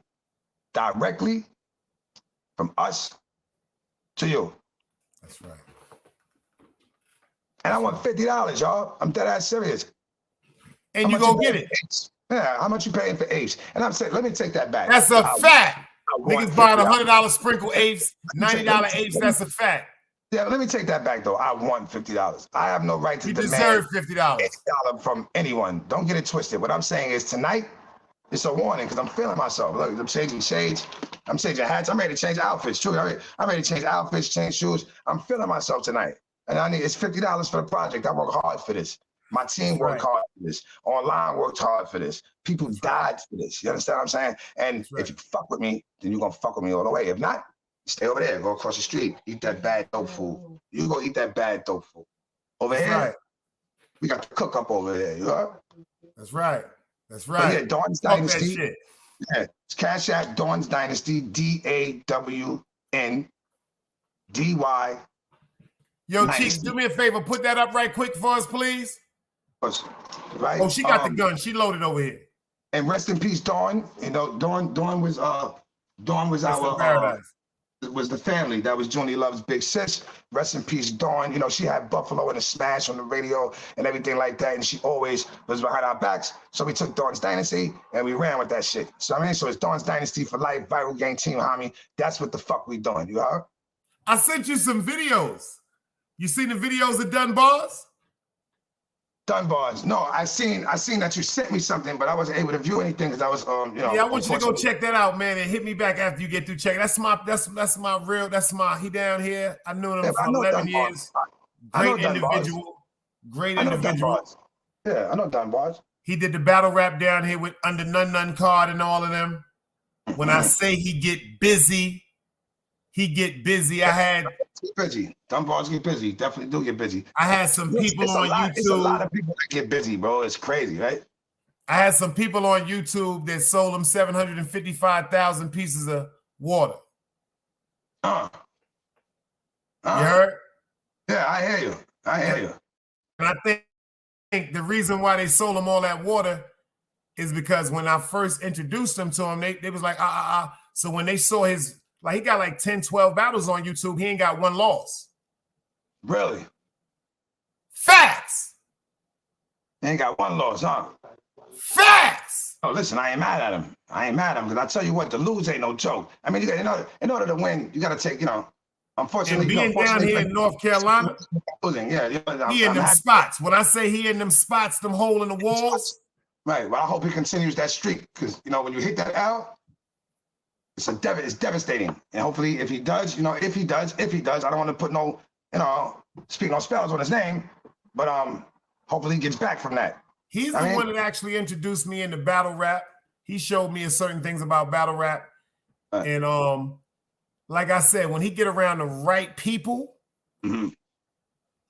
directly from us to you. That's right. And I want $50, y'all. I'm dead ass serious. And you gonna get it. Yeah, how much you paying for apes? And I'm saying, let me take that back. That's a fact. Niggas buying $100 sprinkle apes, $90 apes. That's a fact. Yeah, let me take that back though. I want $50. I have no right to you demand deserve $50 from anyone. Don't get it twisted. What I'm saying is tonight, it's a warning because I'm feeling myself. Look, I'm changing shades. I'm changing hats. I'm ready to change outfits. True. I'm ready to change outfits, change shoes. I'm feeling myself tonight. And it's $50 for the project. I work hard for this. My team worked hard for this. Online worked hard for this. People died for this. You understand what I'm saying? And if you fuck with me, then you're going to fuck with me all the way. If not, stay over there. Go across the street. Eat that bad dope food. You go eat that bad dope food. Over here, we got the cook up over there. You heard? That's right. That's right. But yeah, Dawn's Dynasty. Yeah, it's Cash App, Dawn's Dynasty, DAWNDY. Yo, Chief, do me a favor. Put that up right quick for us, please. Right. Oh, she got the gun. She loaded over here. And rest in peace, Dawn. You know, Dawn was our was the family. That was Junie Love's big sis. Rest in peace, Dawn. You know, she had Buffalo and a Smash on the radio and everything like that. And she always was behind our backs. So we took Dawn's Dynasty and we ran with that shit. So I mean, so it's Dawn's Dynasty for life, Viral Gang Team, homie. That's what the fuck we doing. You heard? I sent you some videos. You seen the videos of Dunbars? Dunbars. No, I seen that you sent me something, but I wasn't able to view anything because I was you know. Yeah, I want you to go check that out, man, and hit me back after you get through checking. He down here. I knew him for 11 years. Great individual. Great individual. Yeah, I know Dunbars. He did the battle rap down here with under None Card and all of them. When I say he get busy, he get busy. I had busy. Dunbars get busy. Definitely do get busy. I had some people on YouTube. It's a lot of people that get busy, bro. It's crazy, right? I had some people on YouTube that sold them 755,000 pieces of water. You heard? Yeah, I hear you. And I think the reason why they sold them all that water is because when I first introduced them to him, they was like, So when they saw his, like he got like 10, 12 battles on YouTube, he ain't got one loss. Really? Facts. He ain't got one loss, huh? Facts. Oh, listen, I ain't mad at him. Because I tell you what, to lose ain't no joke. I mean, you got, in order to win, you got to take, unfortunately. And being down here in North Carolina, losing, he in them spots. When I say he in them spots, them hole in the walls. Right. Well, I hope he continues that streak because, when you hit that out, it's devastating. And hopefully if he does, I don't want to put no, speak no spells on his name, but hopefully he gets back from that. He's the one that actually introduced me into battle rap. He showed me certain things about battle rap. And like I said, when he get around the right people,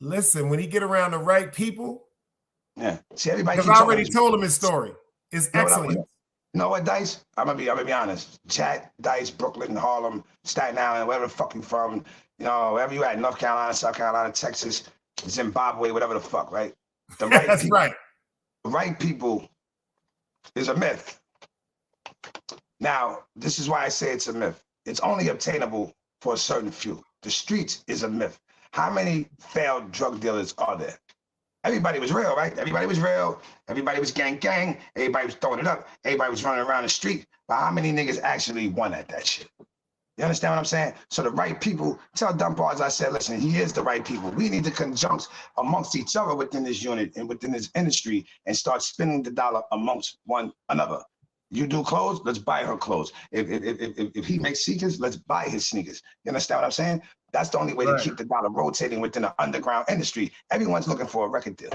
listen, when he get around the right people, see, everybody. Because I already told him his story. It's excellent. You know what, Dice? I'm gonna be honest. Chat, Dice, Brooklyn, Harlem, Staten Island, wherever the fuck you from, wherever you at, North Carolina, South Carolina, Texas, Zimbabwe, whatever the fuck, right? The right That's people, right. The right people is a myth. Now, this is why I say it's a myth. It's only obtainable for a certain few. The streets is a myth. How many failed drug dealers are there? Everybody was real, right? Everybody was real. Everybody was gang. Everybody was throwing it up. Everybody was running around the street. But how many niggas actually won at that shit? You understand what I'm saying? So the right people, tell Dunbars, I said, listen, he is the right people. We need to conjunct amongst each other within this unit and within this industry and start spending the dollar amongst one another. You do clothes, let's buy her clothes. If he makes sneakers, let's buy his sneakers. You understand what I'm saying? That's the only way to keep the dollar rotating within the underground industry. Everyone's looking for a record deal.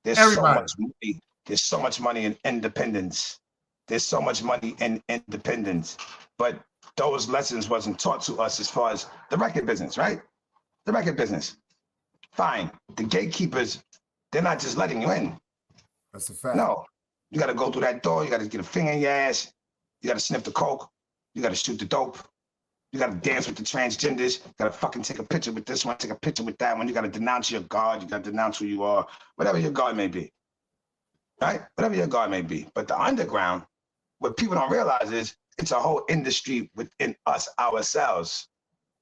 There's so much money. There's so much money in independence. There's so much money in independence. But those lessons wasn't taught to us as far as the record business, right? The record business. Fine. The gatekeepers, they're not just letting you in. That's a fact. No. You got to go through that door. You got to get a finger in your ass. You got to sniff the coke. You got to shoot the dope. You got to dance with the transgenders. You got to fucking take a picture with this one, take a picture with that one. You got to denounce your God. You got to denounce who you are, whatever your God may be. Right? Whatever your God may be. But the underground, what people don't realize is it's a whole industry within us ourselves.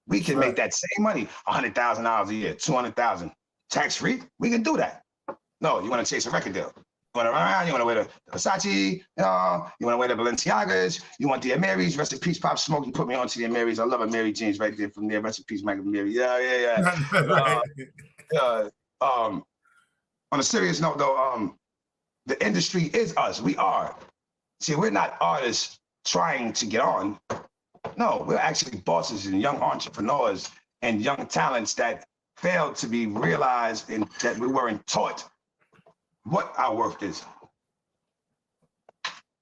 We can make that same money, $100,000 a year, $200,000, tax-free. We can do that. No, you want to chase a record deal. You want to run around, you want to wear the Versace, you want to wear the Balenciagas, you want the Marys, rest in peace, Pop Smoke, you put me onto the Marys. I love a Mary jeans right there from there, rest in peace, Michael Mary. Yeah. On a serious note though, the industry is us, we are. See, we're not artists trying to get on. No, we're actually bosses and young entrepreneurs and young talents that failed to be realized and that we weren't taught what our worth is.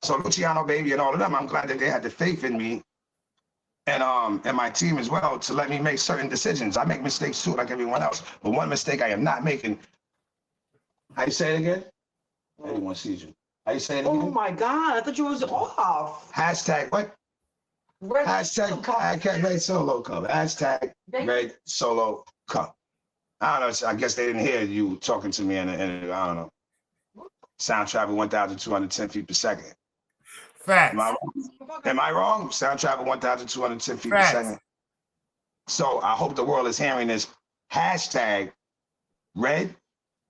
So Luciano, baby, and all of them, I'm glad that they had the faith in me and my team as well to let me make certain decisions. I make mistakes too, like everyone else. But one mistake I am not making. How you say it again? Everyone sees you. How you say it again? Oh my God, I thought you was off. Hashtag what? Hashtag Red Solo Cup. Hashtag Red Solo Cup. I don't know. I guess they didn't hear you talking to me and I don't know. Sound travel 1,210 feet per second. Facts. Am I wrong? Sound travel 1,210 feet per second. So I hope the world is hearing this. Hashtag Red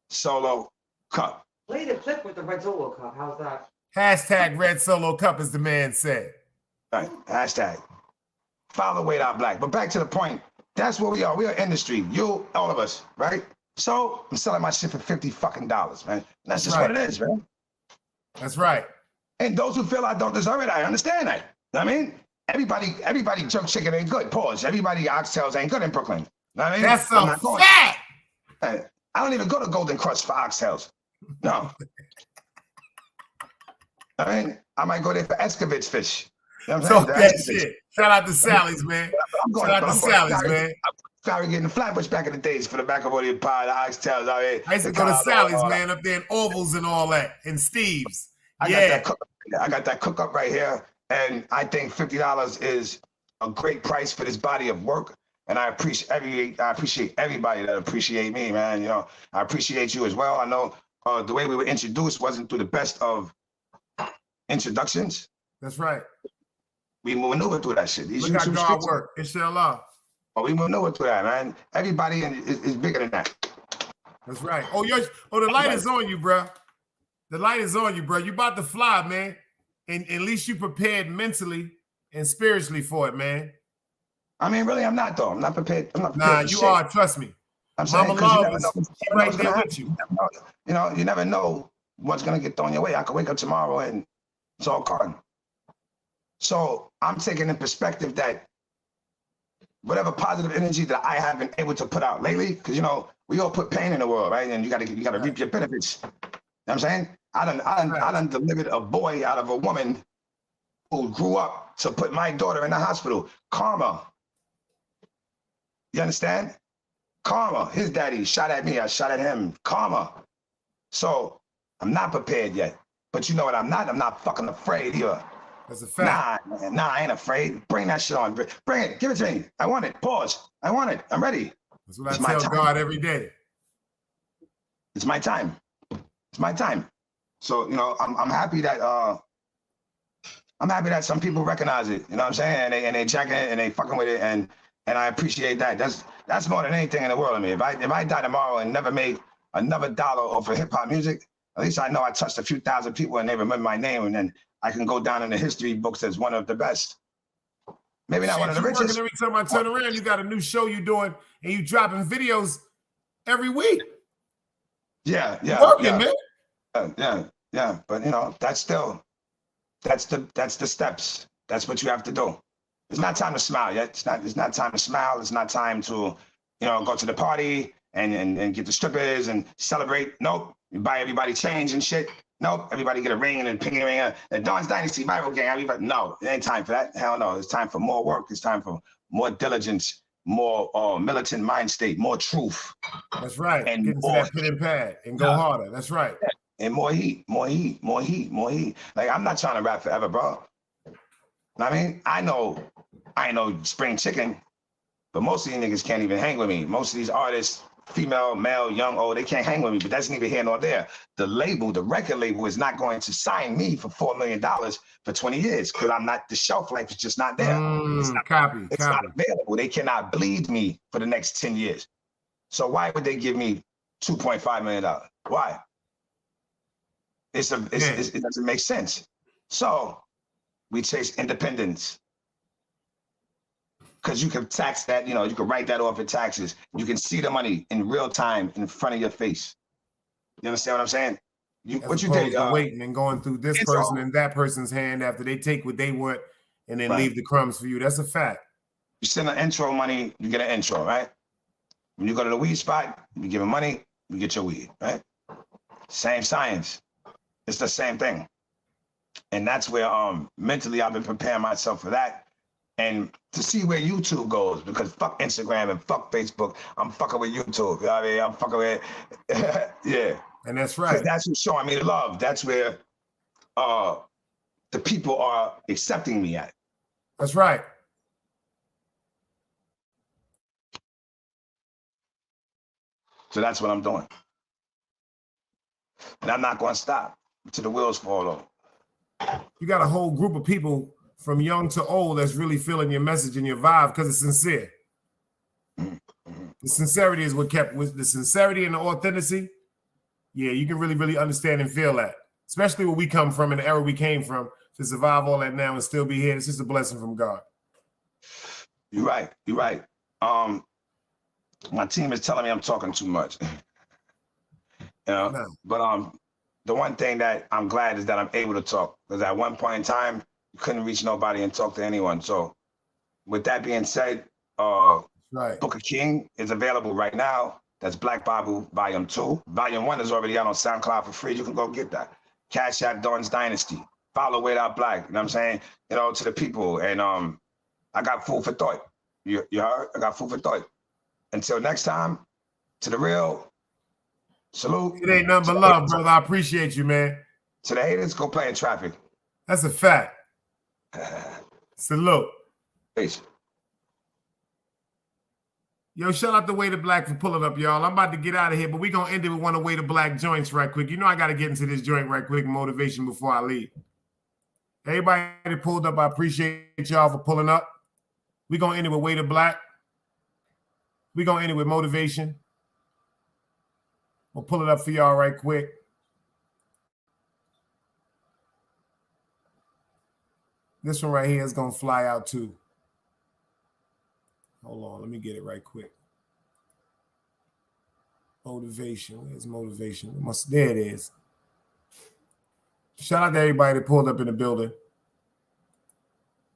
Solo Cup. Play the clip with the Red Solo Cup. How's that? Hashtag Red Solo Cup, as the man said. Right. Hashtag. Follow Wade Out Black. But back to the point. That's what we are. We are industry. You, all of us, right? So I'm selling my shit for $50 fucking, man. That's just what it is, man. That's right. And those who feel I don't deserve it, I understand that. I mean, everybody jerk chicken ain't good. Pause. Everybody oxtails ain't good in Brooklyn. I mean, that's a fact. I don't even go to Golden Crust for oxtails. No. I mean, I might go there for Escovitch fish. You know what I'm saying? That shit. Shout out to Sally's, man. Shout out to Sally's, man. Sorry, getting the Flatbush back in the days for the macaroni pie, the oxtails. I used to go to Sally's, man, up there in Ovals and all that, and Steve's. I got that cook up right here, and I think $50 is a great price for this body of work. And I appreciate everybody that appreciate me, man. You know, I appreciate you as well. I know the way we were introduced wasn't through the best of introductions. That's right. We maneuvered through that shit. Look how God work. Inshallah. Oh, we maneuvered through that, man. Everybody is bigger than that. That's right. Oh, the light is on you, bro. The light is on you, bro. You about to fly, man. And at least you prepared mentally and spiritually for it, man. I mean, really, I'm not, though. I'm not prepared. Nah, you are. Trust me. I'm saying, Mama Love is right there with you. You know, you never know what's going to get thrown your way. I could wake up tomorrow and it's all gone. So I'm taking in perspective that whatever positive energy that I have been able to put out lately, because, you know, we all put pain in the world, right? And you got to reap your benefits. You know what I'm saying? I done delivered a boy out of a woman who grew up to put my daughter in the hospital. Karma. You understand? Karma. His daddy shot at me. I shot at him. Karma. So I'm not prepared yet. But you know what I'm not? I'm not fucking afraid either. That's a fact. Nah, I ain't afraid. Bring that shit on. Bring it. Give it to me. I want it. Pause. I want it. I'm ready. That's what I tell God every day. It's my time. It's my time. So, you know, I'm happy that some people recognize it. You know what I'm saying? And they check it and they fucking with it, and I appreciate that. That's more than anything in the world. I mean, if I die tomorrow and never made another dollar off of hip hop music, at least I know I touched a few thousand people and they remember my name, and then I can go down in the history books as one of the best. Maybe not one of the richest. Every time I turn around, you got a new show you doing, and you dropping videos every week. Yeah. Working, man. Yeah. But you know, that's the steps. That's what you have to do. It's not time to smile yet. It's not time to smile. It's not time to, go to the party and get the strippers and celebrate. Nope. You buy everybody change and shit. Nope. Everybody get a ring and a pinky ring. The Dawn's Dynasty Bible gang. Everybody, no, it ain't time for that. Hell no. It's time for more work. It's time for more diligence, more militant mind state, more truth. That's right. And get into that pen and pad and go harder. That's right. And more heat, more heat, more heat, more heat. Like, I'm not trying to rap forever, bro. I mean, I ain't no spring chicken, but most of these niggas can't even hang with me. Most of these artists, female, male, young, old, they can't hang with me, but that's neither here nor there. The record label is not going to sign me for $4 million for 20 years because the shelf life is just not there. It's not available. They cannot bleed me for the next 10 years. So why would they give me $2.5 million? Why? It doesn't make sense. So we chase independence. Because you can tax that, you can write that off in taxes. You can see the money in real time in front of your face. You understand what I'm saying? What you did? Waiting and going through this person and that person's hand after they take what they want and then leave the crumbs for you. That's a fact. You send an intro money, you get an intro, right? When you go to the weed spot, you give them money, you get your weed, right? Same science. It's the same thing. And that's where mentally I've been preparing myself for that. And to see where YouTube goes, because fuck Instagram and fuck Facebook, I'm fucking with YouTube. You know what I mean? I'm fucking with, yeah. And that's right. That's who's showing me the love. That's where the people are accepting me at. That's right. So that's what I'm doing. And I'm not going to stop until the wheels fall off. You got a whole group of people from young to old that's really feeling your message and your vibe because it's sincere. The sincerity is what kept with the sincerity and the authenticity. Yeah, you can really, really understand and feel that, especially where we come from and the era we came from to survive all that now and still be here. It's just a blessing from God. You're right. You're right. My team is telling me I'm talking too much. No. But the one thing that I'm glad is that I'm able to talk, because at one point in time, you couldn't reach nobody and talk to anyone. So with that being said, Book of King is available right now. That's Black Bible Volume 2. Volume 1 is already out on SoundCloud for free. You can go get that. Cash App Dawn's Dynasty. Follow Without Black. You know what I'm saying? To the people. And I got food for thought. You heard? I got food for thought. Until next time, to the real, salute. It ain't nothing but love, brother. I appreciate you, man. To the haters, go play in traffic. That's a fact. Salute. Peace. Yo, shout out to Way to Black for pulling up, y'all. I'm about to get out of here, but we're going to end it with one of Way to Black joints right quick. You know I got to get into this joint right quick, motivation before I leave. Everybody that pulled up, I appreciate y'all for pulling up. We're going to end it with Way to Black. We're going to end it with motivation. We'll pull it up for y'all right quick. This one right here is going to fly out too. Hold on, let me get it right quick. Motivation. Where's motivation? There it is. Shout out to everybody that pulled up in the building.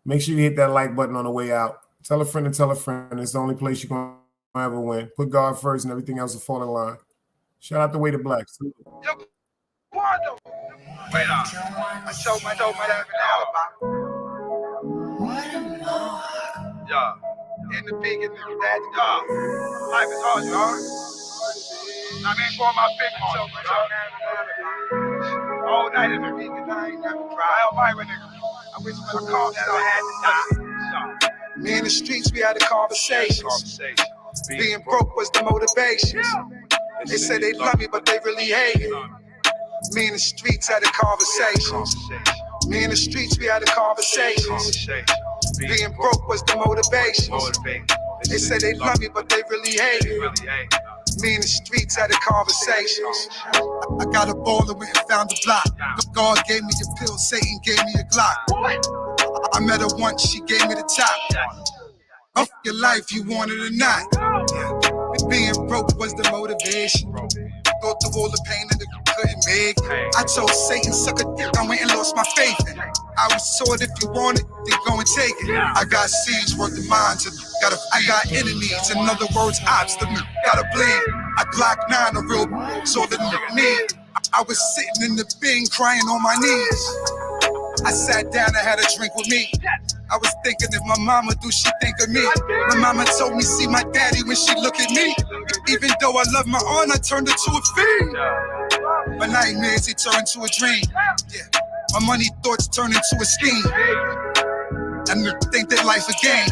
Make sure you hit that like button on the way out. Tell a friend and tell a friend. It's the only place you're going to ever win. Put God first and everything else will fall in line. Shout out to Way to Black. Wait up. I showed my alibi. Yeah. In the big and the bad, life is hard, y'all. I mean, for my big one, all night in the weekend, I ain't never cry. Elvira, nigga. I wish when I called that I had to die. Me in the streets, we had a conversation. Being broke was the motivation. They say they love me, but they really hate it. Me in the streets had a conversation. Me in the streets, we had a conversation. Being broke was the motivation. They say they love me, but they really hate it. Me in the streets had a conversation. I got a ball and went and found a block. God gave me a pill, Satan gave me a Glock. I met her once, she gave me the top. Up your life, you want it or not. Being broke was the motivation. Go through all the pain and the couldn't make. I told Satan, suck a dick, I went and lost my faith in it. I was told if you want it, then go and take it. I got seeds worth the mind to I got enemies, in other words, obstacles. Gotta bleed. I Glock 9, a real so the nigga need. I was sitting in the bin crying on my knees. I sat down and had a drink with me. I was thinking if my mama do, she think of me. My mama told me see my daddy when she look at me. Even though I love my aunt, I turned her to a fiend. My nightmares, they turned to a dream. Yeah. My money thoughts turn into a scheme. And they think that life a game.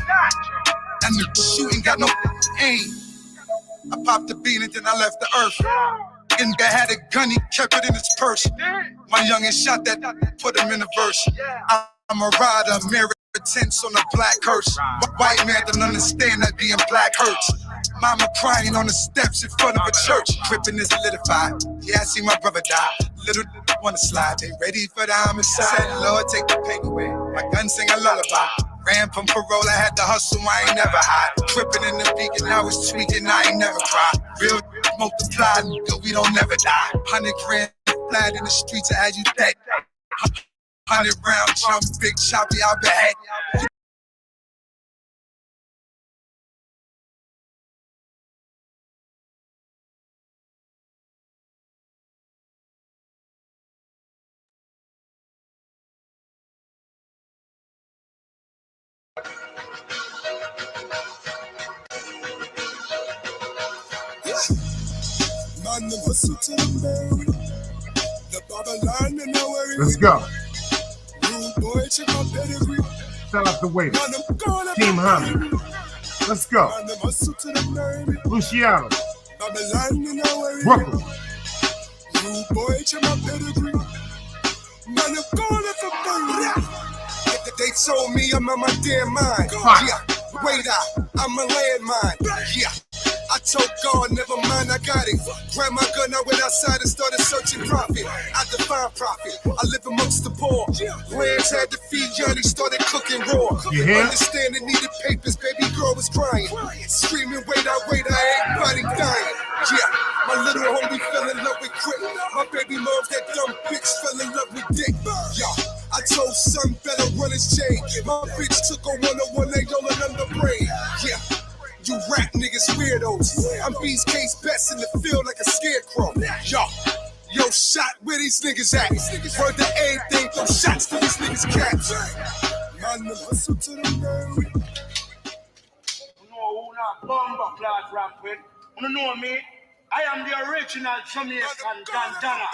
And the shooting got no aim. I popped the bean and then I left the earth. And guy had a gun, he kept it in his purse. My youngin' shot that, put him in a verse. I'm a rider, mirror tints on a black hearse. White man don't understand that being black hurts. Mama crying on the steps in front of a church. Tripping is solidified. Yeah, I see my brother die. Little wanna slide. They ready for the homicide. Said, Lord, take the pain away. My gun sing a lullaby. Ran from parole, I had to hustle, I ain't never hide. Tripping in the beacon, I was tweaking, I ain't never cried. Real multiplied, nigga, we don't never die. 100 grand flat in the streets, as you think. 100 round jump, big choppy, I'll be happy. Let's go. Shout out the waiter. Team Hunter. Let's go. Luciano. Brooklyn. They told me I'm on my damn mind. Yeah, wait out, I'm a landmine. Yeah. I told God, never mind, I got it. Grabbed my gun, I went outside and started searching profit. I define profit, I live amongst the poor. Lambs had to feed Johnny, started cooking raw. Understand the needed papers, baby girl was crying. Screaming, wait, I ain't buddy dying. Yeah, my little homie fell in love with Crit. My baby mom's that dumb bitch fell in love with Dick. Yeah, I told son better run his chain. My bitch took a 101, they don't under brain. Yeah. You rap niggas weirdos. I'm B's case best in the field like a scarecrow. Yo, shot where these niggas at? Heard the anything, throw shots to these niggas caps. Man, the hustle to the nerve. No, not bomber class rap with. You know me? I am the original Jamaican Dandana.